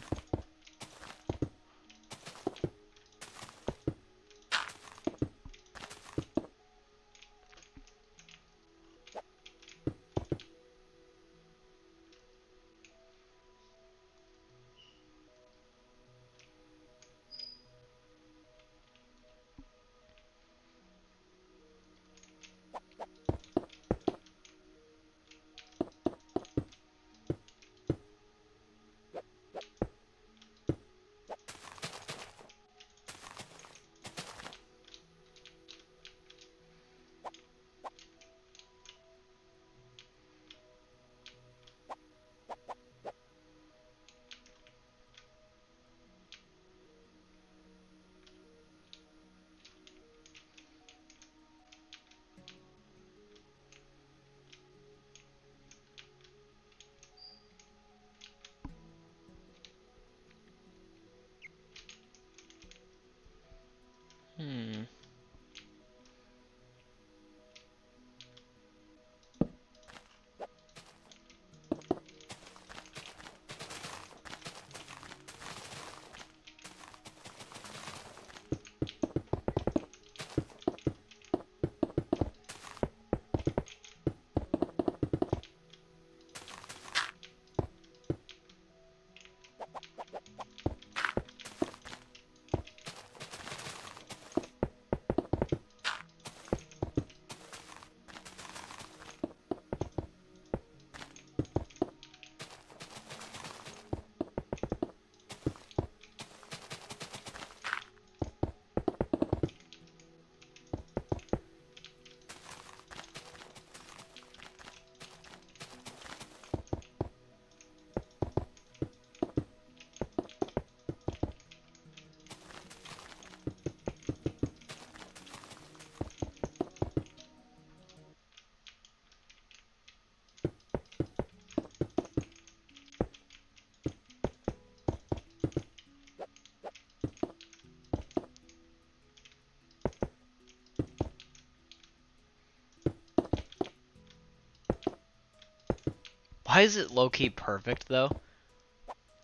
Why is it low-key perfect, though?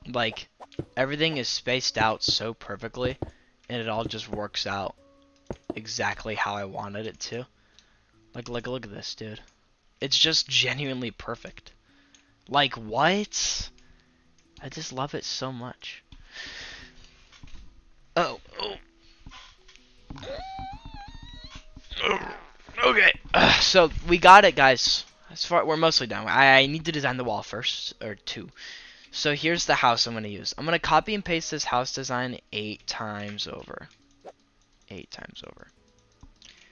Like, everything is spaced out so perfectly, and it all just works out exactly how I wanted it to. Like, look at this, dude. It's just genuinely perfect. Like, what? I just love it so much. Oh. Okay. So, we got it, guys. We're mostly done. I need to design the wall first, or two. So, here's the house I'm going to use. I'm going to copy and paste this house design 8 times over. 8 times over.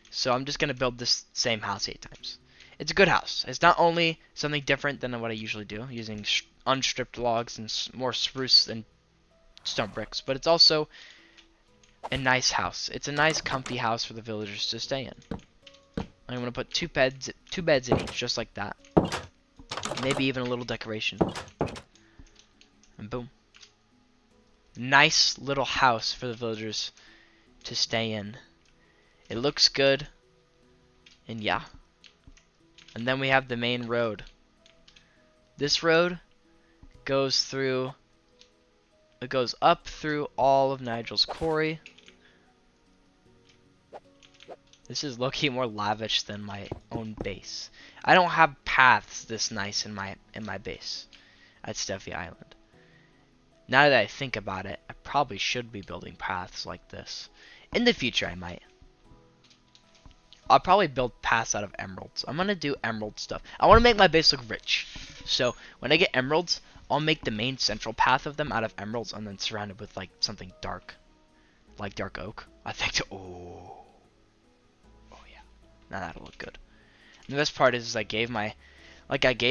So, I'm just going to build this same house 8 times. It's a good house. It's not only something different than what I usually do, using unstripped logs and more spruce and stone bricks, but it's also a nice house. It's a nice, comfy house for the villagers to stay in. I'm gonna put two beds in each, just like that. Maybe even a little decoration. And boom. Nice little house for the villagers to stay in. It looks good. And yeah. And then we have the main road. This road goes through... It goes up through all of Nigel's quarry. This is low-key more lavish than my own base. I don't have paths this nice in my base at Steffi Island. Now that I think about it, I probably should be building paths like this. In the future, I might. I'll probably build paths out of emeralds. I'm gonna do emerald stuff. I want to make my base look rich. So when I get emeralds, I'll make the main central path of them out of emeralds and then surround it with like something dark, like dark oak. I think. Oh yeah. Now that'll look good. And the best part is I gave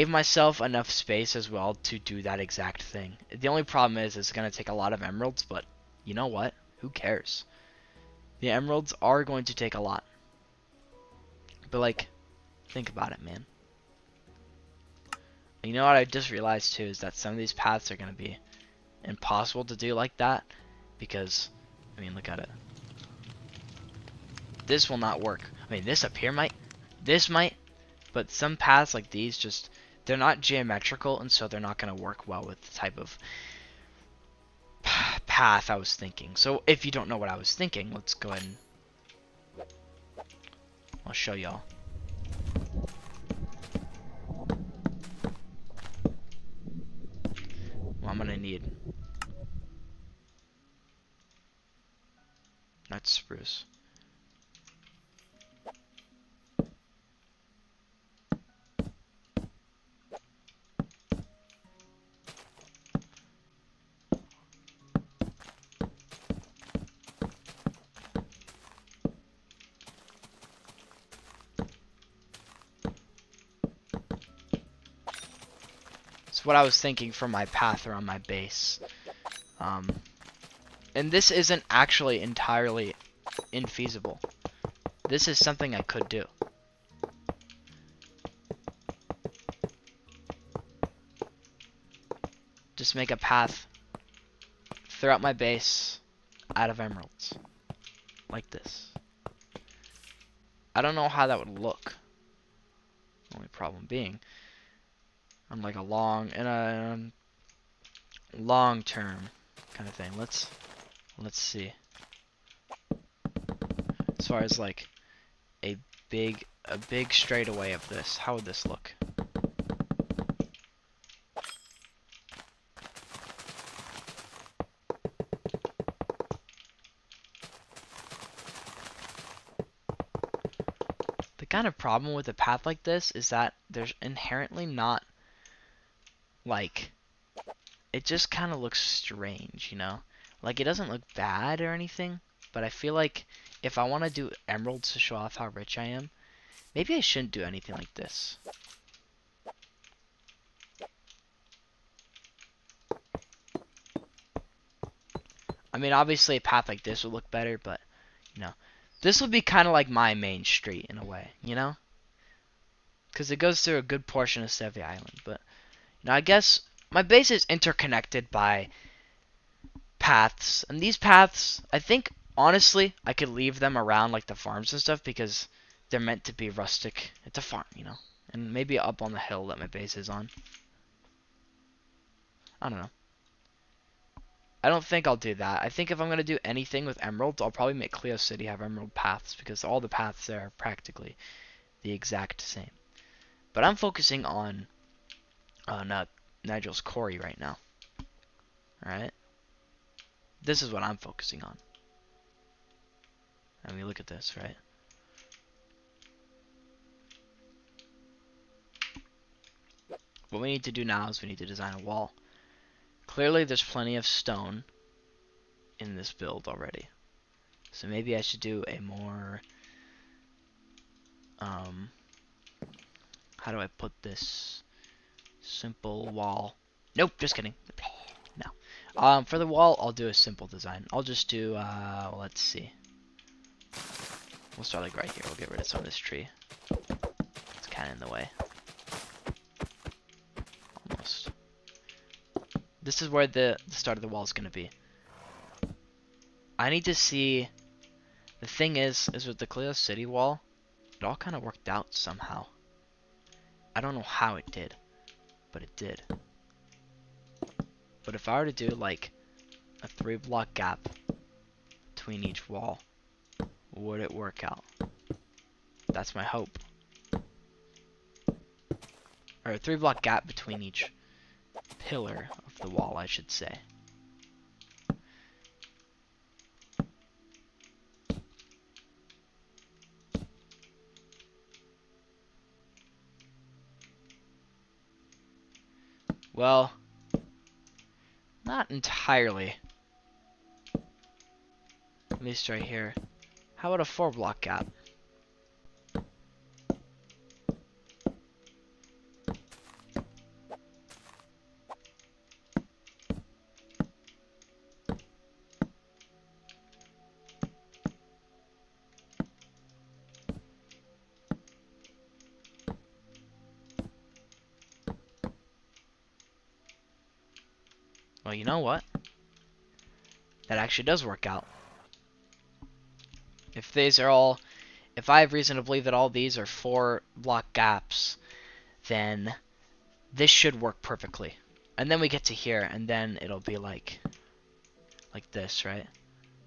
myself enough space as well to do that exact thing. The only problem is it's gonna take a lot of emeralds, but you know what? Who cares? The emeralds are going to take a lot. But like, think about it, man. You know what I just realized too is that some of these paths are gonna be impossible to do like that because, I mean, look at it. This will not work. I mean, this up here might, this might, but some paths like these just, they're not geometrical and so they're not gonna work well with the type of path I was thinking. So if you don't know what I was thinking, let's go ahead and I'll show y'all. Well, I'm gonna need that's spruce. It's what I was thinking for my path around my base. And this isn't actually entirely infeasible. This is something I could do. Just make a path throughout my base out of emeralds. Like this. I don't know how that would look. Only problem being, on like a long term kind of thing. Let's see. As far as like a big straightaway of this, how would this look? The kind of problem with a path like this is that there's inherently not like, it just kind of looks strange, you know? Like, it doesn't look bad or anything, but I feel like if I want to do emeralds to show off how rich I am, maybe I shouldn't do anything like this. I mean, obviously a path like this would look better, but, you know, this would be kind of like my main street in a way, you know? Because it goes through a good portion of Stevie Island, but, you know, I guess my base is interconnected by paths, and these paths, I think, honestly, I could leave them around like the farms and stuff because they're meant to be rustic. It's a farm, you know, and maybe up on the hill that my base is on. I don't know. I don't think I'll do that. I think if I'm going to do anything with emeralds, I'll probably make Cleo City have emerald paths because all the paths there are practically the exact same. But I'm focusing on Nigel's Quarry right now. Alright? This is what I'm focusing on. I mean, look at this, right? What we need to do now is we need to design a wall. Clearly, there's plenty of stone in this build already. So maybe I should do a more... how do I put this? Simple wall. Nope, just kidding. No. For the wall, I'll do a simple design. I'll just do, let's see. We'll start like right here. We'll get rid of some of this tree. It's kind of in the way. Almost. This is where the start of the wall is going to be. I need to see... The thing is with the Cleo City wall, it all kind of worked out somehow. I don't know how it did, but it did. But if I were to do like a 3-block gap between each wall, would it work out? That's my hope. Or a 3-block gap between each pillar of the wall, I should say. Well, not entirely. At least right here. How about a 4-block gap? Well, you know what? That actually does work out. If these are all... If I have reason to believe that all these are 4-block gaps, then this should work perfectly. And then we get to here, and then it'll be like this, right?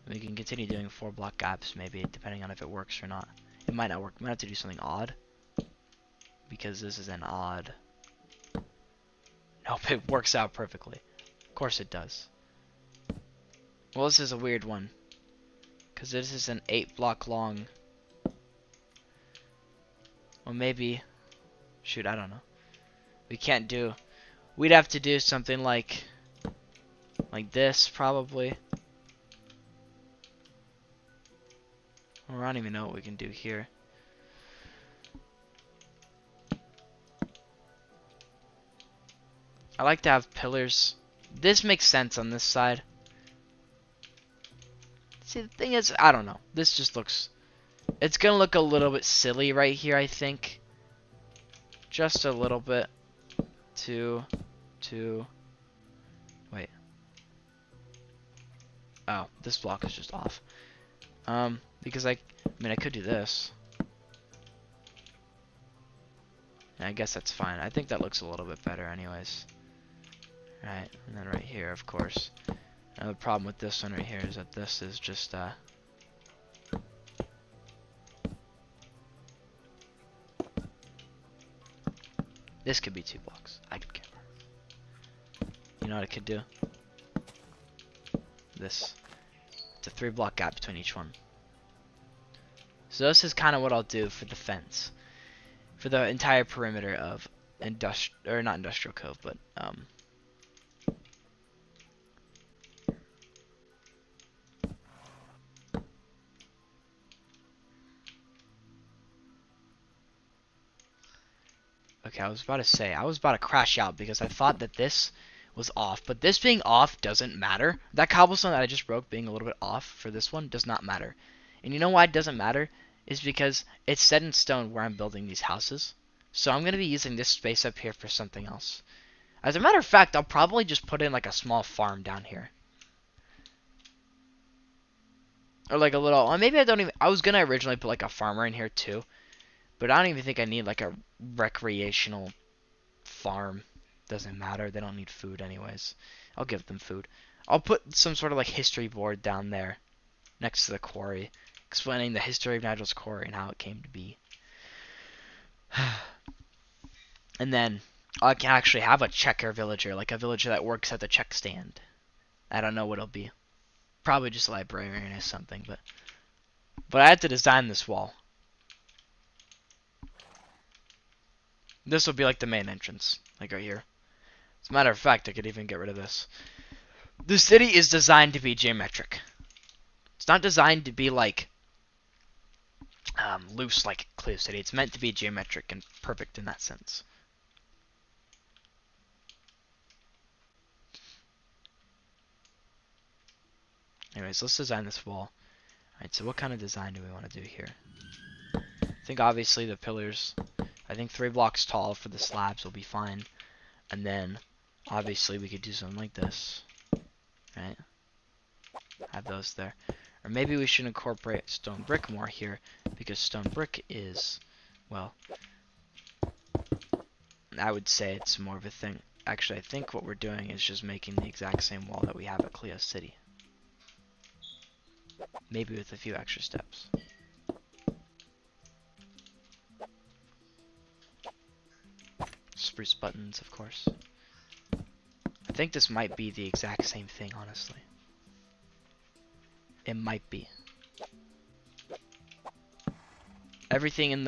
We can continue doing 4-block gaps, maybe, depending on if it works or not. It might not work. We might have to do something odd. Because this is an odd... Nope, it works out perfectly. Of course it does. Well, this is a weird one. Because this is an 8-block long... Well, maybe... Shoot, I don't know. We can't do... We'd have to do something like this, probably. Or I don't even know what we can do here. I like to have pillars. This makes sense on this side. See, the thing is, I don't know. This just looks... It's gonna look a little bit silly right here, I think. Just a little bit. Wait. Oh, this block is just off. Because I mean, I could do this. And I guess that's fine. I think that looks a little bit better anyways. Right, and then right here, of course. Now the problem with this one right here is that this is just, this could be 2 blocks. I could care. You know what I could do? This. It's a 3-block gap between each one. So this is kind of what I'll do for the fence. For the entire perimeter of not Industrial Cove, but, Okay, I was about to crash out because I thought that this was off, but this being off doesn't matter. That cobblestone that I just broke being a little bit off for this one does not matter. And you know why it doesn't matter? Is because it's set in stone where I'm building these houses. So I'm going to be using this space up here for something else. As a matter of fact, I'll probably just put in like a small farm down here. Or like a little, well, maybe I was going to originally put like a farmer in here too. But I don't even think I need like a recreational farm doesn't matter. They don't need food anyways. I'll give them food. I'll put some sort of like history board down there next to the quarry, explaining the history of Nigel's Quarry and how it came to be. And then I can actually have a checker villager, like a villager that works at the check stand. I don't know what it'll be. Probably just a librarian or something, but I had to design this wall. This will be like the main entrance, like right here. As a matter of fact, I could even get rid of this. The city is designed to be geometric. It's not designed to be like loose like Cleo City. It's meant to be geometric and perfect in that sense. Anyways, let's design this wall. Alright, so what kind of design do we want to do here? I think obviously the pillars, I think 3 blocks tall for the slabs will be fine. And then obviously we could do something like this. Right? Have those there. Or maybe we should incorporate stone brick more here, because stone brick is, well, I would say it's more of a thing. Actually, I think what we're doing is just making the exact same wall that we have at Cleo City. Maybe with a few extra steps. Spruce buttons, of course. I think this might be the exact same thing, honestly. It might be. Everything on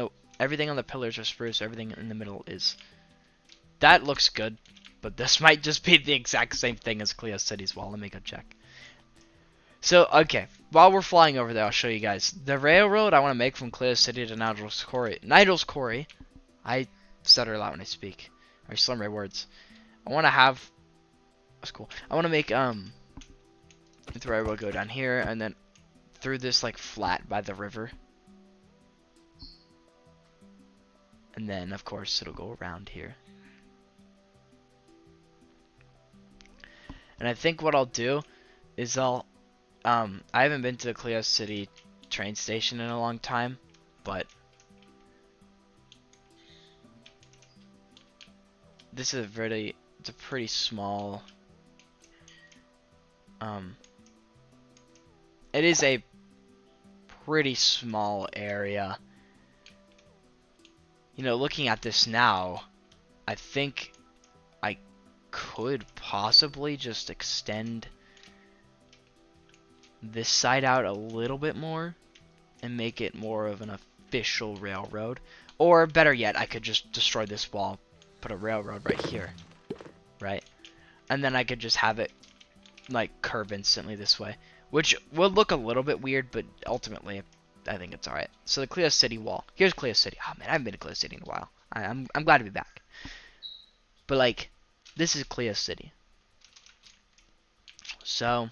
the pillars are spruce, everything in the middle is. That looks good, but this might just be the exact same thing as Cleo City's wall. Let me go check. So, okay, while we're flying over there, I'll show you guys. The railroad I want to make from Cleo City to Nigel's Quarry. Nigel's Quarry. I stutter a lot when I speak. I slur my words. I want to have. That's cool. I want to make the railroad go down here and then through this like flat by the river. And then of course it'll go around here. And I think what I'll do is I haven't been to the Cleo City train station in a long time, but this is it's a pretty small it is a pretty small area. You know, looking at this now, I think I could possibly just extend this side out a little bit more and make it more of an official railroad. Or better yet, I could just destroy this wall, put a railroad right here, right? And then I could just have it like curve instantly this way, which would look a little bit weird, but ultimately I think it's alright. So the Cleo City wall. Here's Cleo City. Oh man, I haven't been to Cleo City in a while. I'm glad to be back. But like, this is Cleo City. So,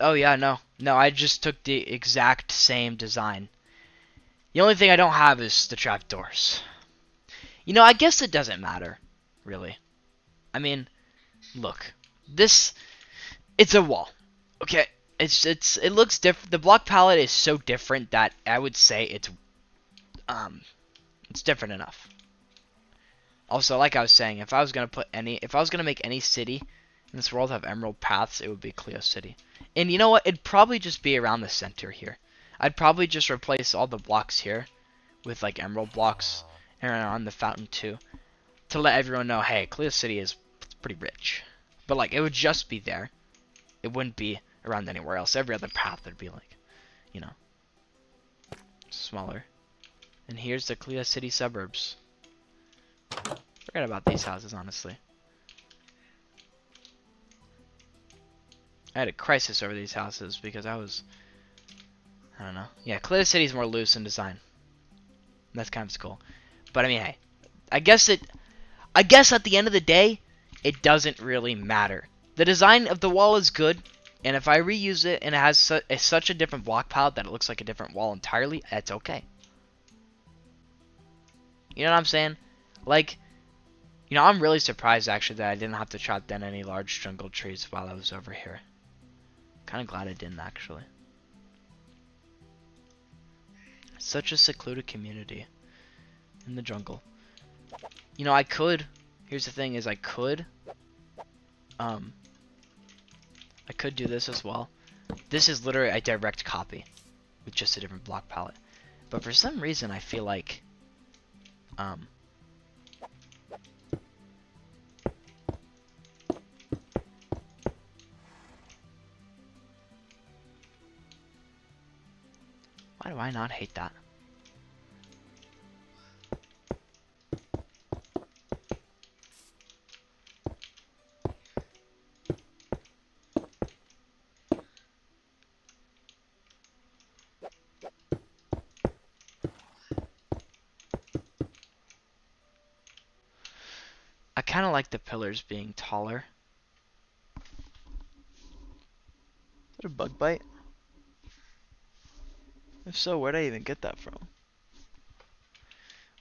oh yeah, no, I just took the exact same design. The only thing I don't have is the trapdoors. You know, I guess it doesn't matter, really. I mean, look, it's a wall, okay? It looks different. The block palette is so different that I would say it's different enough. Also, like I was saying, if I was gonna make any city in this world have emerald paths, it would be Cleo City. And you know what? It'd probably just be around the center here. I'd probably just replace all the blocks here with like emerald blocks and on the fountain too, to let everyone know, hey, Cleo City is pretty rich. But like, it would just be there. It wouldn't be around anywhere else. Every other path would be like, you know, smaller. And here's the Cleo City suburbs. Forget about these houses, honestly. I had a crisis over these houses because I don't know. Yeah, Cleo City's more loose in design. That's kind of cool. But I mean, hey, I guess at the end of the day, it doesn't really matter. The design of the wall is good, and if I reuse it and it has such a different block palette that it looks like a different wall entirely, that's okay. You know what I'm saying? Like, you know, I'm really surprised actually that I didn't have to chop down any large jungle trees while I was over here. Kind of glad I didn't actually. Such a secluded community in the jungle. You know, I could Here's the thing: is um, I could do this as well. This is literally a direct copy with just a different block palette. But for some reason, I feel like, um, why do I not hate that? I kind of like the pillars being taller. Is that a bug bite? If so, where'd I even get that from?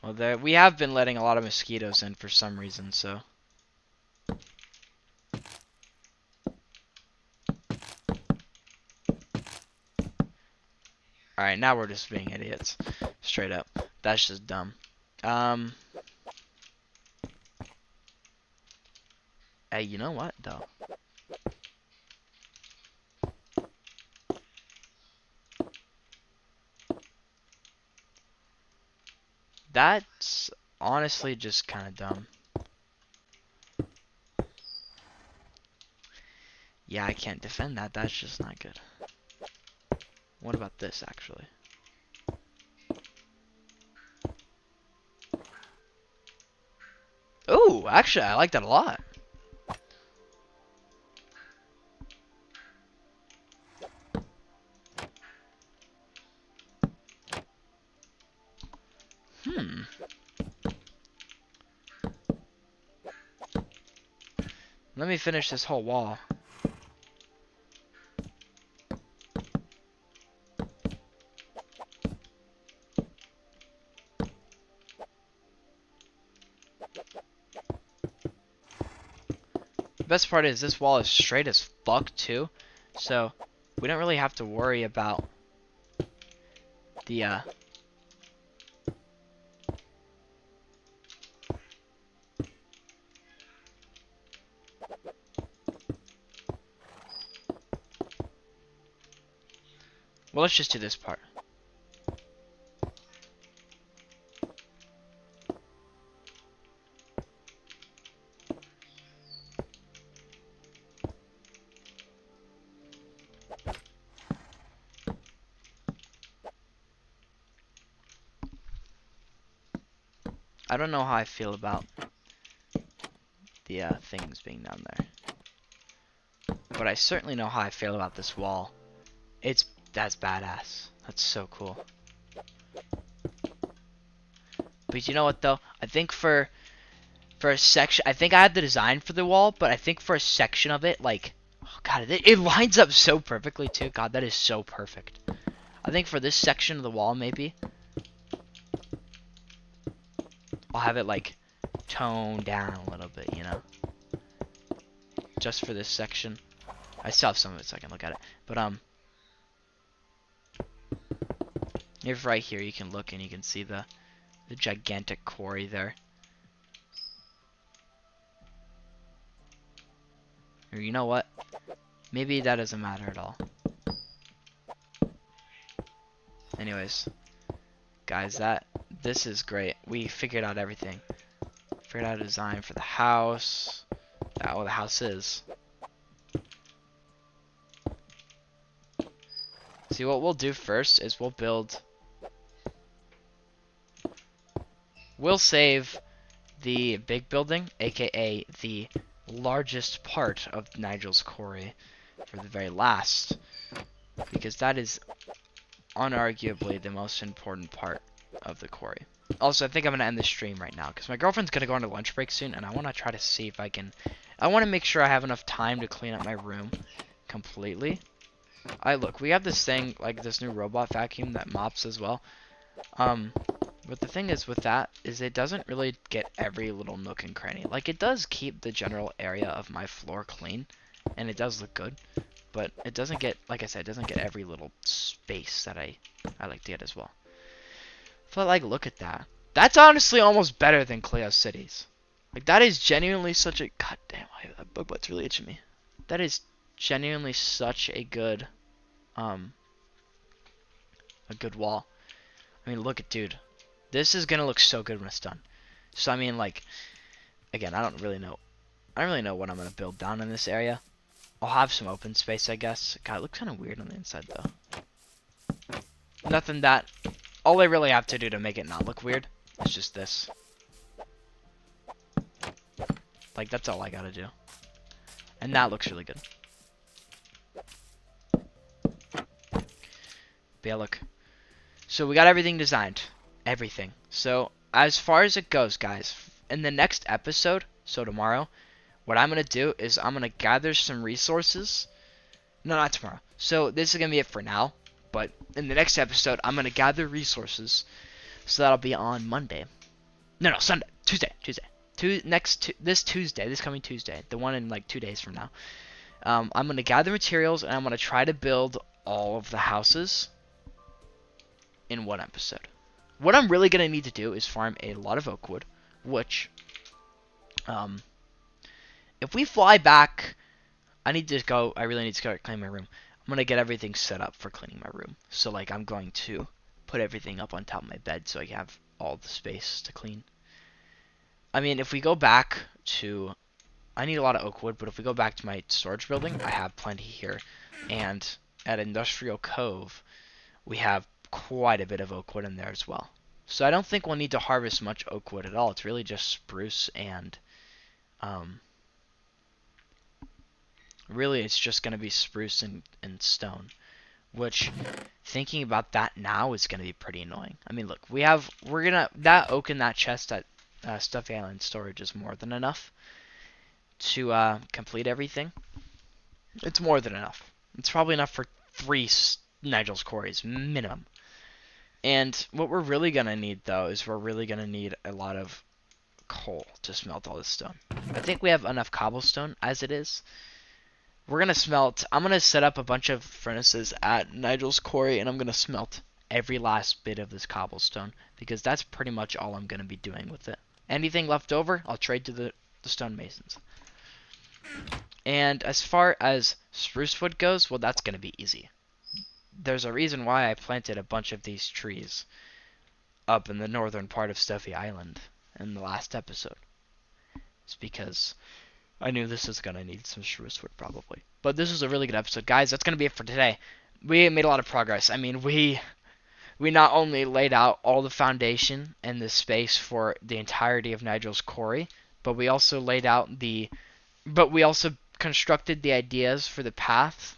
Well, we have been letting a lot of mosquitoes in for some reason, so. Alright, now we're just being idiots. Straight up. That's just dumb. Hey, you know what, though? That's honestly just kind of dumb. Yeah, I can't defend that. That's just not good. What about this, actually? Oh, actually, I like that a lot. Let me finish this whole wall. The best part is this wall is straight as fuck, too. So, we don't really have to worry about the, well, let's just do this part. I don't know how I feel about the things being down there. But I certainly know how I feel about this wall. That's badass. That's so cool. But you know what though? I think for a section, I think I had the design for the wall, but I think for a section of it, like, oh god, it lines up so perfectly too. God, that is so perfect. I think for this section of the wall, maybe I'll have it like toned down a little bit, you know, just for this section. I still have some of it, so I can look at it. But if right here you can look and you can see the gigantic quarry there. Or you know what? Maybe that doesn't matter at all. Anyways, guys, this is great. We figured out everything. Figured out a design for the house. Oh, the house is. See, what we'll do first is we'll save the big building, aka the largest part of Nigel's quarry, for the very last, because that is unarguably the most important part of the quarry. Also, I think I'm going to end the stream right now, because my girlfriend's going to go on a lunch break soon, and I want to try to see if I want to make sure I have enough time to clean up my room completely. Look, we have this thing, like this new robot vacuum that mops as well. But the thing is with that, is it doesn't really get every little nook and cranny. Like, it does keep the general area of my floor clean, and it does look good. But it doesn't get, like I said, it doesn't get every little space that I like to get as well. But, like, look at that. That's honestly almost better than Cleo Cities. Like, that is genuinely such a... God damn, that bug bite's really itching me. That is genuinely such um, a good wall. I mean, look at, dude. This is gonna look so good when it's done. So, I mean, like, again, I don't really know. I don't really know what I'm gonna build down in this area. I'll have some open space, I guess. God, it looks kind of weird on the inside, though. Nothing that... All I really have to do to make it not look weird is just this. Like, that's all I gotta do. And that looks really good. But yeah, look. So we got everything designed. Everything. So, as far as it goes, guys, in the next episode, so tomorrow, what I'm going to do is I'm going to gather some resources. No, not tomorrow. So, this is going to be it for now. But in the next episode, I'm going to gather resources. So, that'll be on Monday. No, Sunday. Tuesday. This Tuesday. This coming Tuesday. The one in like 2 days from now. I'm going to gather materials, and I'm going to try to build all of the houses in one episode. What I'm really going to need to do is farm a lot of oak wood, which, if we fly back, I really need to start cleaning my room. I'm going to get everything set up for cleaning my room. So, like, I'm going to put everything up on top of my bed so I have all the space to clean. I mean, if we go back to... I need a lot of oak wood, but if we go back to my storage building, I have plenty here. And at Industrial Cove, we have quite a bit of oak wood in there as well. So I don't think we'll need to harvest much oak wood at all. It's really just spruce and really it's just going to be spruce and stone, which thinking about that now is going to be pretty annoying. I mean, look, that oak in that chest at Stuffy Island storage is more than enough to complete everything. It's more than enough. It's probably enough for 3 Nigel's quarries minimum. And what we're really going to need, though, is we're really going to need a lot of coal to smelt all this stone. I think we have enough cobblestone as it is. We're going to smelt... I'm going to set up a bunch of furnaces at Nigel's quarry, and I'm going to smelt every last bit of this cobblestone, because that's pretty much all I'm going to be doing with it. Anything left over, I'll trade to the stonemasons. And as far as spruce wood goes, well, that's going to be easy. There's a reason why I planted a bunch of these trees up in the northern part of Stuffy Island in the last episode. It's because I knew this was going to need some spruce wood probably. But this was a really good episode. Guys, that's going to be it for today. We made a lot of progress. I mean, we not only laid out all the foundation and the space for the entirety of Nigel's quarry, but we also constructed the ideas for the path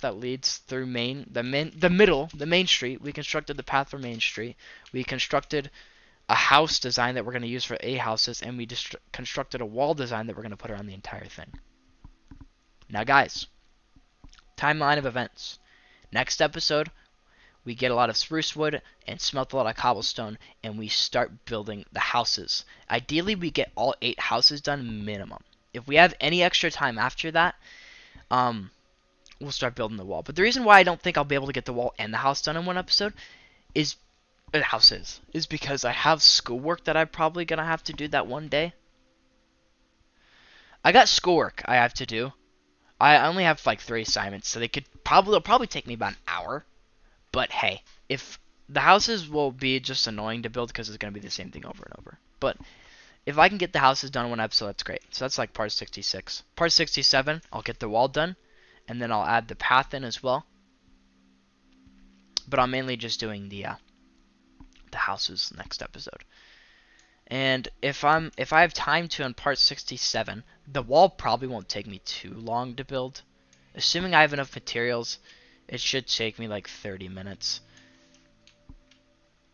that leads through the main street. We constructed the path for Main Street. We constructed a house design that we're going to use for A houses, and we constructed a wall design that we're going to put around the entire thing. Now, guys, timeline of events. Next episode, we get a lot of spruce wood and smelt a lot of cobblestone, and we start building the houses. Ideally, we get all 8 houses done minimum. If we have any extra time after that, we'll start building the wall. But the reason why I don't think I'll be able to get the wall and the house done in one episode is because I have schoolwork that I'm probably gonna have to do that one day. I got schoolwork I have to do. I only have like 3 assignments, so they'll probably take me about an hour. But hey, if the houses will be just annoying to build because it's gonna be the same thing over and over. But if I can get the houses done in one episode, that's great. So that's like part 66. Part 67, I'll get the wall done, and then I'll add the path in as well. But I'm mainly just doing the houses next episode. And if I have time to in part 67, the wall probably won't take me too long to build. Assuming I have enough materials, it should take me like 30 minutes.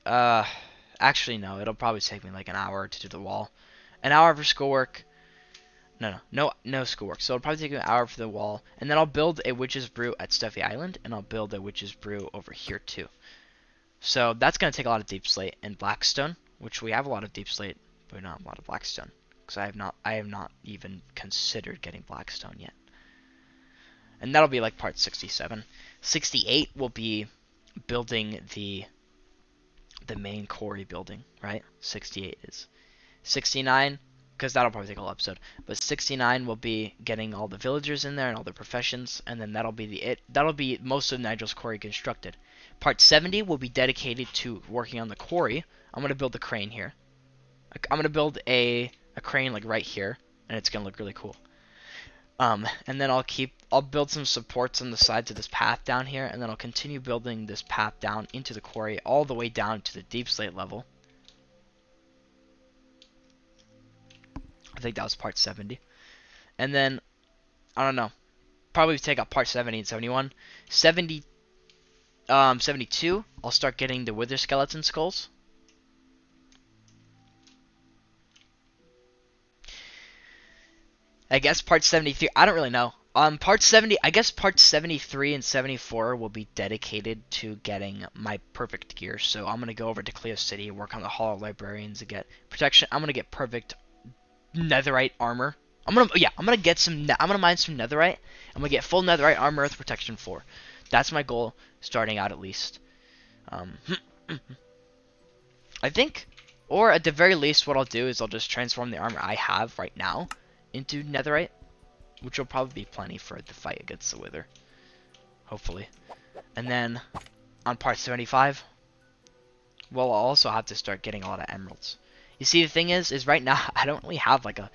Actually no, it'll probably take me like an hour to do the wall. An hour for schoolwork. No schoolwork. So it'll probably take me an hour for the wall, and then I'll build a witch's brew at Stuffy Island, and I'll build a witch's brew over here too. So that's going to take a lot of deep slate and blackstone, which we have a lot of deep slate, but not a lot of blackstone, because I have not even considered getting blackstone yet. And that'll be like part 67. 68 will be building the main quarry building, right? 68 is. 69, because that'll probably take a whole episode. But 69 will be getting all the villagers in there and all their professions, and then that'll be that'll be most of Nigel's quarry constructed. Part 70 will be dedicated to working on the quarry. I'm gonna build the crane here. I'm gonna build a crane like right here, and it's gonna look really cool. And then I'll build some supports on the sides of this path down here, and then I'll continue building this path down into the quarry all the way down to the deep slate level. I think that was part 70. And then, I don't know, probably take out part 70 and 71. 72, I'll start getting the wither skeleton skulls. I guess part 73, I don't really know. Part 70, I guess parts 73 and 74 will be dedicated to getting my perfect gear. So I'm going to go over to Cleo City, work on the Hollow Librarians, and get protection. I'm going to get perfect netherite armor. I'm gonna get some. I'm gonna mine some netherite. I'm gonna get full netherite armor with protection 4. That's my goal, starting out at least. I think, or at the very least, what I'll do is I'll just transform the armor I have right now into netherite, which will probably be plenty for the fight against the wither, hopefully. And then on part 75, well, I'll also have to start getting a lot of emeralds. You see, the thing is right now I don't really have like a